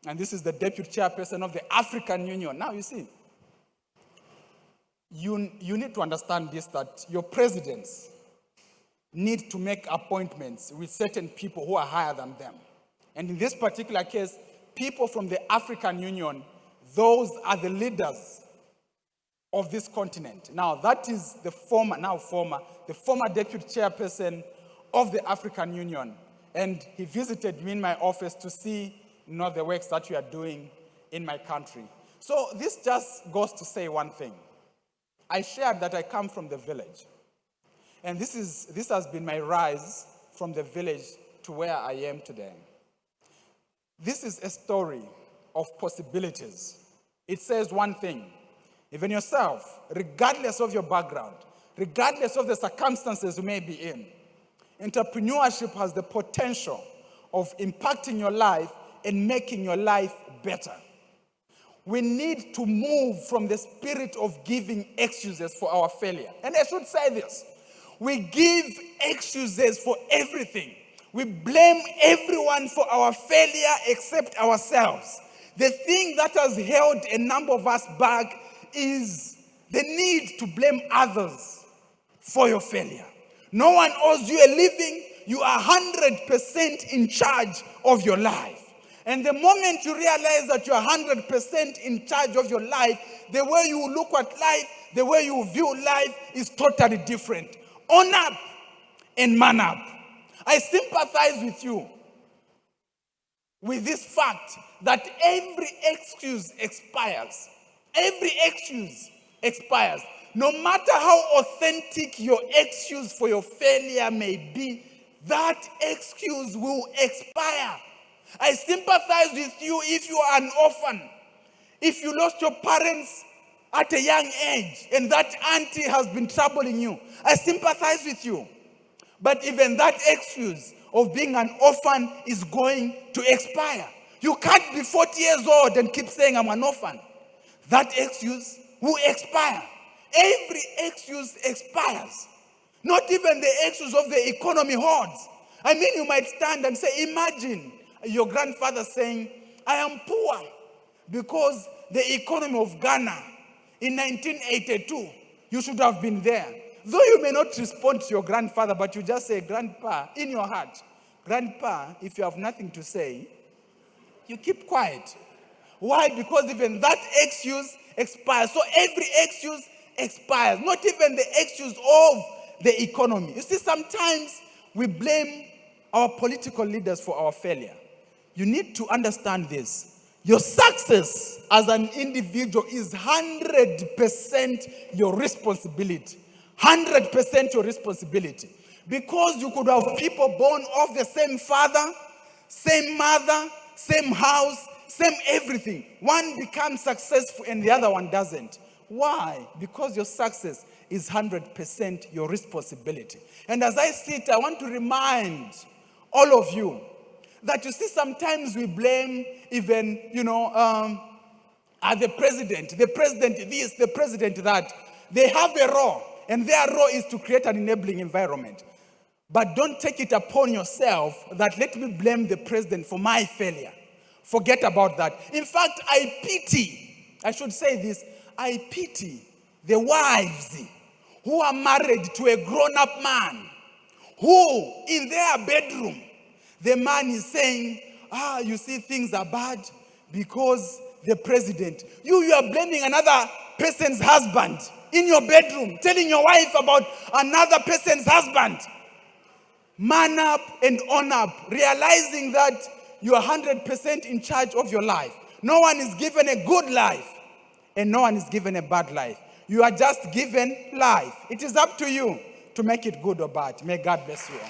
And this is the deputy chairperson of the African Union. Now you see, you need to understand this, that your presidents need to make appointments with certain people who are higher than them. And in this particular case, people from the African Union, those are the leaders of this continent. Now, that is the former deputy chairperson of the African Union. And he visited me in my office to see, the works that we are doing in my country. So this just goes to say one thing. I shared that I come from the village. And this has been my rise from the village to where I am today. This is a story of possibilities. It says one thing: even yourself, regardless of your background, regardless of the circumstances you may be in, entrepreneurship has the potential of impacting your life and making your life better. We need to move from the spirit of giving excuses for our failure. And I should say this: we give excuses for everything. We blame everyone for our failure except ourselves. The thing that has held a number of us back is the need to blame others for your failure. No one owes you a living. You are 100% in charge of your life. And the moment you realize that you are 100% in charge of your life, the way you look at life, the way you view life is totally different. Own up and man up. I sympathize with you with this fact that every excuse expires. Every excuse expires. No matter how authentic your excuse for your failure may be, that excuse will expire. I sympathize with you if you are an orphan, if you lost your parents at a young age and that auntie has been troubling you. I sympathize with you. But even that excuse of being an orphan is going to expire. You can't be 40 years old and keep saying I'm an orphan. That excuse will expire. Every excuse expires. Not even the excuse of the economy holds. I mean, you might stand and say, imagine your grandfather saying, I am poor because the economy of Ghana in 1982, you should have been there. Though you may not respond to your grandfather, but you just say, Grandpa, in your heart, Grandpa, if you have nothing to say, you keep quiet. Why? Because even that excuse expires. So every excuse expires. Not even the excuse of the economy. You see, sometimes we blame our political leaders for our failure. You need to understand this. Your success as an individual is 100% your responsibility. 100% your responsibility. Because you could have people born of the same father, same mother, same house, same everything. One becomes successful and the other one doesn't. Why? Because your success is 100% your responsibility. And as I sit, I want to remind all of you that you see sometimes we blame even, the president this, the president that. They have a role, and their role is to create an enabling environment. But don't take it upon yourself that let me blame the president for my failure. Forget about that. In fact, I pity the wives who are married to a grown-up man who, in their bedroom, the man is saying, you see, things are bad because the president. You are blaming another person's husband in your bedroom, telling your wife about another person's husband. Man up and own up, realizing that you are 100% in charge of your life. No one is given a good life, and no one is given a bad life. You are just given life. It is up to you to make it good or bad. May God bless you all.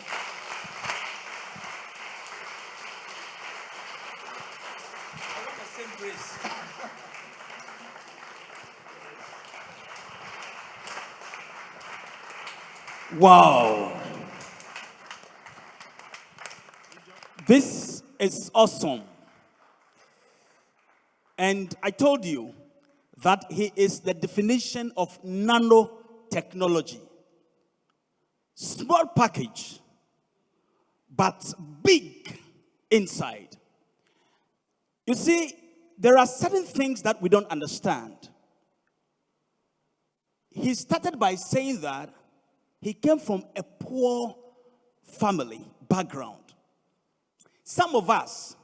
I want to sing grace. Wow. This is awesome. And I told you that he is the definition of nanotechnology. Small package, but big inside. You see, there are certain things that we don't understand. He started by saying that he came from a poor family background. Some of us,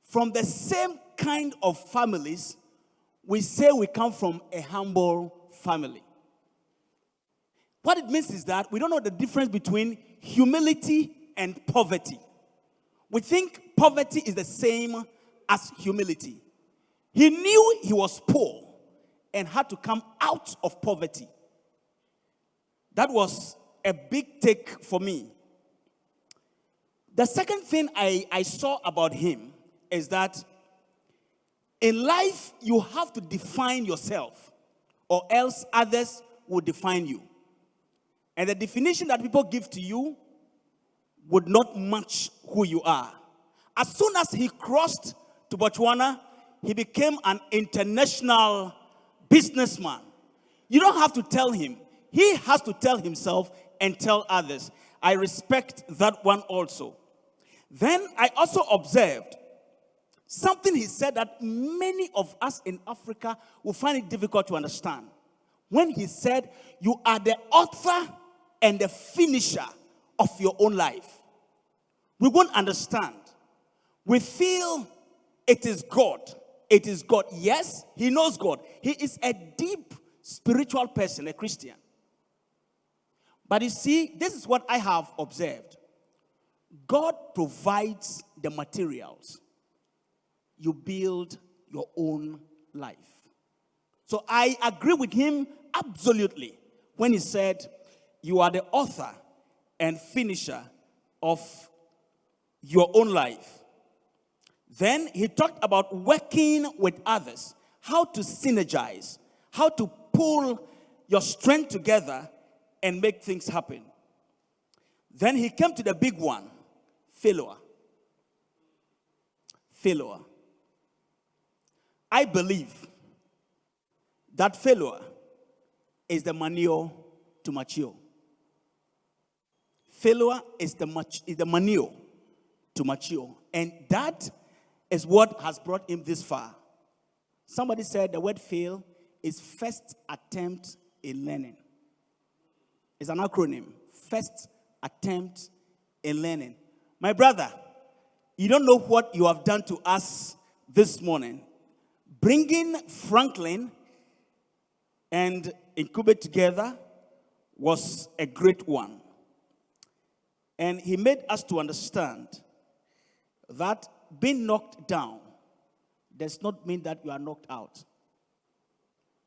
from the same kind of families, we say we come from a humble family. What it means is that we don't know the difference between humility and poverty. We think poverty is the same as humility. He knew he was poor and had to come out of poverty. That was a big take for me. The second thing I saw about him is that in life, you have to define yourself, or else others will define you. And the definition that people give to you would not match who you are. As soon as he crossed to Botswana, he became an international businessman. You don't have to tell him. He has to tell himself and tell others. I respect that one also. Then I also observed something he said that many of us in Africa will find it difficult to understand. When he said, you are the author and the finisher of your own life. We won't understand. We feel it is God. It is God. Yes, he knows God. He is a deep spiritual person, a Christian. But you see, this is what I have observed. God provides the materials. You build your own life. So I agree with him absolutely when he said, you are the author and finisher of your own life. Then he talked about working with others, how to synergize, how to pull your strength together and make things happen. Then he came to the big one, failure. Failure. I believe that failure is the manure to mature. Failure is the manure to mature. And that is what has brought him this far. Somebody said the word fail is first attempt in learning. It's an acronym. First attempt in learning. My brother, you don't know what you have done to us this morning. Bringing Franklin and Incubate together was a great one. And he made us to understand that being knocked down does not mean that you are knocked out.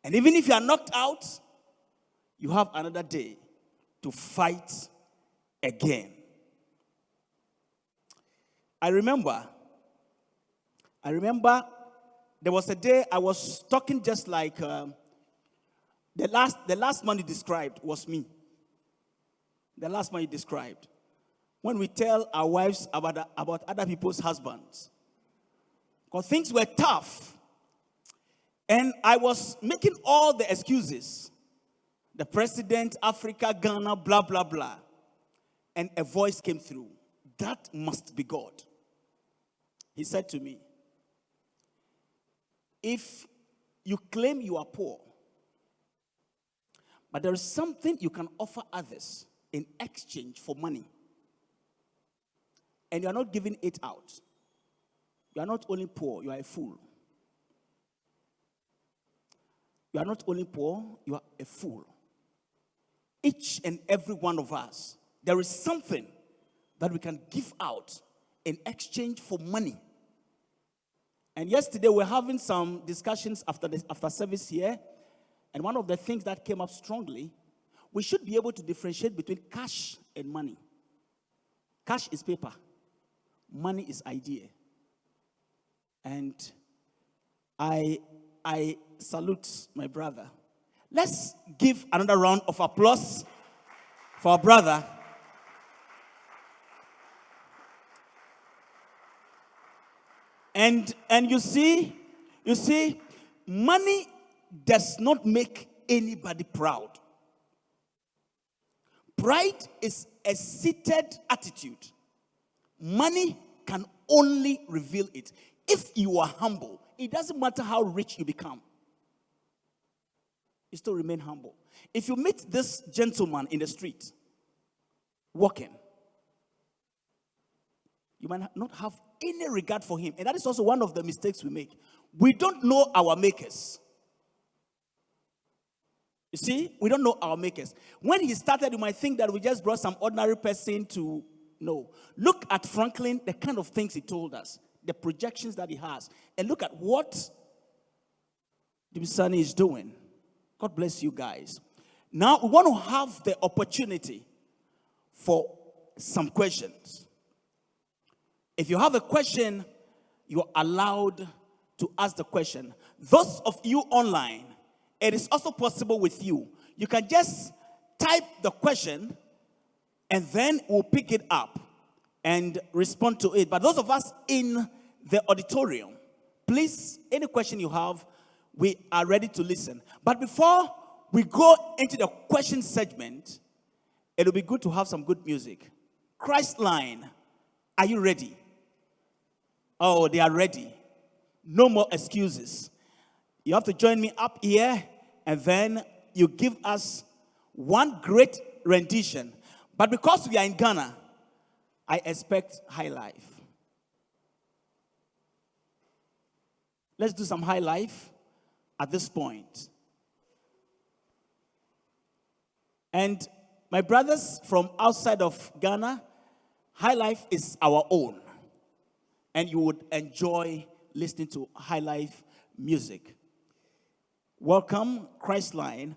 And even if you are knocked out, you have another day to fight again. I remember there was a day I was talking just like the last man you described was me. The last man you described. When we tell our wives about other people's husbands. Because things were tough. And I was making all the excuses. The president, Africa, Ghana, blah, blah, blah. And a voice came through. That must be God. He said to me, if you claim you are poor, but there is something you can offer others in exchange for money, and you are not giving it out, you are not only poor, you are a fool. You are not only poor, you are a fool. Each and every one of us, there is something that we can give out in exchange for money. And yesterday we're having some discussions after service here, and one of the things that came up strongly, we should be able to differentiate between cash and money. Cash is paper. Money is idea. And I salute my brother. Let's give another round of applause for our brother. And you see, money does not make anybody proud. Pride is a seated attitude. Money can only reveal it. If you are humble, it doesn't matter how rich you become. You still remain humble. If you meet this gentleman in the street, walking, you might not have any regard for him. And that is also one of the mistakes we make. We don't know our makers. You see, we don't know our makers. When he started, you might think that we just brought some ordinary person to know. Look at Franklin, the kind of things he told us, the projections that he has, and look at what Dibisani is doing. God bless you guys. Now, we want to have the opportunity for some questions. If you have a question, you're allowed to ask the question. Those of you online, it is also possible with you. You can just type the question and then we'll pick it up and respond to it. But those of us in the auditorium, please, any question you have, we are ready to listen. But before we go into the question segment, it'll be good to have some good music. Christ Line, are you ready? Oh, they are ready. No more excuses. You have to join me up here, and then you give us one great rendition. But because we are in Ghana, I expect high life. Let's do some high life at this point. And my brothers from outside of Ghana, high life is our own. And you would enjoy listening to high life music. Welcome, Christ Line.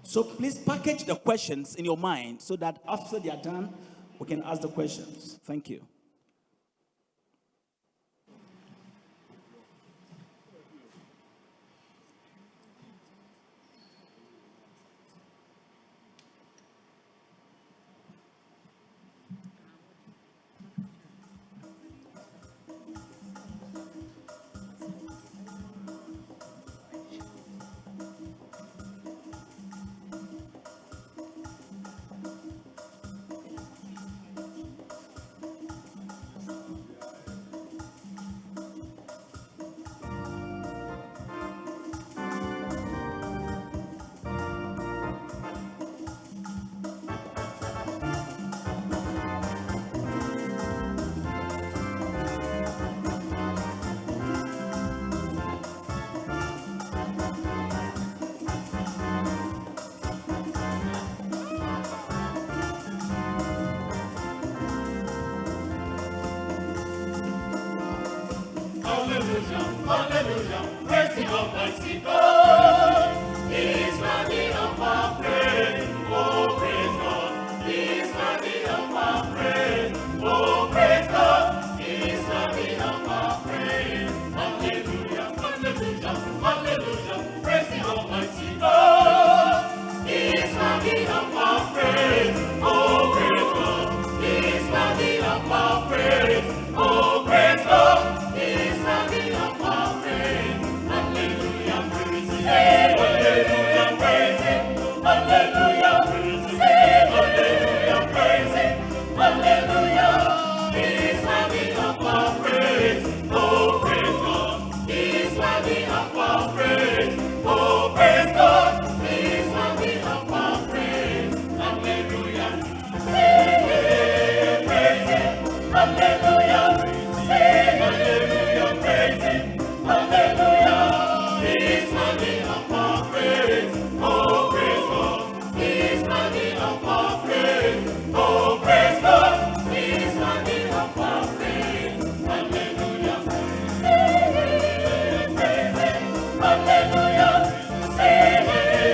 So please package the questions in your mind so that after they are done, we can ask the questions. Thank you. Hallelujah, praise the Almighty God. He is worthy of our praise. Oh, praise God. He is worty of our praise. Oh, praise God. He is worthy of our praise. Hallelujah, hallelujah, hallelujah, praise the Almighty God. He is worthy of our praise. Oh, praise God. He is worthy of our praise. Oh, praise God. He is worthy of our praise. Hallelujah, praise Him. Hallelujah, praise Him. Hallelujah, praise Him. Hallelujah, praise Him. Hallelujah. He is worthy of our praise. Oh, praise God. He is worthy of our praise. Oh, praise God. He is worthy of our praise. Hallelujah. Sing, praise Him. Hallelujah. Sing, hallelujah, praise Him. Hallelujah. He is worthy of our praise. Oh, praise God. He is worthy of our praise. Oh, praise God. He is worthy of our praise. Hallelujah. Sing, praise Him. Hallelujah. Sing,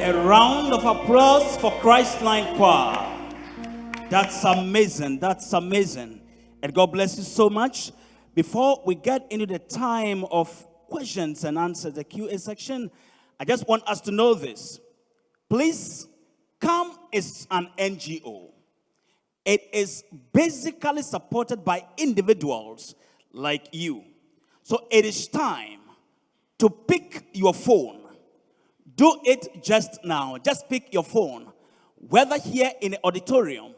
A round of applause for Christline Choir. That's amazing. That's amazing. And God bless you so much. Before we get into the time of questions and answers, the QA section, I just want us to know this. Please, CAM is an NGO. It is basically supported by individuals like you. So it is time to pick your phone. Do it just now. Just pick your phone. Whether here in the auditorium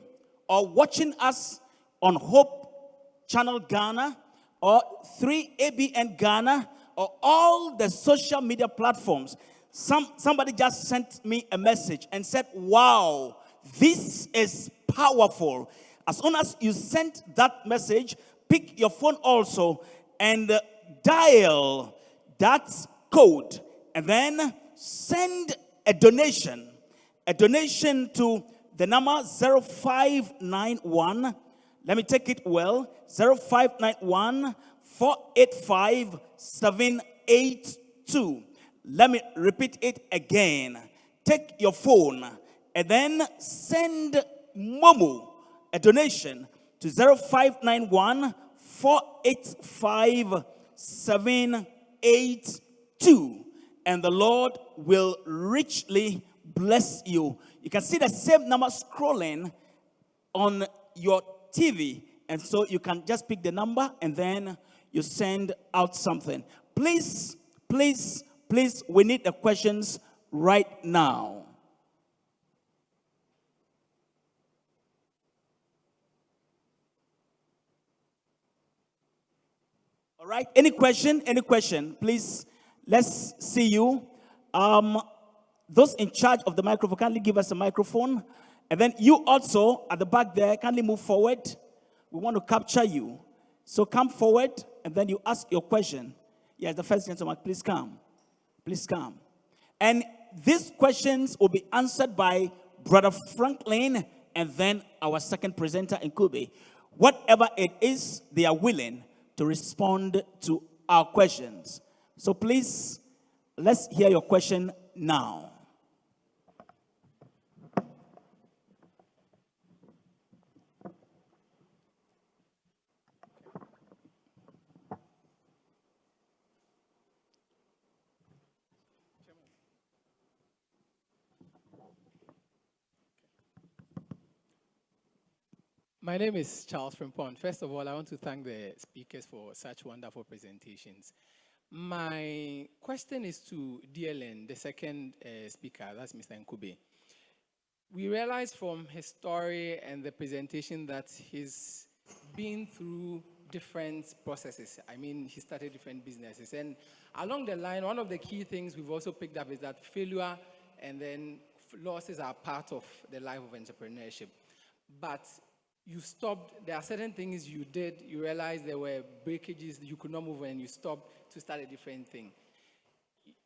or watching us on Hope Channel Ghana or 3ABN Ghana, or all the social media platforms. Somebody just sent me a message and said, wow, this is powerful. As soon as you sent that message, pick your phone also and dial that code, and then send a donation to the number 0591. Let me take it well. 0591 485 782. Let me repeat it again. Take your phone and then send Momo a donation to 0591 485 782. And the Lord will richly bless you. You can see the same number scrolling on your TV. And so you can just pick the number and then you send out something. Please, please, please, we need the questions right now. All right, any question? Any question? Please, let's see you. Those in charge of the microphone, kindly give us a microphone. And then you also, at the back there, kindly move forward. We want to capture you. So come forward, and then you ask your question. Yes, the first gentleman, please come. Please come. And these questions will be answered by Brother Franklin, and then our second presenter in Kube. Whatever it is, they are willing to respond to our questions. So please, let's hear your question now. My name is Charles Frimpong. First of all, I want to thank the speakers for such wonderful presentations. My question is to DLN, the second speaker, that's Mr. Nkube. We realize from his story and the presentation that he's been through different processes. I mean, he started different businesses. And along the line, one of the key things we've also picked up is that failure and then losses are part of the life of entrepreneurship. But you stopped, there are certain things you did, you realized there were breakages, you could not move, and you stopped to start a different thing.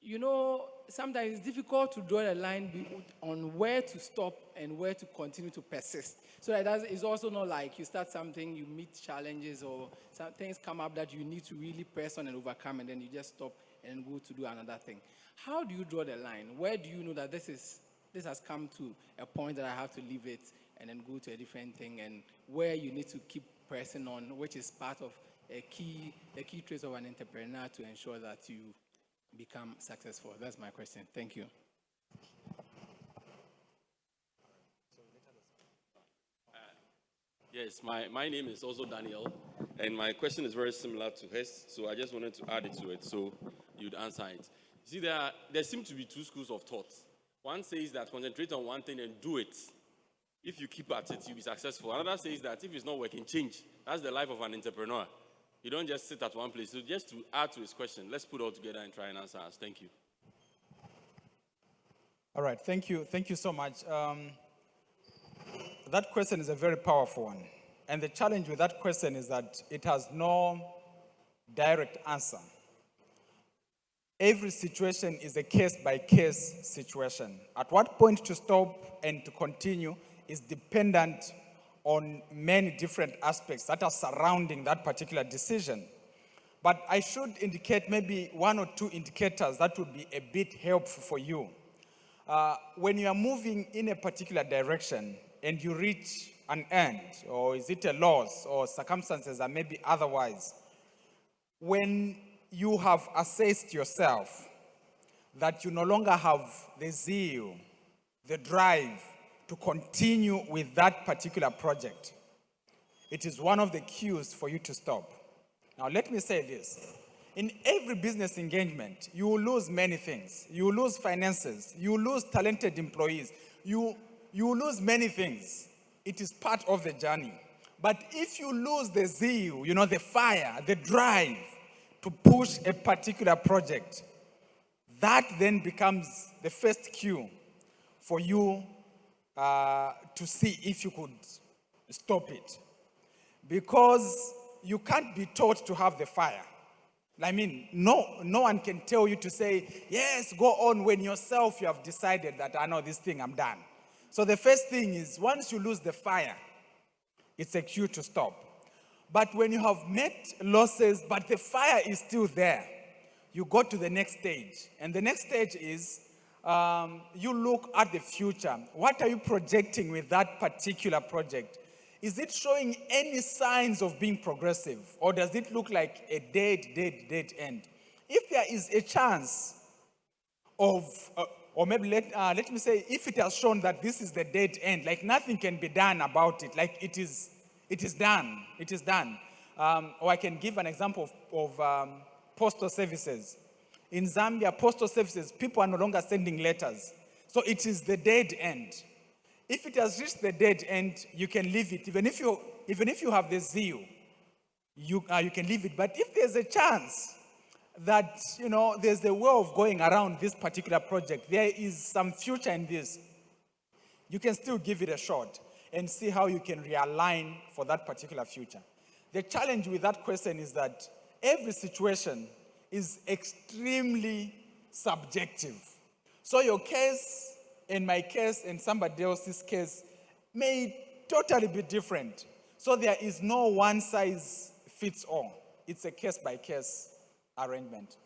You know, sometimes it's difficult to draw a line on where to stop and where to continue to persist. So that it's also not like you start something, you meet challenges or some things come up that you need to really press on and overcome, and then you just stop and go to do another thing. How do you draw the line? Where do you know that this has come to a point that I have to leave it and then go to a different thing, and where you need to keep pressing on, which is part of the key traits of an entrepreneur to ensure that you become successful? That's my question. Thank you. Yes, my name is also Daniel, and my question is very similar to his, so I just wanted to add it to it so you'd answer it. See, there seem to be two schools of thought. One says that concentrate on one thing and do it. If you keep at it, you'll be successful. Another says that if it's not working, change. That's the life of an entrepreneur. You don't just sit at one place. So just to add to his question, let's put all together and try and answer us. Thank you. All right, thank you. Thank you so much. That question is a very powerful one. And the challenge with that question is that it has no direct answer. Every situation is a case-by-case situation. At what point to stop and to continue is dependent on many different aspects that are surrounding that particular decision. But I should indicate maybe one or two indicators that would be a bit helpful for you. When you are moving in a particular direction and you reach an end, or is it a loss, or circumstances are maybe otherwise, when you have assessed yourself that you no longer have the zeal, the drive to continue with that particular project, it is one of the cues for you to stop. Now, let me say this. In every business engagement, you will lose many things. You will lose finances. You will lose talented employees. You will lose many things. It is part of the journey. But if you lose the zeal, the fire, the drive to push a particular project, that then becomes the first cue for you to see if you could stop it. Because you can't be taught to have the fire. I mean, no one can tell you to say, yes, go on, when yourself you have decided that I know this thing, I'm done. So the first thing is, once you lose the fire, it's a cue to stop. But when you have met losses, but the fire is still there, you go to the next stage. And the next stage is you look at the future. What are you projecting with that particular project? Is it showing any signs of being progressive? Or does it look like a dead end? If there is a chance of, or maybe let me say, if it has shown that this is the dead end, like nothing can be done about it, like it is done. Or I can give an example of postal services. In Zambia, postal services, people are no longer sending letters. So it is the dead end. If it has reached the dead end, you can leave it. Even if you have the zeal, you can leave it. But if there's a chance that there's a way of going around this particular project, there is some future in this, you can still give it a shot and see how you can realign for that particular future. The challenge with that question is that every situation is extremely subjective. So your case and my case and somebody else's case may totally be different. So there is no one size fits all. It's a case-by-case arrangement.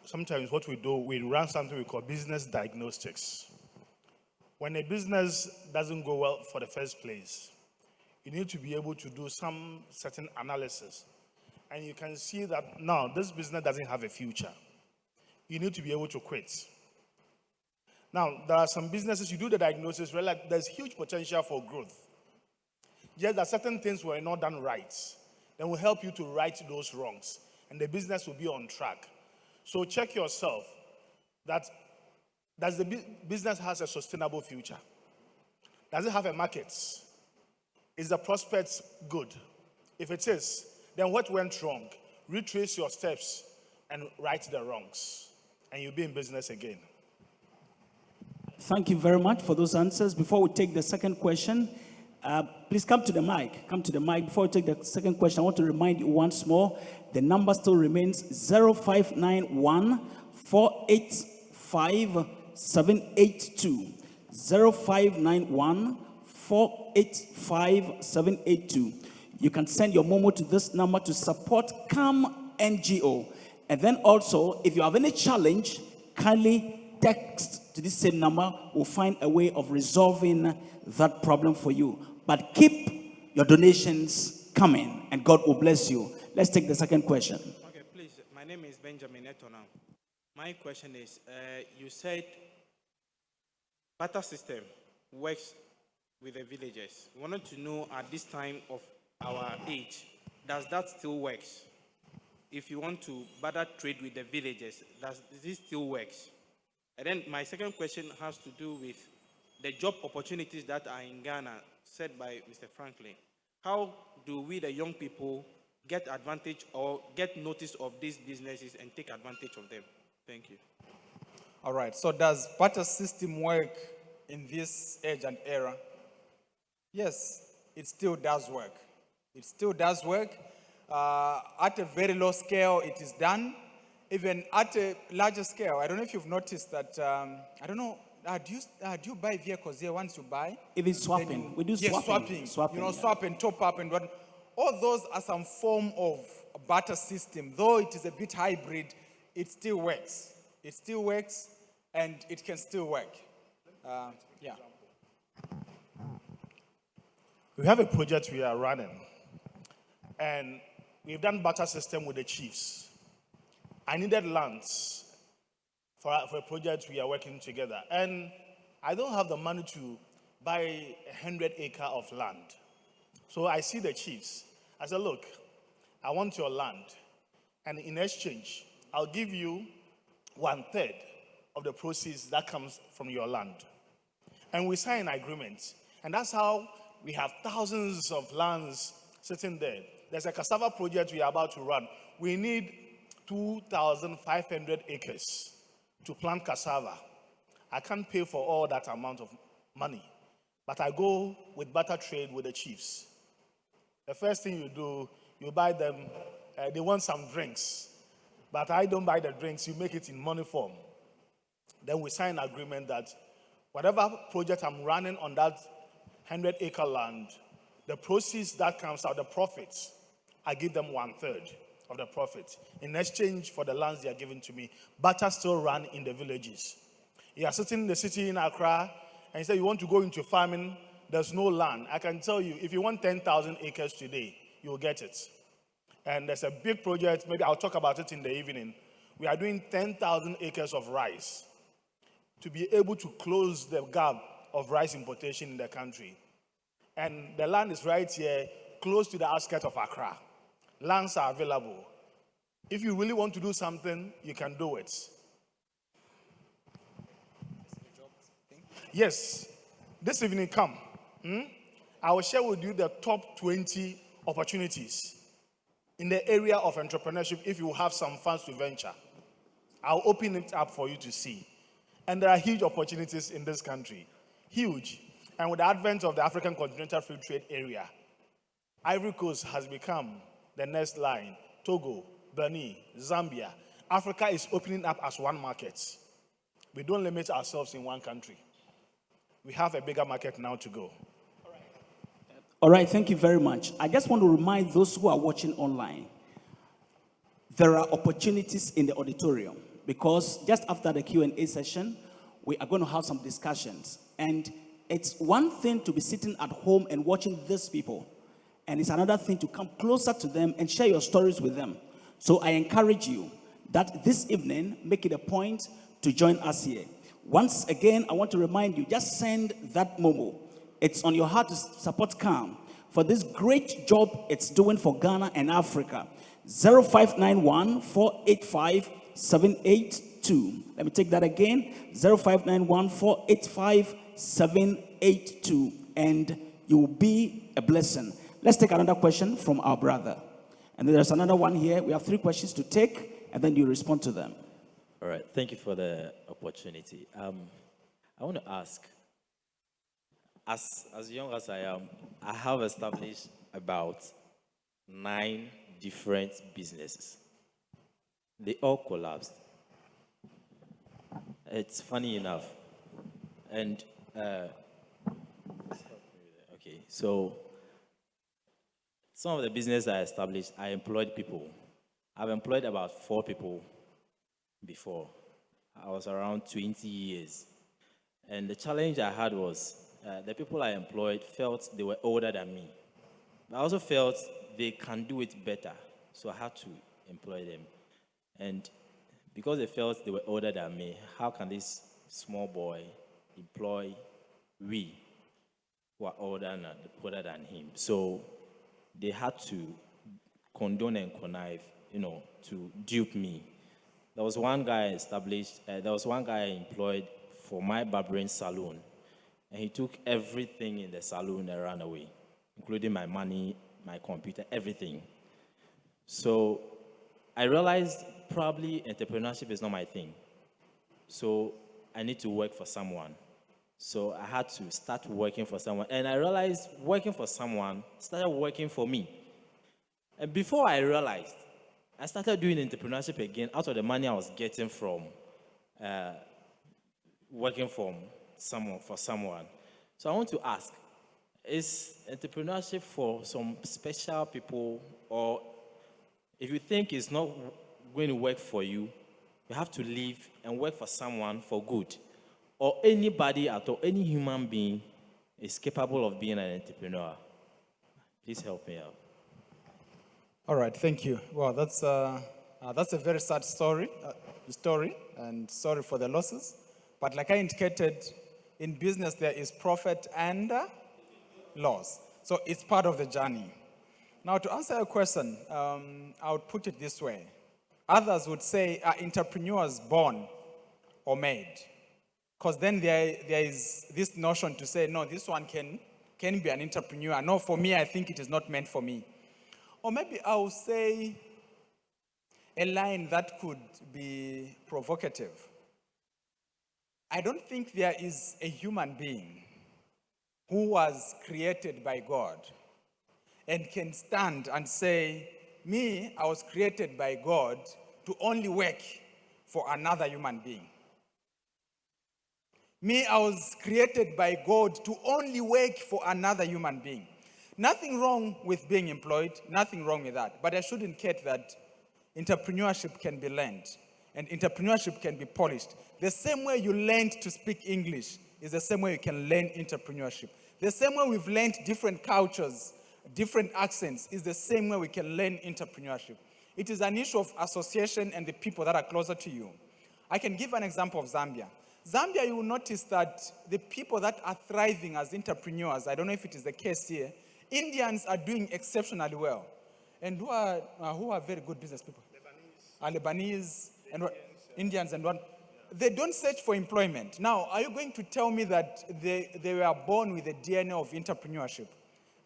Sometimes what we do, we run something we call business diagnostics. When a business doesn't go well for the first place, you need to be able to do some certain analysis. And you can see that now this business doesn't have a future. You need to be able to quit. Now, there are some businesses, you do the diagnosis, realize there's huge potential for growth. Just that certain things were not done right. Then we'll help you to right those wrongs. And the business will be on track. So check yourself that does the business has a sustainable future? Does it have a market? Is the prospects good? If it is, then what went wrong? Retrace your steps and right the wrongs. And you'll be in business again. Thank you very much for those answers. Before we take the second question, please come to the mic. Come to the mic. Before we take the second question, I want to remind you once more, the number still remains 0591 485 782. 0591 485 782. You can send your Momo to this number to support CAM NGO. And then also, if you have any challenge, kindly text to this same number. We'll find a way of resolving that problem for you. But keep your donations coming, and God will bless you. Let's take the second question. Okay, please. My name is Benjamin Etona. My question is, you said barter system works with the villagers. We wanted to know at this time of our age, does that still work? If you want to barter trade with the villagers, does this still work? And then my second question has to do with the job opportunities that are in Ghana, said by Mr. Franklin. How do we, the young people, get advantage or get notice of these businesses and take advantage of them? Thank you. All right, so does barter system work in this age and era? Yes, it still does work. It still does work. At a very low scale, it is done. Even at a larger scale, I don't know if you've noticed that, I don't know, do you buy vehicles here once you buy? Even swapping. We do swapping. Swap and top up and what. All those are some form of barter system. Though it is a bit hybrid, it still works. It still works, and it can still work. Yeah. We have a project we are running, and we've done barter system with the chiefs. I needed lands for a project we are working together, and I don't have the money to buy 100 acres of land. So I see the chiefs. I said, look, I want your land, and in exchange, I'll give you 1/3 of the proceeds that comes from your land. And we sign an agreement, and that's how we have thousands of lands sitting there. There's a cassava project we are about to run. We need 2,500 acres to plant cassava. I can't pay for all that amount of money, but I go with barter trade with the chiefs. The first thing you do, you buy them, they want some drinks, but I don't buy the drinks, you make it in money form. Then we sign an agreement that whatever project I'm running on that 100-acre land, the proceeds that comes out, the profits, I give them 1/3 of the profit in exchange for the lands they are giving to me. Barter still run in the villages. You are sitting in the city in Accra and you say you want to go into farming, there's no land. I can tell you, if you want 10,000 acres today, you'll get it. And there's a big project, maybe I'll talk about it in the evening. We are doing 10,000 acres of rice to be able to close the gap of rice importation in the country. And the land is right here, close to the outskirts of Accra. Lands are available. If you really want to do something, you can do it. Yes, this evening come. I will share with you the top 20 opportunities in the area of entrepreneurship if you have some funds to venture. I'll open it up for you to see. And there are huge opportunities in this country. Huge. And with the advent of the African Continental Free Trade Area, Ivory Coast has become the next line. Togo, Benin, Zambia. Africa is opening up as one market. We don't limit ourselves in one country. We have a bigger market now to go. All right, thank you very much. I just want to remind those who are watching online, there are opportunities in the auditorium because just after the Q&A session, we are going to have some discussions. And it's one thing to be sitting at home and watching these people, and it's another thing to come closer to them and share your stories with them. So I encourage you that this evening, make it a point to join us here. Once again, I want to remind you, just send that Momo. It's on your heart to support CAM for this great job it's doing for Ghana and Africa. 0591 485 782. Let me take that again. 0591 485 782. And you will be a blessing. Let's take another question from our brother. And then there's another one here. We have 3 questions to take, and then you respond to them. All right. Thank you for the opportunity. I want to ask, as young as I am, I have established about 9 different businesses. They all collapsed. It's funny enough. And, okay, so some of the business I established, I employed people. I've employed about 4 people before. I was around 20 years. And the challenge I had was the people I employed felt they were older than me. I also felt they can do it better. So I had to employ them. And because they felt they were older than me, how can this small boy employ we who are older than him? So they had to condone and connive, to dupe me. There was one guy I employed for my barbering salon, and he took everything in the salon and ran away, including my money, my computer, everything. So I realized probably entrepreneurship is not my thing. So I need to work for someone. So I had to start working for someone. And I realized working for someone started working for me. And before I realized, I started doing entrepreneurship again out of the money I was getting from working for someone. So I want to ask, is entrepreneurship for some special people, or if you think it's not going to work for you, you have to leave and work for someone for good? Or anybody at all, any human being is capable of being an entrepreneur? Please help me out. All right, thank you. Well, that's a very sad story, and sorry for the losses. But like I indicated, in business there is profit and loss. So it's part of the journey. Now, to answer your question, I would put it this way. Others would say, are entrepreneurs born or made? Because then there is this notion to say, no, this one can can be an entrepreneur. No, for me, I think it is not meant for me. Or maybe I'll say a line that could be provocative. I don't think there is a human being who was created by God and can stand and say, me, I was created by God to only work for another human being. Me, I was created by God to only work for another human being. Nothing wrong with being employed, nothing wrong with that. But I should indicate that entrepreneurship can be learned and entrepreneurship can be polished. The same way you learned to speak English is the same way you can learn entrepreneurship. The same way we've learned different cultures, different accents, is the same way we can learn entrepreneurship. It is an issue of association and the people that are closer to you. I can give an example of Zambia. Zambia, you will notice that the people that are thriving as entrepreneurs, I don't know if it is the case here, Indians are doing exceptionally well. And who are very good business people? Lebanese and what? Indians and what? They don't search for employment. Now, are you going to tell me that they were born with the DNA of entrepreneurship?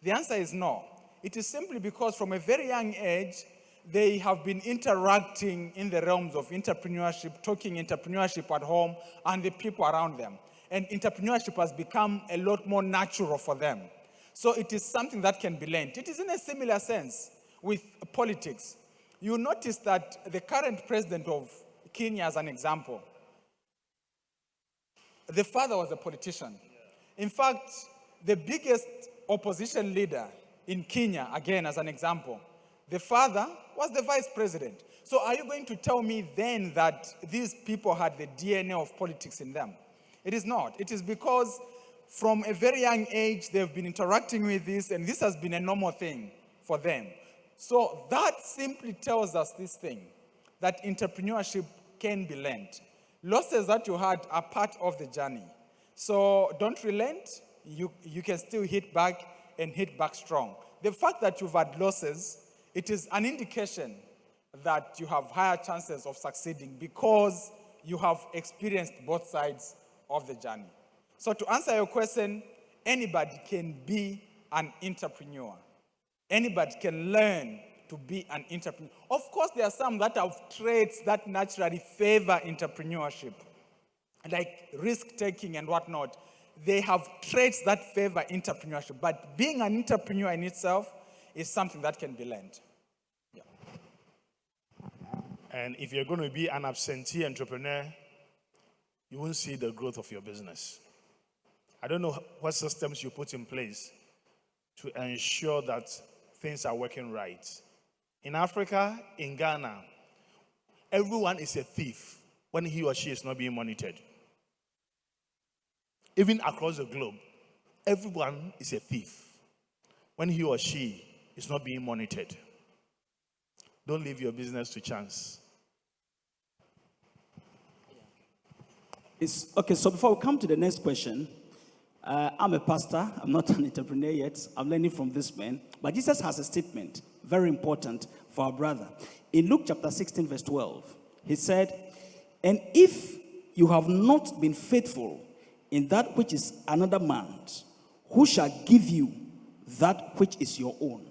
The answer is no. It is simply because from a very young age, they have been interacting in the realms of entrepreneurship, talking entrepreneurship at home and the people around them. And entrepreneurship has become a lot more natural for them. So it is something that can be learned. It is in a similar sense with politics. You notice that the current president of Kenya, as an example, the father was a politician. In fact, the biggest opposition leader in Kenya, again as an example, the father was the vice president. So are you going to tell me then that these people had the DNA of politics in them? It is not. It is because from a very young age, they've been interacting with this, and this has been a normal thing for them. So that simply tells us this thing, that entrepreneurship can be learned. Losses that you had are part of the journey. So don't relent. You can still hit back and hit back strong. The fact that you've had losses, it is an indication that you have higher chances of succeeding because you have experienced both sides of the journey. So to answer your question, anybody can be an entrepreneur. Anybody can learn to be an entrepreneur. Of course, there are some that have traits that naturally favor entrepreneurship, like risk-taking and whatnot. They have traits that favor entrepreneurship. But being an entrepreneur in itself is something that can be learned. Yeah. And if you're going to be an absentee entrepreneur, you won't see the growth of your business. I don't know what systems you put in place to ensure that things are working right. In Africa, in Ghana, everyone is a thief when he or she is not being monitored. Even across the globe, everyone is a thief when he or she is not being monitored. Don't leave your business to chance. Okay, so before we come to the next question, I'm a pastor. I'm not an entrepreneur yet. I'm learning from this man. But Jesus has a statement, very important for our brother. In Luke chapter 16, verse 12, he said, "And if you have not been faithful in that which is another man's, who shall give you that which is your own?"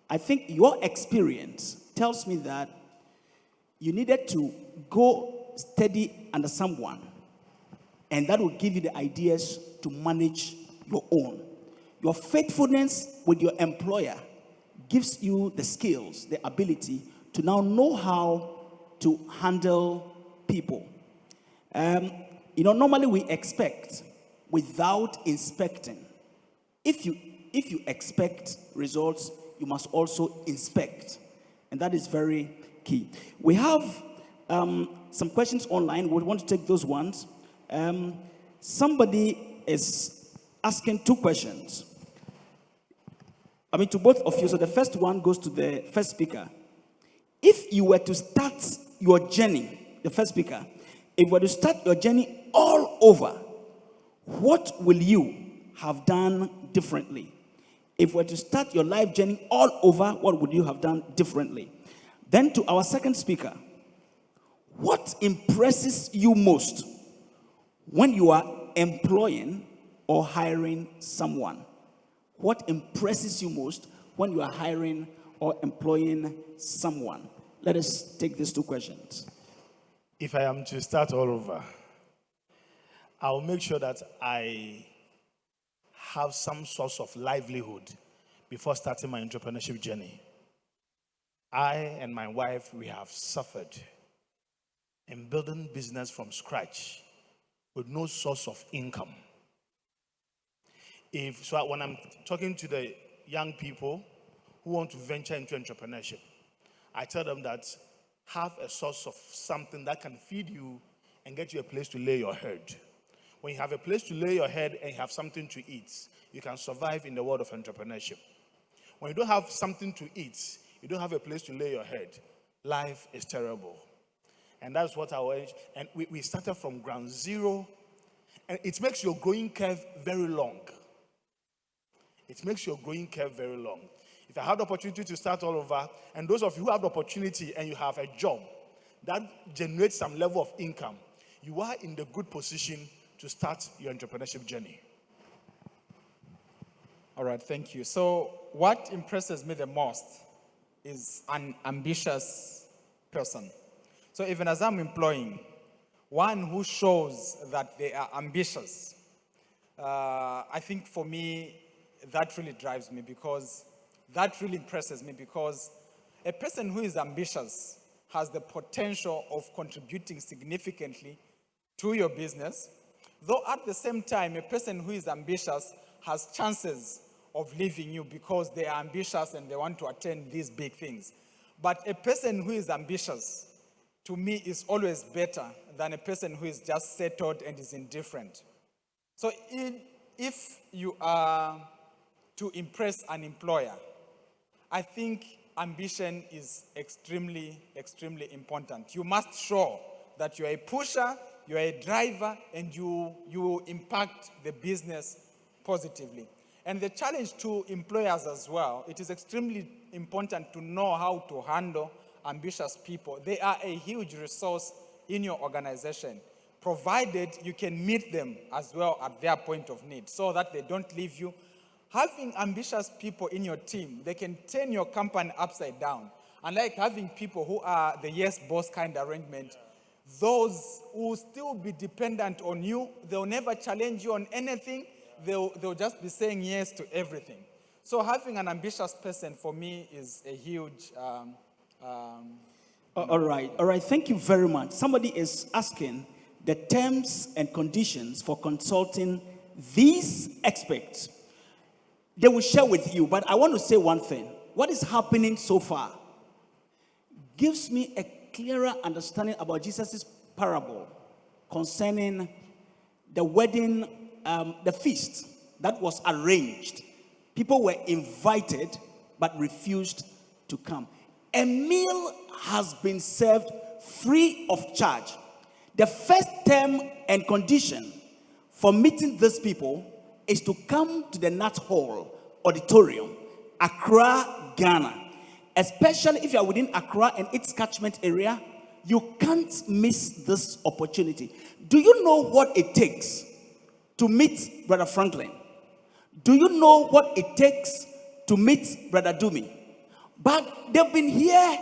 I think your experience tells me that you needed to go study under someone, and that will give you the ideas to manage your own. Your faithfulness with your employer gives you the skills, the ability to now know how to handle people. Normally we expect without inspecting. If you expect results, you must also inspect. And that is very key. We have some questions online. We want to take those ones. Somebody is asking two questions. To both of you. So the first one goes to the first speaker. If you were to start your journey, the first speaker, if you were to start your journey all over, what will you have done differently? If you were to start your life journey all over, what would you have done differently? Then to our second speaker, what impresses you most when you are employing or hiring someone? What impresses you most when you are hiring or employing someone? Let us take these two questions. If I am to start all over, I'll make sure that I have some source of livelihood before starting my entrepreneurship journey. I and my wife, we have suffered in building business from scratch with no source of income. When I'm talking to the young people who want to venture into entrepreneurship, I tell them that have a source of something that can feed you and get you a place to lay your head. When you have a place to lay your head and you have something to eat, you can survive in the world of entrepreneurship. When you don't have something to eat, you don't have a place to lay your head, life is terrible. And that's what and we started from ground zero, and it makes your growing curve very long. It makes your growing curve very long. If I have the opportunity to start all over, and those of you who have the opportunity and you have a job that generates some level of income, you are in the good position to start your entrepreneurship journey. All right, thank you. So what impresses me the most is an ambitious person. So even as I'm employing, one who shows that they are ambitious, I think for me, that really drives me, because that really impresses me, because a person who is ambitious has the potential of contributing significantly to your business, though at the same time, a person who is ambitious has chances of leaving you because they are ambitious and they want to attain these big things. But a person who is ambitious, to me, is always better than a person who is just settled and is indifferent. So if you are to impress an employer, I think ambition is extremely, extremely important. You must show that you're a pusher, you're a driver, and you impact the business positively. And the challenge to employers as well, it is extremely important to know how to handle ambitious people. They are a huge resource in your organization, provided you can meet them as well at their point of need so that they don't leave you. Having ambitious people in your team, they can turn your company upside down. Unlike having people who are the yes boss kind of arrangement, those who will still be dependent on you, they'll never challenge you on anything, they'll just be saying yes to everything. So having an ambitious person for me is a huge... All right, thank you very much. Somebody is asking the terms and conditions for consulting these experts. They will share with you, but I want to say one thing. What is happening so far gives me a clearer understanding about Jesus' parable concerning the wedding, the feast that was arranged. People were invited but refused to come. A meal has been served free of charge. The first term and condition for meeting these people is to come to the Nat Hall Auditorium, Accra, Ghana. Especially if you are within Accra and its catchment area, you can't miss this opportunity. Do you know what it takes to meet Brother Franklin? Do you know what it takes to meet Brother Dumi? But they've been here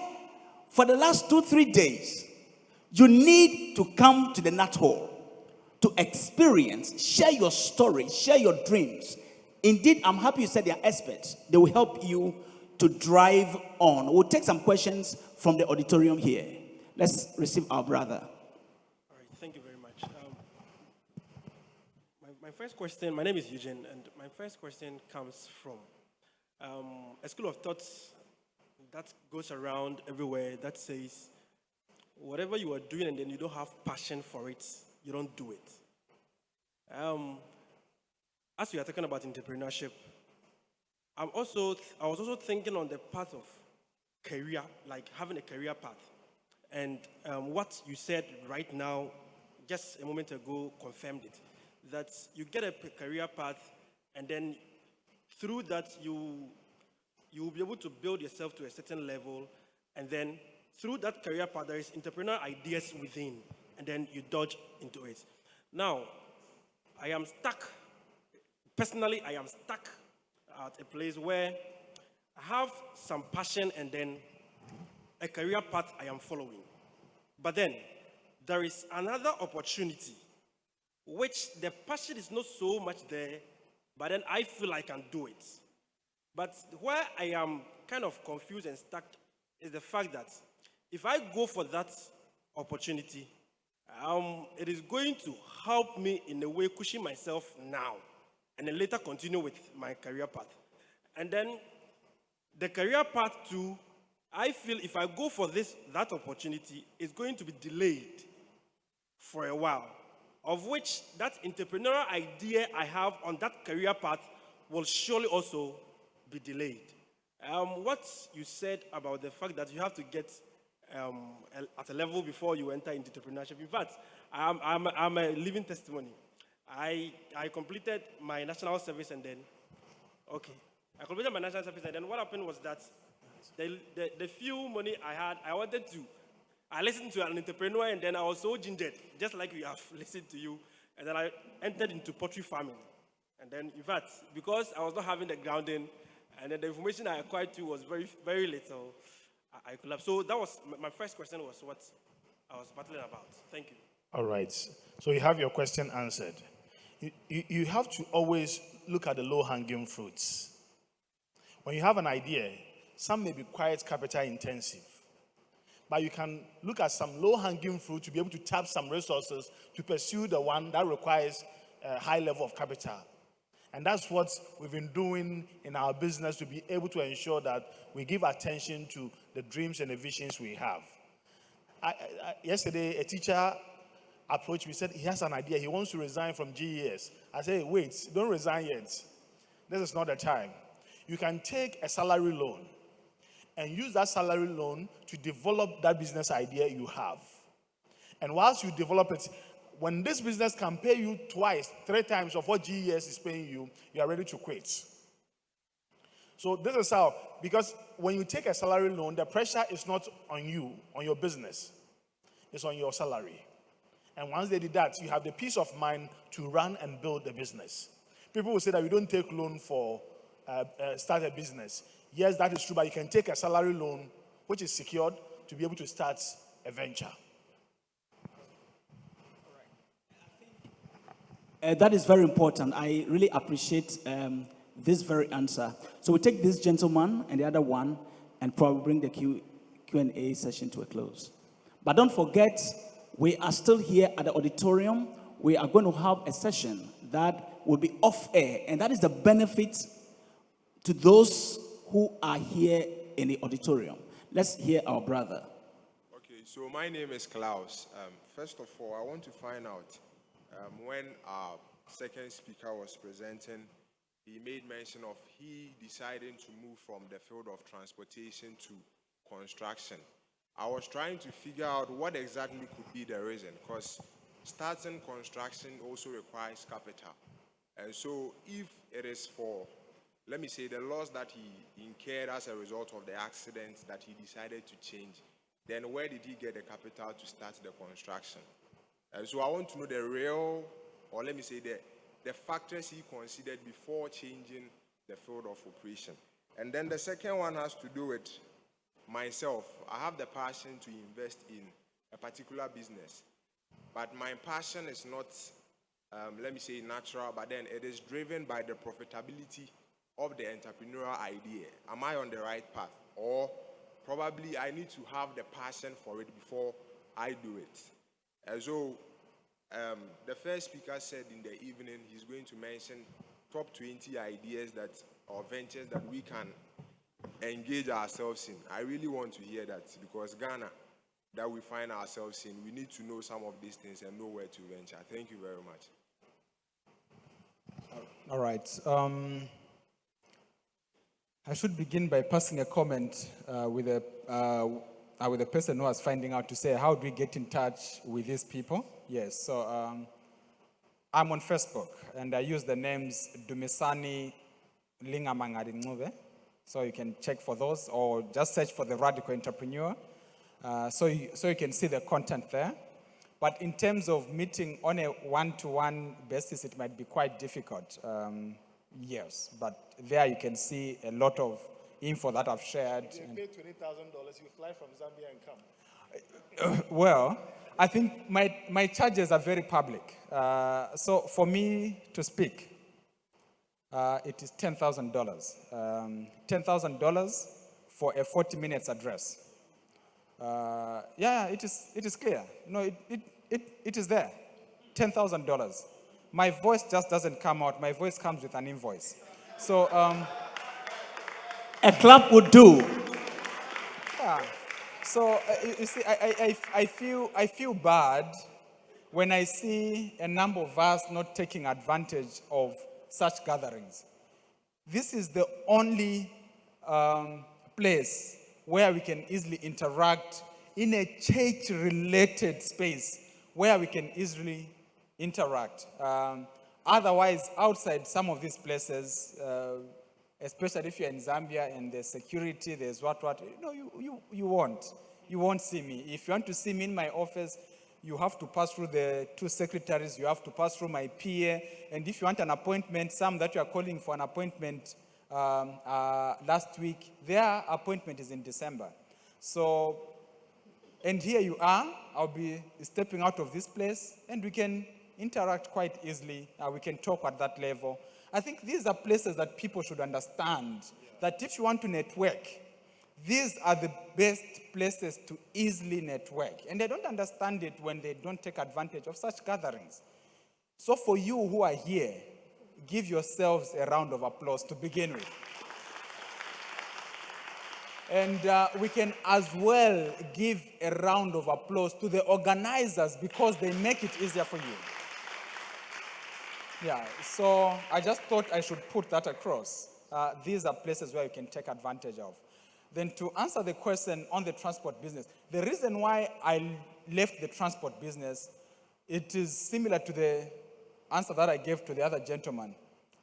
for the last 2-3 days. You need to come to the Nat Hall to experience, share your story, share your dreams. Indeed, I'm happy you said they are experts. They will help you to drive on. We'll take some questions from the auditorium here. Let's receive our brother. All right, thank you very much. My first question, my name is Eugene, and my first question comes from a school of thoughts that goes around everywhere that says, whatever you are doing and then you don't have passion for it, you don't do it. As we are talking about entrepreneurship, I was also thinking on the path of career, like having a career path. And what you said right now, just a moment ago, confirmed it. That you get a career path, and then through that you will be able to build yourself to a certain level, and then through that career path, there is entrepreneurial ideas within, and then you dodge into it. Now, I am stuck. Personally, I am stuck. at a place where I have some passion and then a career path I am following. But then there is another opportunity which the passion is not so much there, but then I feel I can do it. But where I am kind of confused and stuck is the fact that if I go for that opportunity, it is going to help me in a way cushion myself now and then later continue with my career path. And then the career path too, I feel if I go for that opportunity, it's going to be delayed for a while, of which that entrepreneurial idea I have on that career path will surely also be delayed. What you said about the fact that you have to get at a level before you enter into entrepreneurship. In fact, I'm a living testimony. I completed my national service and then, I completed my national service and then what happened was that the few money I had, I listened to an entrepreneur and then I was so gingered, just like we have listened to you. And then I entered into poultry farming. And then, in fact, because I was not having the grounding, and then the information I acquired too was very, very little, I collapsed. So that was, my first question was what I was battling about. Thank you. All right. So you have your question answered. You have to always look at the low-hanging fruits. When you have an idea, some may be quite capital intensive. But you can look at some low-hanging fruit to be able to tap some resources to pursue the one that requires a high level of capital. And that's what we've been doing in our business to be able to ensure that we give attention to the dreams and the visions we have. Yesterday, a teacher approached me, said he has an idea. He wants to resign from GES. I said, wait, don't resign yet. This is not the time. You can take a salary loan and use that salary loan to develop that business idea you have. And whilst you develop it, when this business can pay you twice, 3 times of what GES is paying you, you are ready to quit. So this is how, because when you take a salary loan, the pressure is not on you, on your business. It's on your salary. And once they did that, you have the peace of mind to run and build the business. People will say that we don't take loan for start a business. Yes, that is true, but you can take a salary loan, which is secured, to be able to start a venture. That is very important. I really appreciate this very answer. So we take this gentleman and the other one and probably bring the Q&A session to a close. But don't forget, we are still here at the auditorium. We are going to have a session that will be off air, and that is the benefit to those who are here in the auditorium. Let's hear our brother. Okay, so my name is Klaus. First of all, I want to find out when our second speaker was presenting, he made mention of he deciding to move from the field of transportation to construction. I was trying to figure out what exactly could be the reason, because starting construction also requires capital. And so if it is for, let me say, the loss that he incurred as a result of the accident that he decided to change, then where did he get the capital to start the construction? And so I want to know the real, or let me say the factors he considered before changing the field of operation. And then the second one has to do with myself. I have the passion to invest in a particular business, but my passion is not, let me say, natural, but then it is driven by the profitability of the entrepreneurial idea. Am I on the right path? Or probably I need to have the passion for it before I do it. And so the first speaker said in the evening he's going to mention top 20 ideas that, or ventures that we can engage ourselves in. I really want to hear that, because Ghana that we find ourselves in, we need to know some of these things and know where to venture. Thank you very much. All right. I should begin by passing a comment with a person who was finding out to say, how do we get in touch with these people? Yes, so I'm on Facebook, and I use the names Dumisani Lingamangari Ngube. So you can check for those, or just search for the Radical Entrepreneur. So you can see the content there. But in terms of meeting on a one-to-one basis, it might be quite difficult. Yes, but there you can see a lot of info that I've shared. If you pay $20,000, you fly from Zambia and come. Well, I think my charges are very public. So for me to speak, it is $10,000. $10,000 for a 40 minutes address. Yeah, it is clear. No, it is there. $10,000. My voice just doesn't come out. My voice comes with an invoice. So a clap would do. yeah. So you see, I feel bad when I see a number of us not taking advantage of such gatherings. This is the only place where we can easily interact in a church-related space where we can easily interact. Otherwise, outside some of these places, especially if you're in Zambia and there's security, there's what, you won't see me. If you want to see me in my office, you have to pass through the two secretaries, you have to pass through my PA, and if you want an appointment, some that you are calling for an appointment last week, their appointment is in December. So, and here you are, I'll be stepping out of this place, and we can interact quite easily, we can talk at that level. I think these are places that people should understand, that if you want to network, these are the best places to easily network. And they don't understand it when they don't take advantage of such gatherings. So for you who are here, give yourselves a round of applause to begin with. And we can as well give a round of applause to the organizers because they make it easier for you. Yeah, so I just thought I should put that across. These are places where you can take advantage of. Then to answer the question on the transport business, the reason why I left the transport business, it is similar to the answer that I gave to the other gentleman.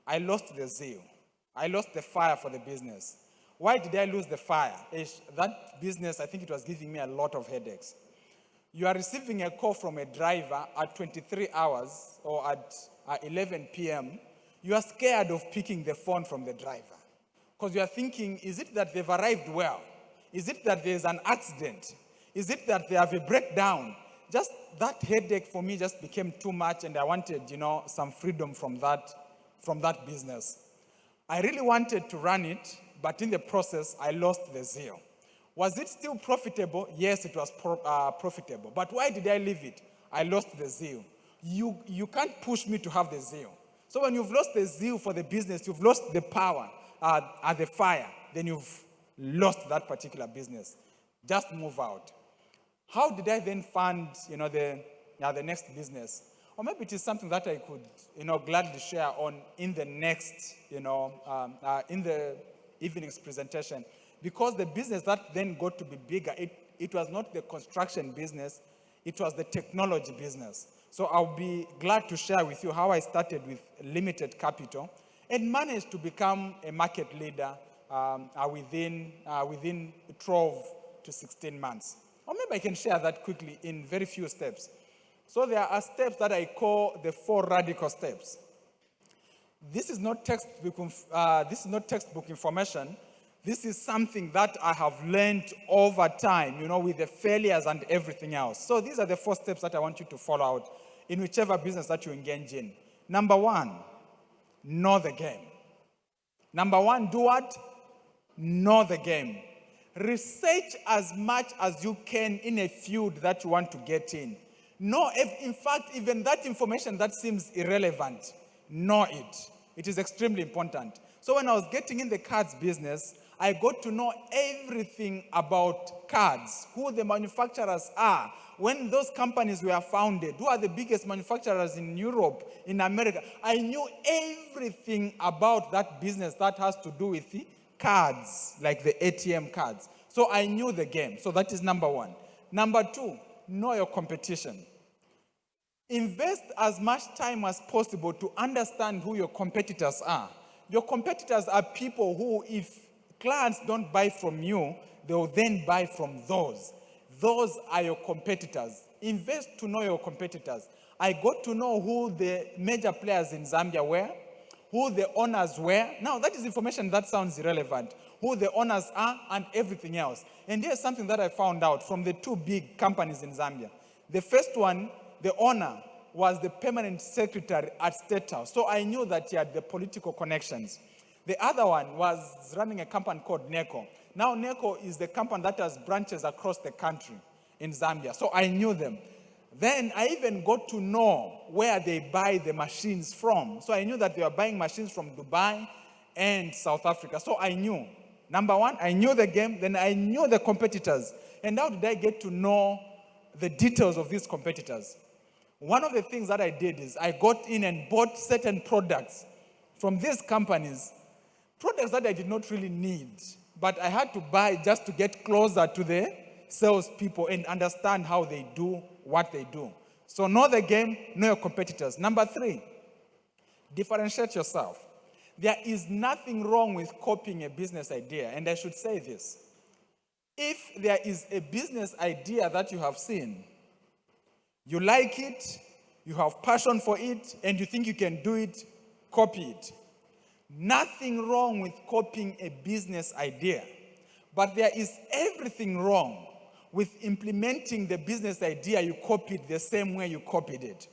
I lost the zeal. I lost the fire for the business. Why did I lose the fire? That business, I think it was giving me a lot of headaches. You are receiving a call from a driver at 23 hours or at 11 p.m. You are scared of picking the phone from the driver because you are thinking, is it that they've arrived well? Is it that there's an accident? Is it that they have a breakdown? Just that headache for me just became too much, and I wanted, some freedom from that business. I really wanted to run it, but in the process, I lost the zeal. Was it still profitable? Yes, it was profitable. But why did I leave it? I lost the zeal. You can't push me to have the zeal. So when you've lost the zeal for the business, you've lost the power and the fire, then you've lost that particular business. Just move out. How did I then fund, the next business? Or maybe it is something that I could, gladly share on in the next, in the evening's presentation. Because the business that then got to be bigger, it was not the construction business, it was the technology business. So I'll be glad to share with you how I started with limited capital and managed to become a market leader within 12 to 16 months. Or maybe I can share that quickly in very few steps. So there are steps that I call the 4 radical steps. This is not textbook information. This is something that I have learned over time, with the failures and everything else. So these are the 4 steps that I want you to follow out in whichever business that you engage in. Number 1, know the game. Number 1, do what? Know the game. Research as much as you can in a field that you want to get in. Know, in fact, even that information that seems irrelevant, know it. It is extremely important. So when I was getting in the cards business, I got to know everything about cards, who the manufacturers are, when those companies were founded, who are the biggest manufacturers in Europe, in America. I knew everything about that business that has to do with the cards, like the ATM cards. So I knew the game. So that is number 1. Number 2, know your competition. Invest as much time as possible to understand who your competitors are. Your competitors are people who, if clients don't buy from you, they will then buy from those. Those are your competitors. Invest to know your competitors. I got to know who the major players in Zambia were, who the owners were. Now, that is information that sounds irrelevant. Who the owners are and everything else. And here's something that I found out from the two big companies in Zambia. The first one, the owner, was the permanent secretary at State House. So I knew that he had the political connections. The other one was running a company called NECO. Now, NECO is the company that has branches across the country in Zambia. So I knew them. Then I even got to know where they buy the machines from. So I knew that they were buying machines from Dubai and South Africa. So I knew. Number one, I knew the game, then I knew the competitors. And how did I get to know the details of these competitors? One of the things that I did is I got in and bought certain products from these companies, products that I did not really need, but I had to buy just to get closer to the salespeople and understand how they do what they do. So know the game, know your competitors. Number three, differentiate yourself. There is nothing wrong with copying a business idea, and I should say this. If there is a business idea that you have seen, you like it, you have passion for it, and you think you can do it, copy it. Nothing wrong with copying a business idea, but there is everything wrong with implementing the business idea you copied the same way you copied it.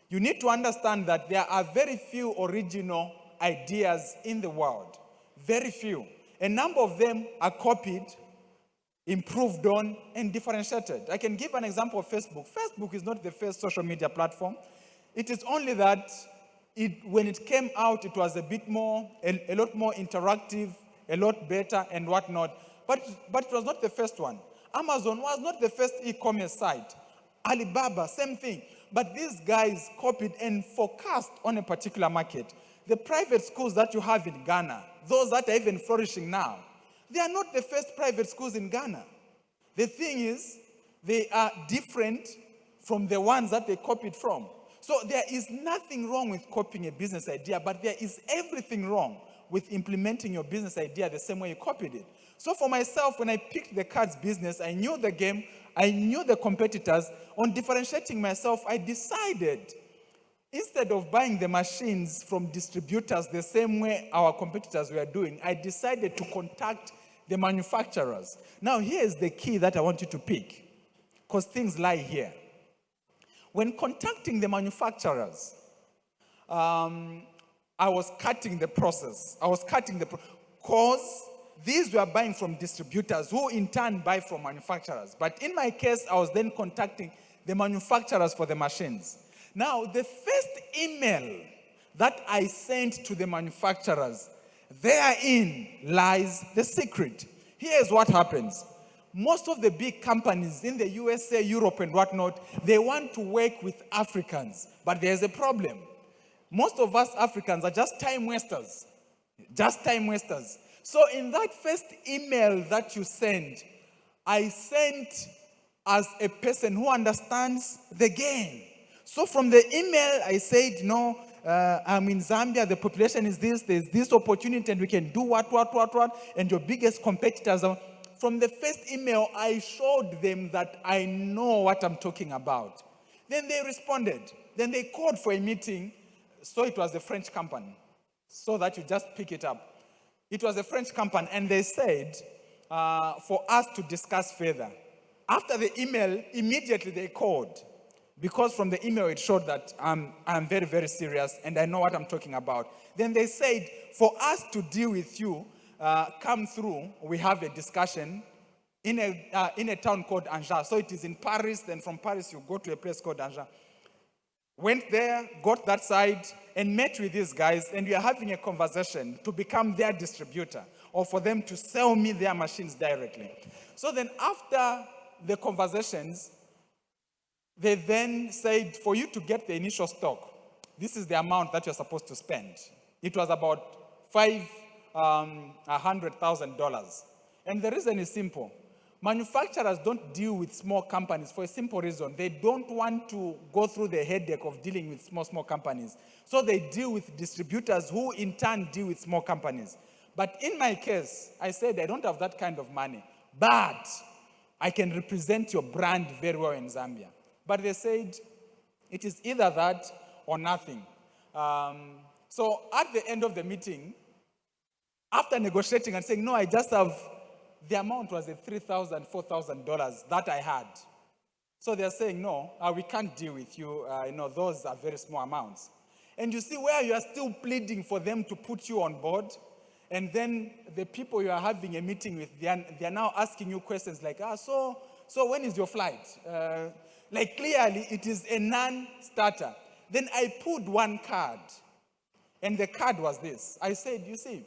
You need to understand that there are very few original ideas in the world. Very few. A number of them are copied, improved on, and differentiated. I can give an example of Facebook. Facebook is not the first social media platform. It is only that when it came out, it was a lot more interactive, a lot better, and whatnot. But it was not the first one. Amazon was not the first e-commerce site. Alibaba, same thing. But these guys copied and focused on a particular market. The private schools that you have in Ghana, those that are even flourishing now, they are not the first private schools in Ghana. The thing is, they are different from the ones that they copied from. So there is nothing wrong with copying a business idea, but there is everything wrong with implementing your business idea the same way you copied it. So for myself, when I picked the cards business, I knew the game, I knew the competitors. On differentiating myself, I decided, instead of buying the machines from distributors the same way our competitors were doing, I decided to contact the manufacturers. Now, here's the key that I want you to pick, because things lie here. When contacting the manufacturers, I was cutting the process. Because these were buying from distributors who in turn buy from manufacturers. But in my case, I was then contacting the manufacturers for the machines. Now, the first email that I sent to the manufacturers, therein lies the secret. Here's what happens. Most of the big companies in the USA, Europe, and whatnot, they want to work with Africans. But there's a problem. Most of us Africans are just time wasters. Just time wasters. So in that first email that you send, I sent as a person who understands the game. So from the email, I said, I'm in Zambia, the population is this, there's this opportunity, and we can do what, and your biggest competitors are. From the first email, I showed them that I know what I'm talking about. Then they responded. Then they called for a meeting. So it was a French company, so that you just pick it up. It was a French company, and they said for us to discuss further. After the email, immediately they called, because from the email it showed that I'm very, very serious and I know what I'm talking about. Then they said, for us to deal with you, come through, we have a discussion in a town called Angers. So it is in Paris, then from Paris you go to a place called Angers. Went there, got that side, and met with these guys, and we are having a conversation to become their distributor, or for them to sell me their machines directly. So then after the conversations, they then said, for you to get the initial stock, this is the amount that you're supposed to spend. It was about $100,000. And the reason is simple. Manufacturers don't deal with small companies for a simple reason. They don't want to go through the headache of dealing with small companies. So they deal with distributors who in turn deal with small companies. But in my case, I said I don't have that kind of money, but I can represent your brand very well in Zambia. But they said it is either that or nothing. So at the end of the meeting, after negotiating and saying, no, I just have, the amount was $3,000, $4,000 that I had. So they're saying, no, we can't deal with you. Those are very small amounts. And you see where you are still pleading for them to put you on board. And then the people you are having a meeting with, they are now asking you questions like, so when is your flight? Like clearly it is a non-starter. Then I pulled one card. And the card was this. I said, you see,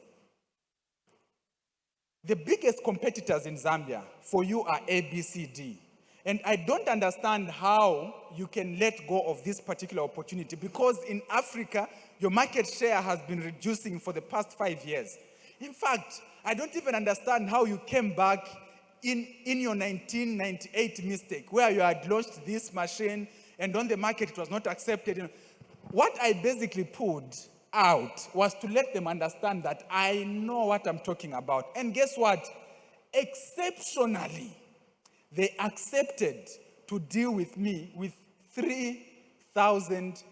the biggest competitors in Zambia for you are A, B, C, D. And I don't understand how you can let go of this particular opportunity, because in Africa, your market share has been reducing for the past 5 years. In fact, I don't even understand how you came back in your 1998 mistake, where you had launched this machine and on the market it was not accepted. What I basically pulled out was to let them understand that I know what I'm talking about. And guess what? Exceptionally, they accepted to deal with me with $3,000.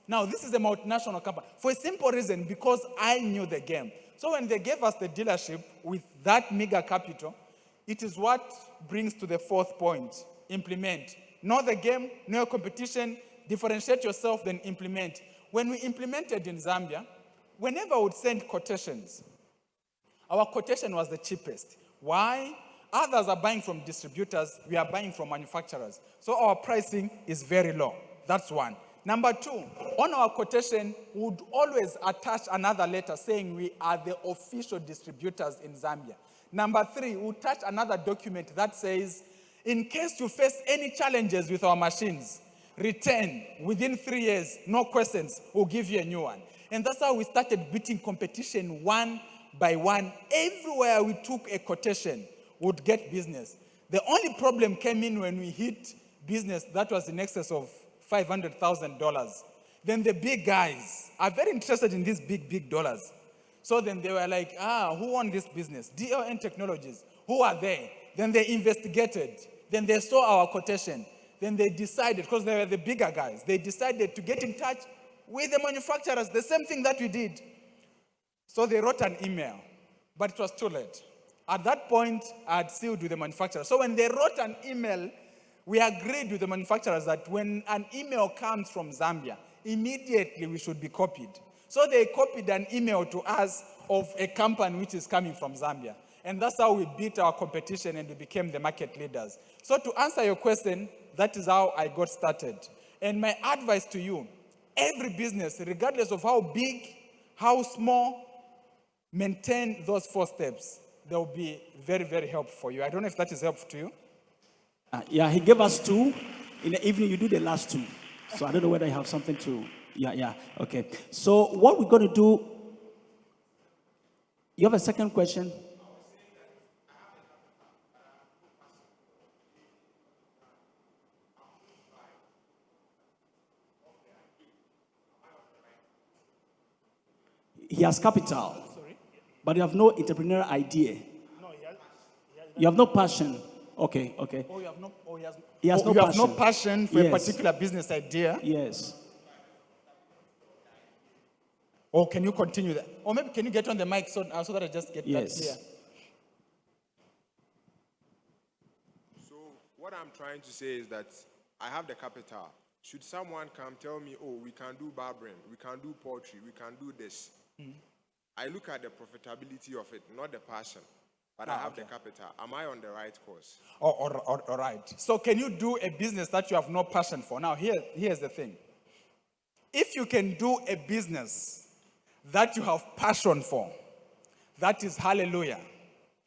Now, this is a multinational company for a simple reason, because I knew the game. So when they gave us the dealership with that mega capital, it is what brings to the fourth point: implement. Know the game, know your competition, differentiate yourself, then implement. When we implemented in Zambia, whenever we would send quotations, our quotation was the cheapest. Why? Others are buying from distributors, we are buying from manufacturers. So our pricing is very low. That's one. Number two, on our quotation, we would always attach another letter saying we are the official distributors in Zambia. Number three, we would attach another document that says, in case you face any challenges with our machines, return within 3 years, no questions, we'll give you a new one. And that's how we started beating competition one by one. Everywhere we took a quotation, would get business. The only problem came in when we hit business that was in excess of $500,000. Then the big guys are very interested in these big dollars. So then they were like, who won this business? DLN Technologies. Who are they? Then they investigated. Then they saw our quotation. Then they decided, because they were the bigger guys, they decided to get in touch with the manufacturers, the same thing that we did. So they wrote an email, but it was too late. At that point, I had sealed with the manufacturer. So when they wrote an email, we agreed with the manufacturers that when an email comes from Zambia, immediately we should be copied. So they copied an email to us of a company which is coming from Zambia. And that's how we beat our competition and we became the market leaders. So to answer your question, that is how I got started. And my advice to you, every business, regardless of how big, how small, maintain those 4 steps. They'll be very, very helpful for you. I don't know if that is helpful to you. Yeah, he gave us 2. In the evening, you do the last 2. So I don't know whether you have something to... Yeah, okay. So what we're going to do... You have a second question? He has capital. But you have no entrepreneurial idea. No, you have no passion. Okay. Oh, He has no you passion. have no passion for a particular business idea? Yes. Or can you continue that? Or maybe can you get on the mic so that I just get that clear? So what I'm trying to say is that I have the capital. Should someone come tell me, oh, we can do barbering, we can do poultry, we can do this, I look at the profitability of it, not the passion. But I have the capital. Am I on the right course? All right. So can you do a business that you have no passion for? Now, here's the thing. If you can do a business that you have passion for, that is hallelujah,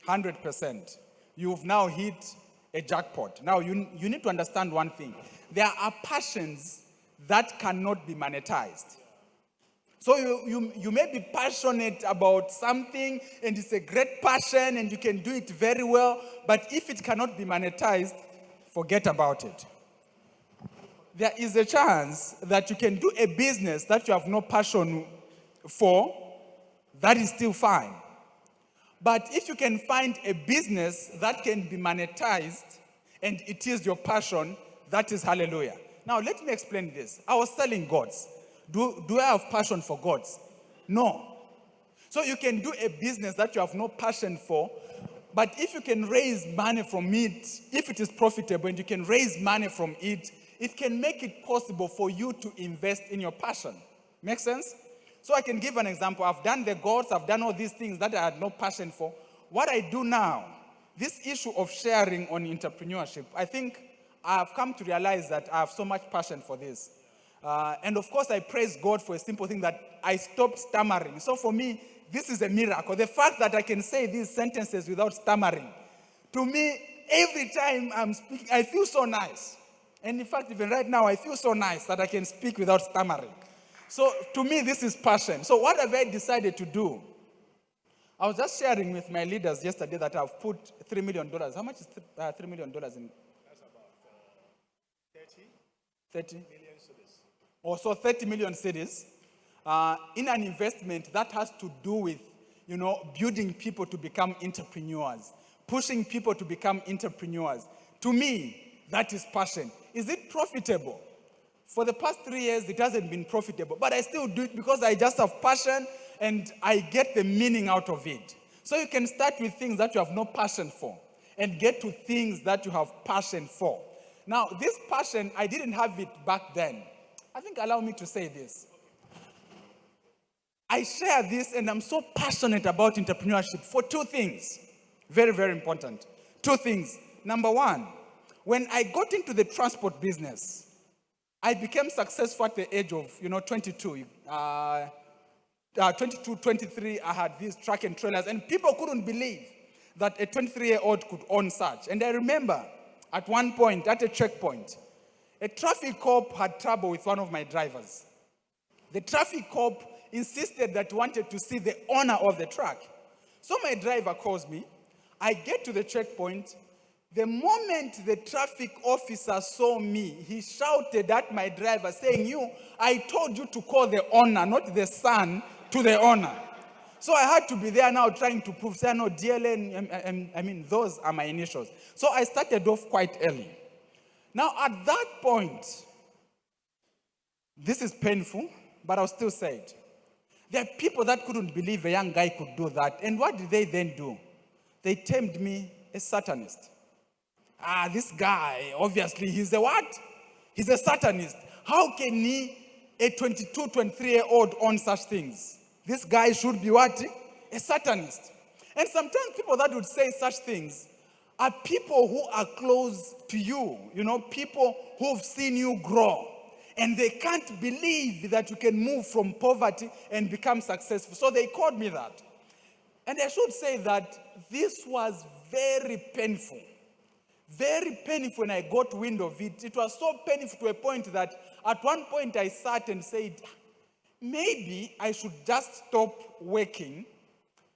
100%. You've now hit a jackpot. Now, you need to understand one thing. There are passions that cannot be monetized. So you may be passionate about something and it's a great passion and you can do it very well, but if it cannot be monetized, forget about it. There is a chance that you can do a business that you have no passion for, that is still fine. But if you can find a business that can be monetized and it is your passion, that is hallelujah. Now let me explain this. I was selling goats. Do I have passion for gods? No. So you can do a business that you have no passion for, but if you can raise money from it, if it is profitable and you can raise money from it, it can make it possible for you to invest in your passion. Make sense? So I can give an example. I've done the gods, I've done all these things that I had no passion for. What I do now, this issue of sharing on entrepreneurship, I think I've come to realize that I have so much passion for this. And of course, I praise God for a simple thing that I stopped stammering. So for me, this is a miracle. The fact that I can say these sentences without stammering, to me, every time I'm speaking, I feel so nice. And in fact, even right now, I feel so nice that I can speak without stammering. So to me, this is passion. So what have I decided to do? I was just sharing with my leaders yesterday that I've put $3 million. How much is $3 million in? That's about 30 million cedis. Or so 30 million cedis in an investment that has to do with, building people to become entrepreneurs, pushing people to become entrepreneurs. To me, that is passion. Is it profitable? For the past 3 years, it hasn't been profitable, but I still do it because I just have passion and I get the meaning out of it. So you can start with things that you have no passion for and get to things that you have passion for. Now, this passion, I didn't have it back then. I think allow me to say this. I share this and I'm so passionate about entrepreneurship for two things. Very, very important. Two things. Number one, when I got into the transport business, I became successful at the age of, 22. 22, 23, I had these truck and trailers, and people couldn't believe that a 23-year-old could own such. And I remember at one point, at a checkpoint, a traffic cop had trouble with one of my drivers. The traffic cop insisted that he wanted to see the owner of the truck. So my driver calls me. I get to the checkpoint. The moment the traffic officer saw me, he shouted at my driver saying, I told you to call the owner, not the son, to the owner. So I had to be there now trying to prove, say, no, DLN, those are my initials. So I started off quite early. Now at that point, this is painful, but I'll still say it. There are people that couldn't believe a young guy could do that. And what did they then do? They termed me a Satanist. This guy, obviously, he's a what? He's a Satanist. How can a 22, 23-year-old own such things? This guy should be what? A Satanist. And sometimes people that would say such things are people who are close to you, people who've seen you grow. And they can't believe that you can move from poverty and become successful. So they called me that. And I should say that this was very painful. Very painful when I got wind of it. It was so painful to a point that at one point I sat and said, maybe I should just stop working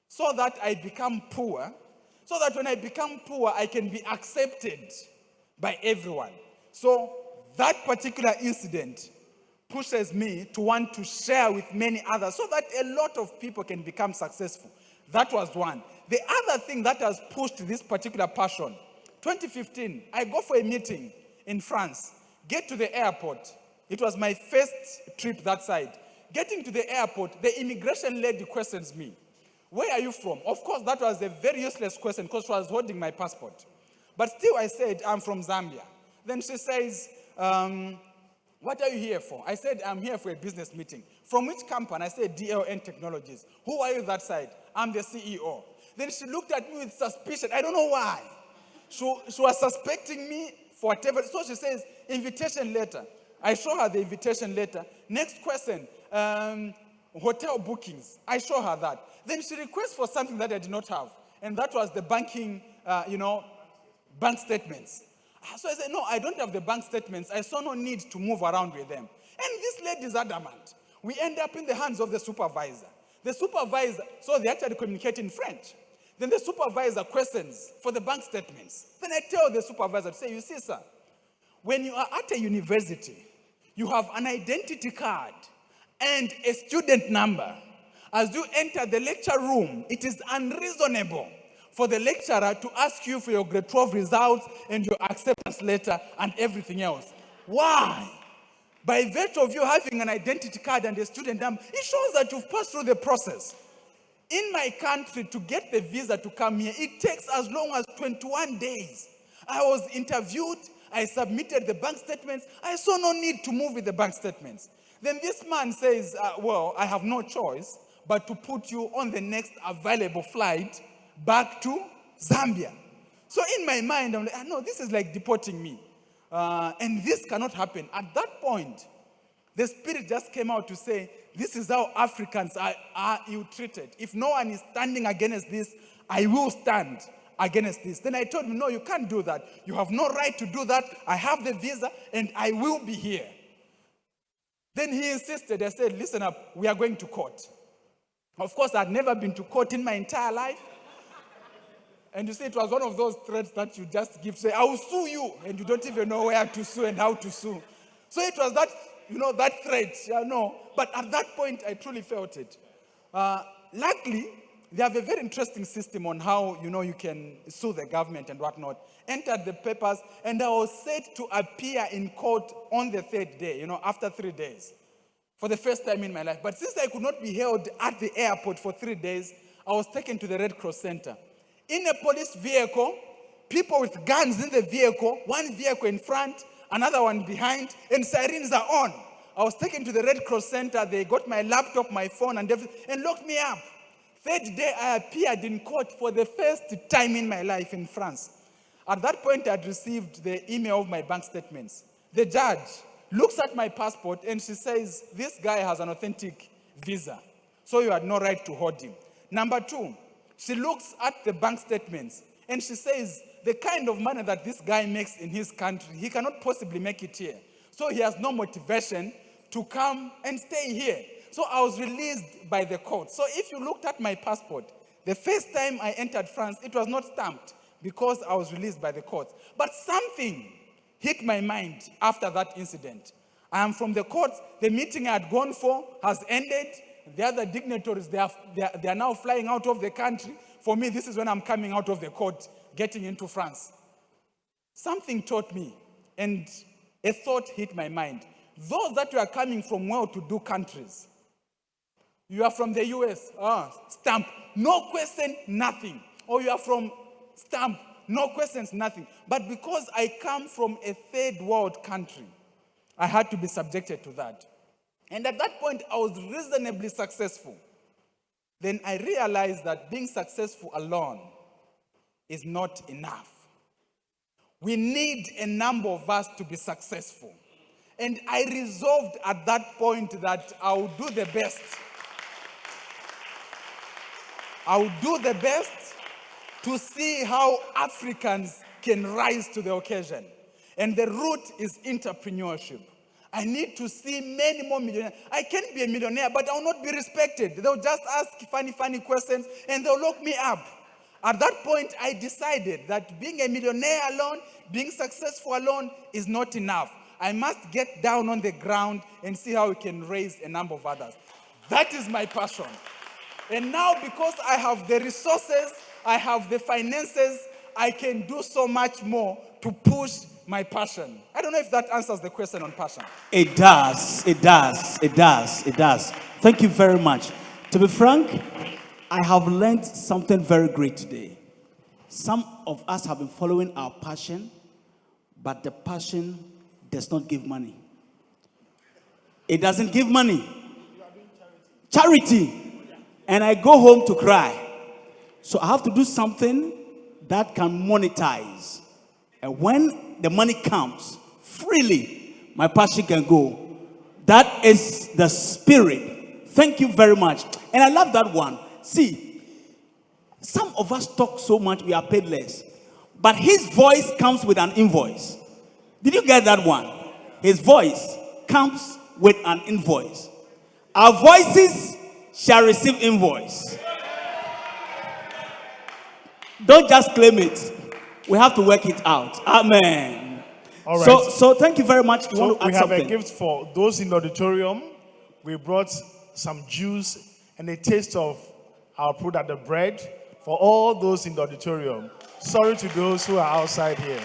so that I become poor, so that when I become poor, I can be accepted by everyone. So that particular incident pushes me to want to share with many others so that a lot of people can become successful. That was one. The other thing that has pushed this particular passion, 2015, I go for a meeting in France, get to the airport. It was my first trip that side. Getting to the airport, the immigration lady questions me, where are you from? Of course, that was a very useless question because she was holding my passport. But still I said, I'm from Zambia. Then she says, what are you here for? I said, I'm here for a business meeting. From which company? I said, DLN Technologies. Who are you that side? I'm the CEO. Then she looked at me with suspicion. I don't know why. She was suspecting me for whatever. So she says, invitation letter. I show her the invitation letter. Next question, hotel bookings. I show her that. Then she requests for something that I did not have. And that was the banking, bank statements. So I said, no, I don't have the bank statements. I saw no need to move around with them. And this lady is adamant. We end up in the hands of the supervisor. The supervisor, so they actually communicate in French. Then the supervisor questions for the bank statements. Then I tell the supervisor, say, you see, sir, when you are at a university, you have an identity card and a student number. As you enter the lecture room, it is unreasonable for the lecturer to ask you for your grade 12 results and your acceptance letter and everything else. Why? By virtue of you having an identity card and a student number, it shows that you've passed through the process. In my country, to get the visa to come here, it takes as long as 21 days. I was interviewed, I submitted the bank statements, I saw no need to move with the bank statements. Then this man says, well, I have no choice but to put you on the next available flight back to Zambia. So in my mind, I'm like, no, this is like deporting me. And this cannot happen. At that point, the Spirit just came out to say, this is how Africans are ill-treated. If no one is standing against this, I will stand against this. Then I told him, no, you can't do that. You have no right to do that. I have the visa, and I will be here. Then he insisted. I said, listen up, we are going to court. Of course, I'd never been to court in my entire life. And you see, it was one of those threats that you just give, say, I will sue you, and you don't even know where to sue and how to sue. So it was that, that threat, But at that point, I truly felt it. Luckily, they have a very interesting system on how, you can sue the government and whatnot. Entered the papers, and I was set to appear in court on the third day, after 3 days, for the first time in my life. But since I could not be held at the airport for 3 days, I was taken to the Red Cross Center. In a police vehicle, people with guns in the vehicle, one vehicle in front, another one behind, and sirens are on. I was taken to the Red Cross Center. They got my laptop, my phone, and everything, and locked me up. Third day, I appeared in court for the first time in my life in France. At that point, I had received the email of my bank statements. The judge looks at my passport, and she says, this guy has an authentic visa, so you had no right to hold him. Number two, she looks at the bank statements, and she says, the kind of money that this guy makes in his country, he cannot possibly make it here. So he has no motivation to come and stay here. So I was released by the court. So if you looked at my passport, the first time I entered France, it was not stamped because I was released by the court. But something hit my mind after that incident. I am from the court. The meeting I had gone for has ended. The other dignitaries, they are now flying out of the country. For me, this is when I'm coming out of the court, getting into France. Something taught me, and a thought hit my mind. Those that are coming from well-to-do countries, you are from the US, stamp, no question, nothing. Or you are from stamp, no questions, nothing. But because I come from a third world country, I had to be subjected to that. And at that point, I was reasonably successful. Then I realized that being successful alone is not enough. We need a number of us to be successful. And I resolved at that point that I would do the best. I would do the best to see how Africans can rise to the occasion. And the root is entrepreneurship. I need to see many more millionaires. I can be a millionaire, but I will not be respected. They'll just ask funny questions, and they'll lock me up. At that point, I decided that being a millionaire alone, being successful alone, is not enough. I must get down on the ground and see how we can raise a number of others. That is my passion. And now, because I have the resources, I have the finances, I can do so much more to push my passion. I don't know if that answers the question on passion. It does. Thank you very much. To be frank, I have learned something very great today. Some of us have been following our passion, but the passion does not give money. It doesn't give money. Charity. And I go home to cry. So I have to do something that can monetize. And when the money comes freely, my passion can go. That is the spirit. Thank you very much. And I love that one. See, some of us talk so much we are paid less. But his voice comes with an invoice. Did you get that one? His voice comes with an invoice. Our voices shall receive invoice. Don't just claim it. We have to work it out. Amen. All right. So thank you very much. So we have a gift for those in the auditorium. We brought some juice and a taste of our product, the bread, for all those in the auditorium. Sorry to those who are outside here.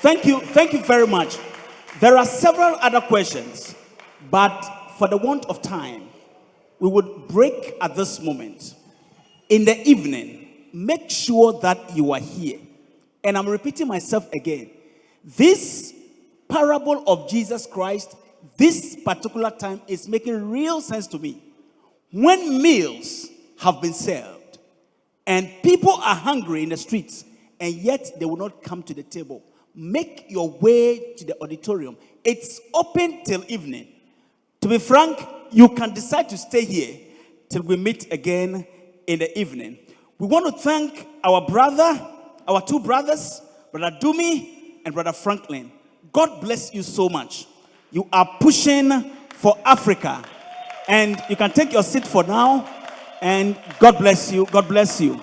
Thank you very much. There are several other questions, but for the want of time, we would break at this moment. In the evening, make sure that you are here. And I'm repeating myself again. This parable of Jesus Christ, this particular time, is making real sense to me. When meals have been served and people are hungry in the streets and yet they will not come to the table, make your way to the auditorium. It's open till evening. To be frank, you can decide to stay here till we meet again in the evening. We want to thank our two brothers, Brother Dumi and Brother Franklin. God bless you so much. You are pushing for Africa. And you can take your seat for now. And God bless you. God bless you.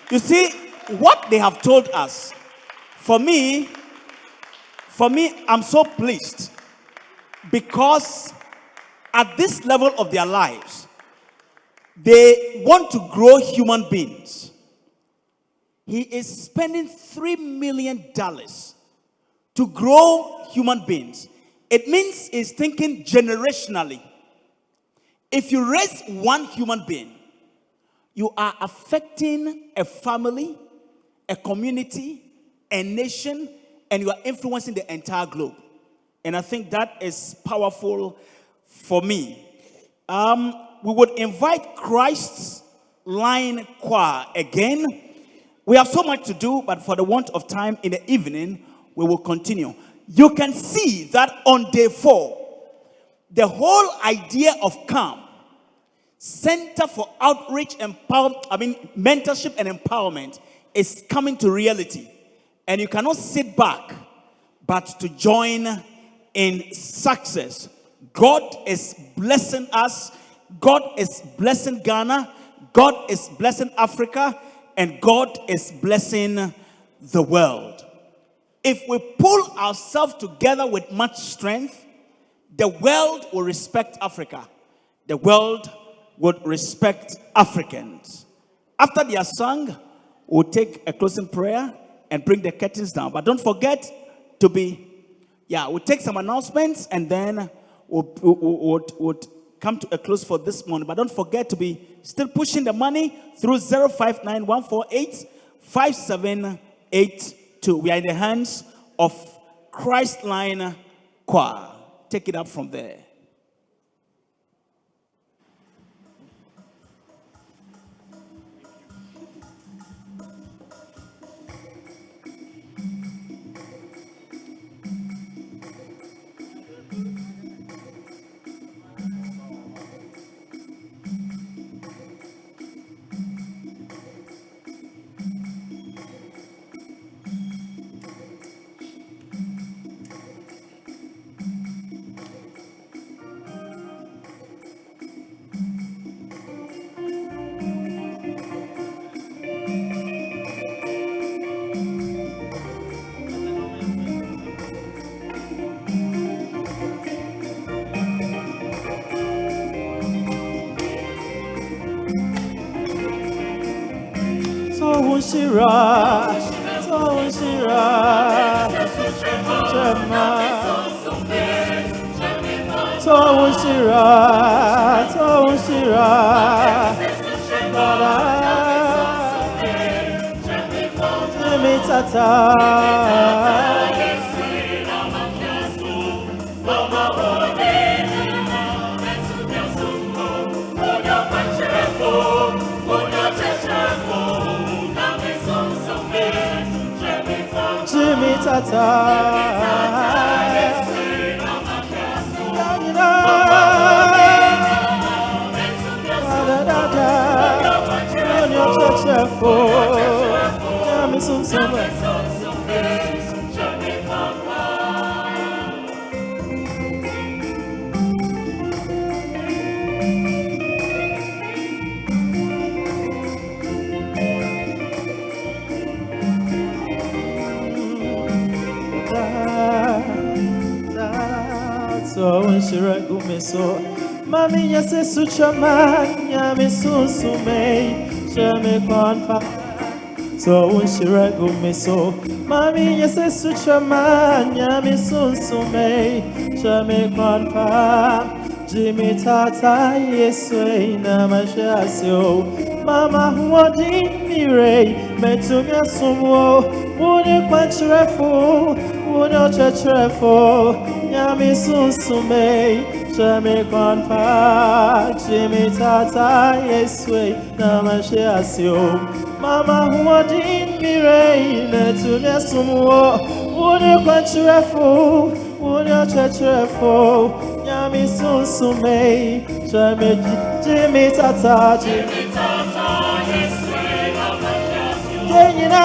You see, what they have told us, for me, I'm so pleased. Because at this level of their lives, they want to grow human beings. He is spending $3 million to grow human beings. It means he's thinking generationally. If you raise one human being, you are affecting a family, a community, a nation, and you are influencing the entire globe. And I think that is powerful for me. We would invite Christ's Line Choir again. We have so much to do, but for the want of time in the evening, we will continue. You can see that on day 4, the whole idea of CAM, Center for Outreach, Mentorship and Empowerment, is coming to reality. And you cannot sit back, but to join in success. God is blessing us. God is blessing Ghana. God is blessing Africa. And God is blessing the world. If we pull ourselves together with much strength, the world will respect Africa. The world would respect Africans. After their song, we'll take a closing prayer and bring the curtains down. But don't forget to we'll take some announcements and then we'll come to a close for this morning. But don't forget to be still pushing the money through 059-148-5782. We are in the hands of Christ Line Choir. Take it up from there. Mami nyase suchama nyame susume chame konfa So unshira gume so mami yese suchama nyami sunsume chame kwanpa Jimmy Tata Yeswe Namashasio Mama Huadi Mire Metumia Sumo Wune Quantrefo Wune Chetrefo Yami Sunsume Chame Kwanpa Jimmy Tata Yeswe Namashasio Mama Huadi Mire Metumia Sumo Wune Quantrefo Wune Chetrefo Yami sunsume, Jimmy Tata, Jenina,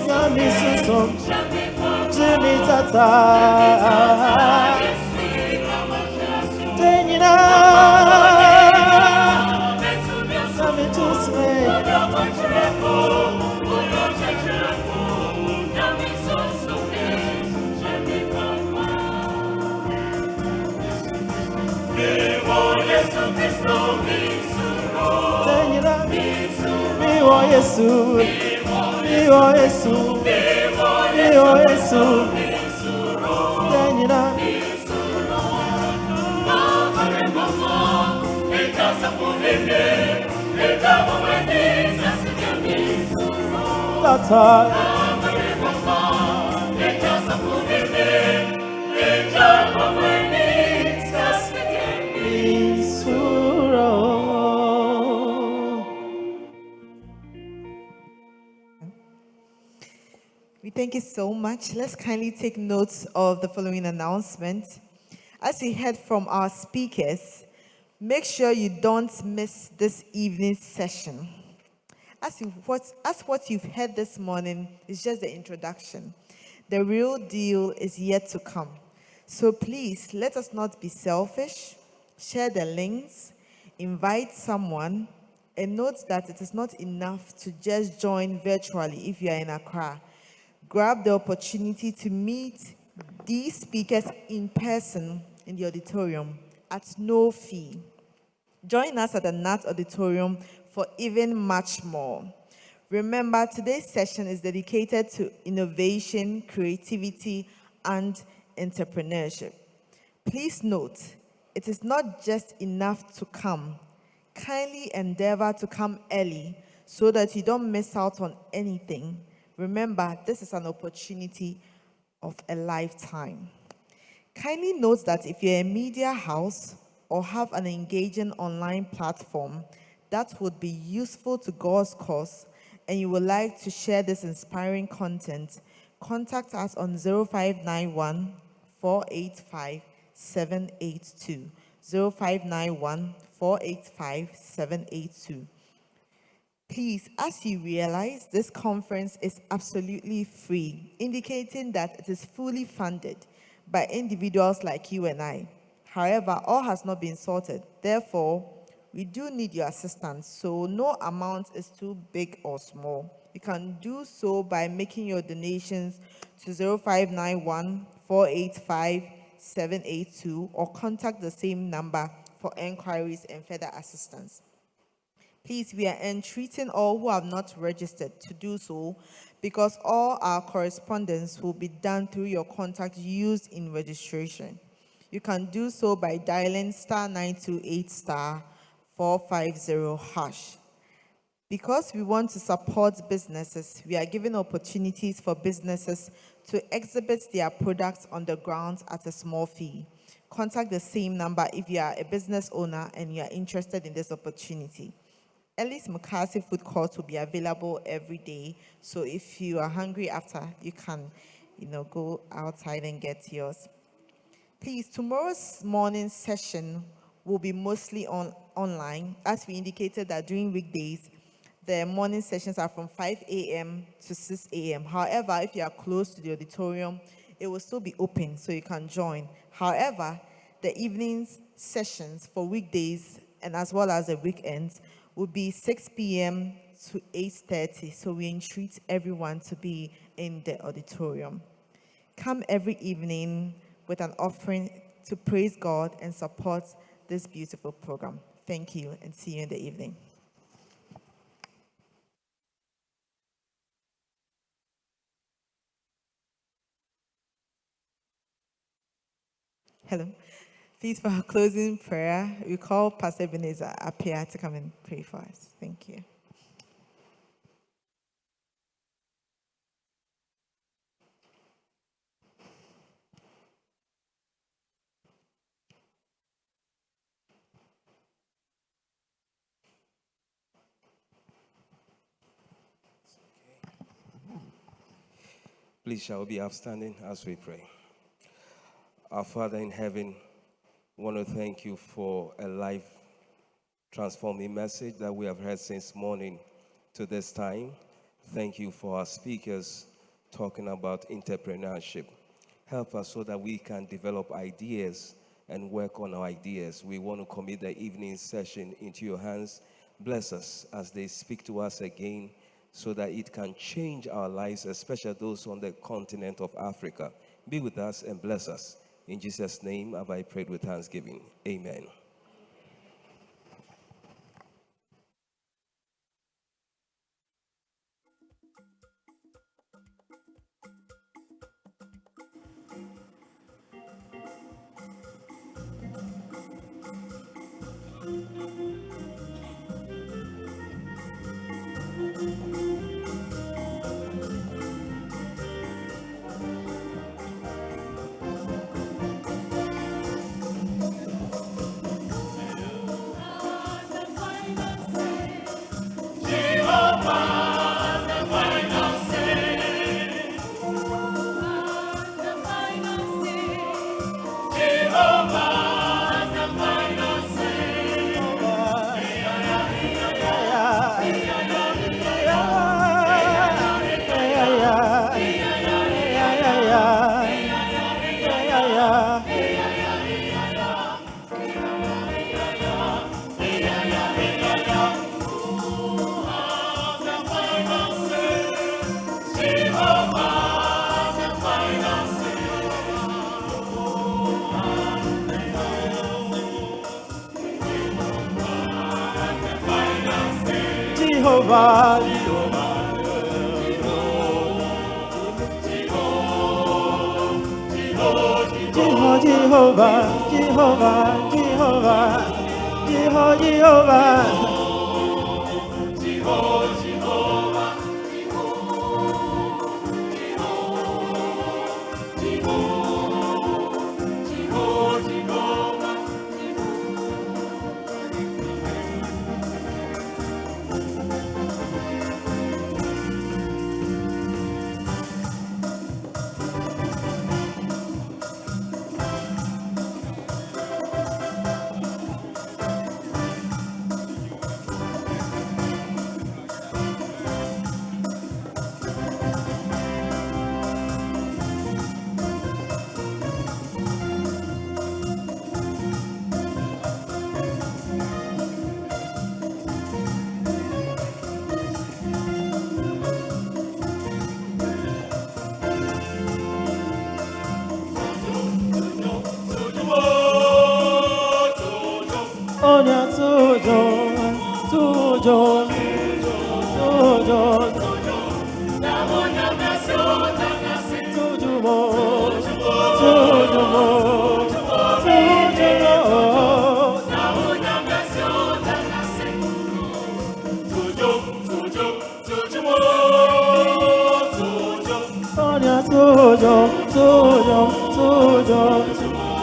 Yami sunsum, Jimmy Tata, Jenina, Yami sunsume. We thank you so much. Let's kindly take notes of the following announcement. As you heard from our speakers, make sure you don't miss this evening's session. As what you've heard this morning is just the introduction. The real deal is yet to come. So please, let us not be selfish. Share the links, invite someone, and note that it is not enough to just join virtually if you are in Accra. Grab the opportunity to meet these speakers in person in the auditorium at no fee. Join us at the NAT Auditorium for even much more. Remember, today's session is dedicated to innovation, creativity, and entrepreneurship. Please note, it is not just enough to come. Kindly endeavor to come early so that you don't miss out on anything. Remember, this is an opportunity of a lifetime. Kindly note that if you're a media house or have an engaging online platform that would be useful to God's cause and you would like to share this inspiring content, contact us on 0591 485 782. 0591 485 782. Please, as you realize, this conference is absolutely free, indicating that it is fully funded by individuals like you and I. However, all has not been sorted. Therefore, we do need your assistance, so no amount is too big or small. You can do so by making your donations to 0591 485 782 or contact the same number for enquiries and further assistance. Please, we are entreating all who have not registered to do so because all our correspondence will be done through your contact used in registration. You can do so by dialing *928 *450#. Because we want to support businesses, we are giving opportunities for businesses to exhibit their products on the ground at a small fee. Contact the same number if you are a business owner and you are interested in this opportunity. Ellis Mukasi food court will be available every day. So if you are hungry after, you can, go outside and get yours. Please, tomorrow's morning session will be mostly online. As we indicated that during weekdays, the morning sessions are from 5 a.m. to 6 a.m. However, if you are close to the auditorium, it will still be open, so you can join. However, the evening sessions for weekdays and as well as the weekends will be 6 p.m. to 8:30, so we entreat everyone to be in the auditorium. Come every evening with an offering to praise God and support this beautiful program. Thank you, and see you in the evening. Hello. Please, for our closing prayer, we call Pastor Ebenezer up here to come and pray for us. Thank you. Please shall we be upstanding as we pray. Our Father in heaven, we want to thank you for a life transforming message that we have heard since morning to this time. Thank you for our speakers talking about entrepreneurship. Help us so that we can develop ideas and work on our ideas. We want to commit the evening session into your hands. Bless us as they speak to us again, so that it can change our lives, especially those on the continent of Africa. Be with us and bless us. In Jesus' name have I prayed with thanksgiving. Amen. Jehovah, Jehovah, Jehovah, Jehovah, Jehovah. Onya tujo, tujo, tujo, Onya tujo, tujo, tujo,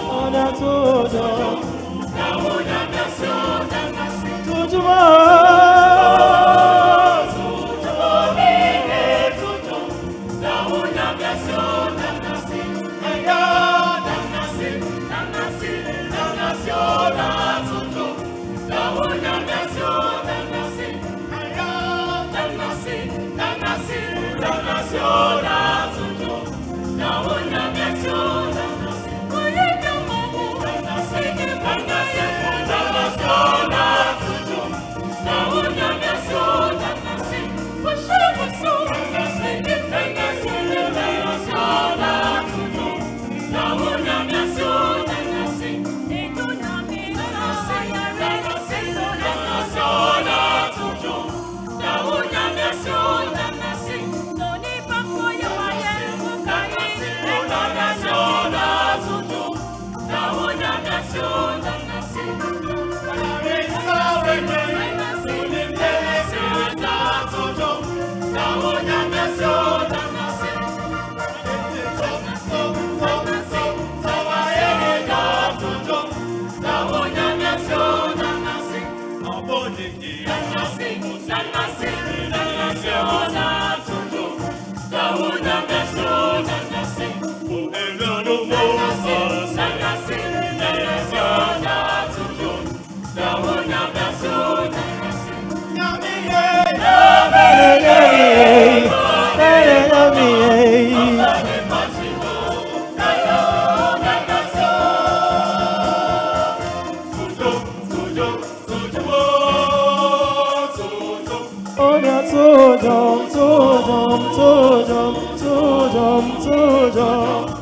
Onya tujo. Sojam, Sojam, Sojam, Sojam, Sojam.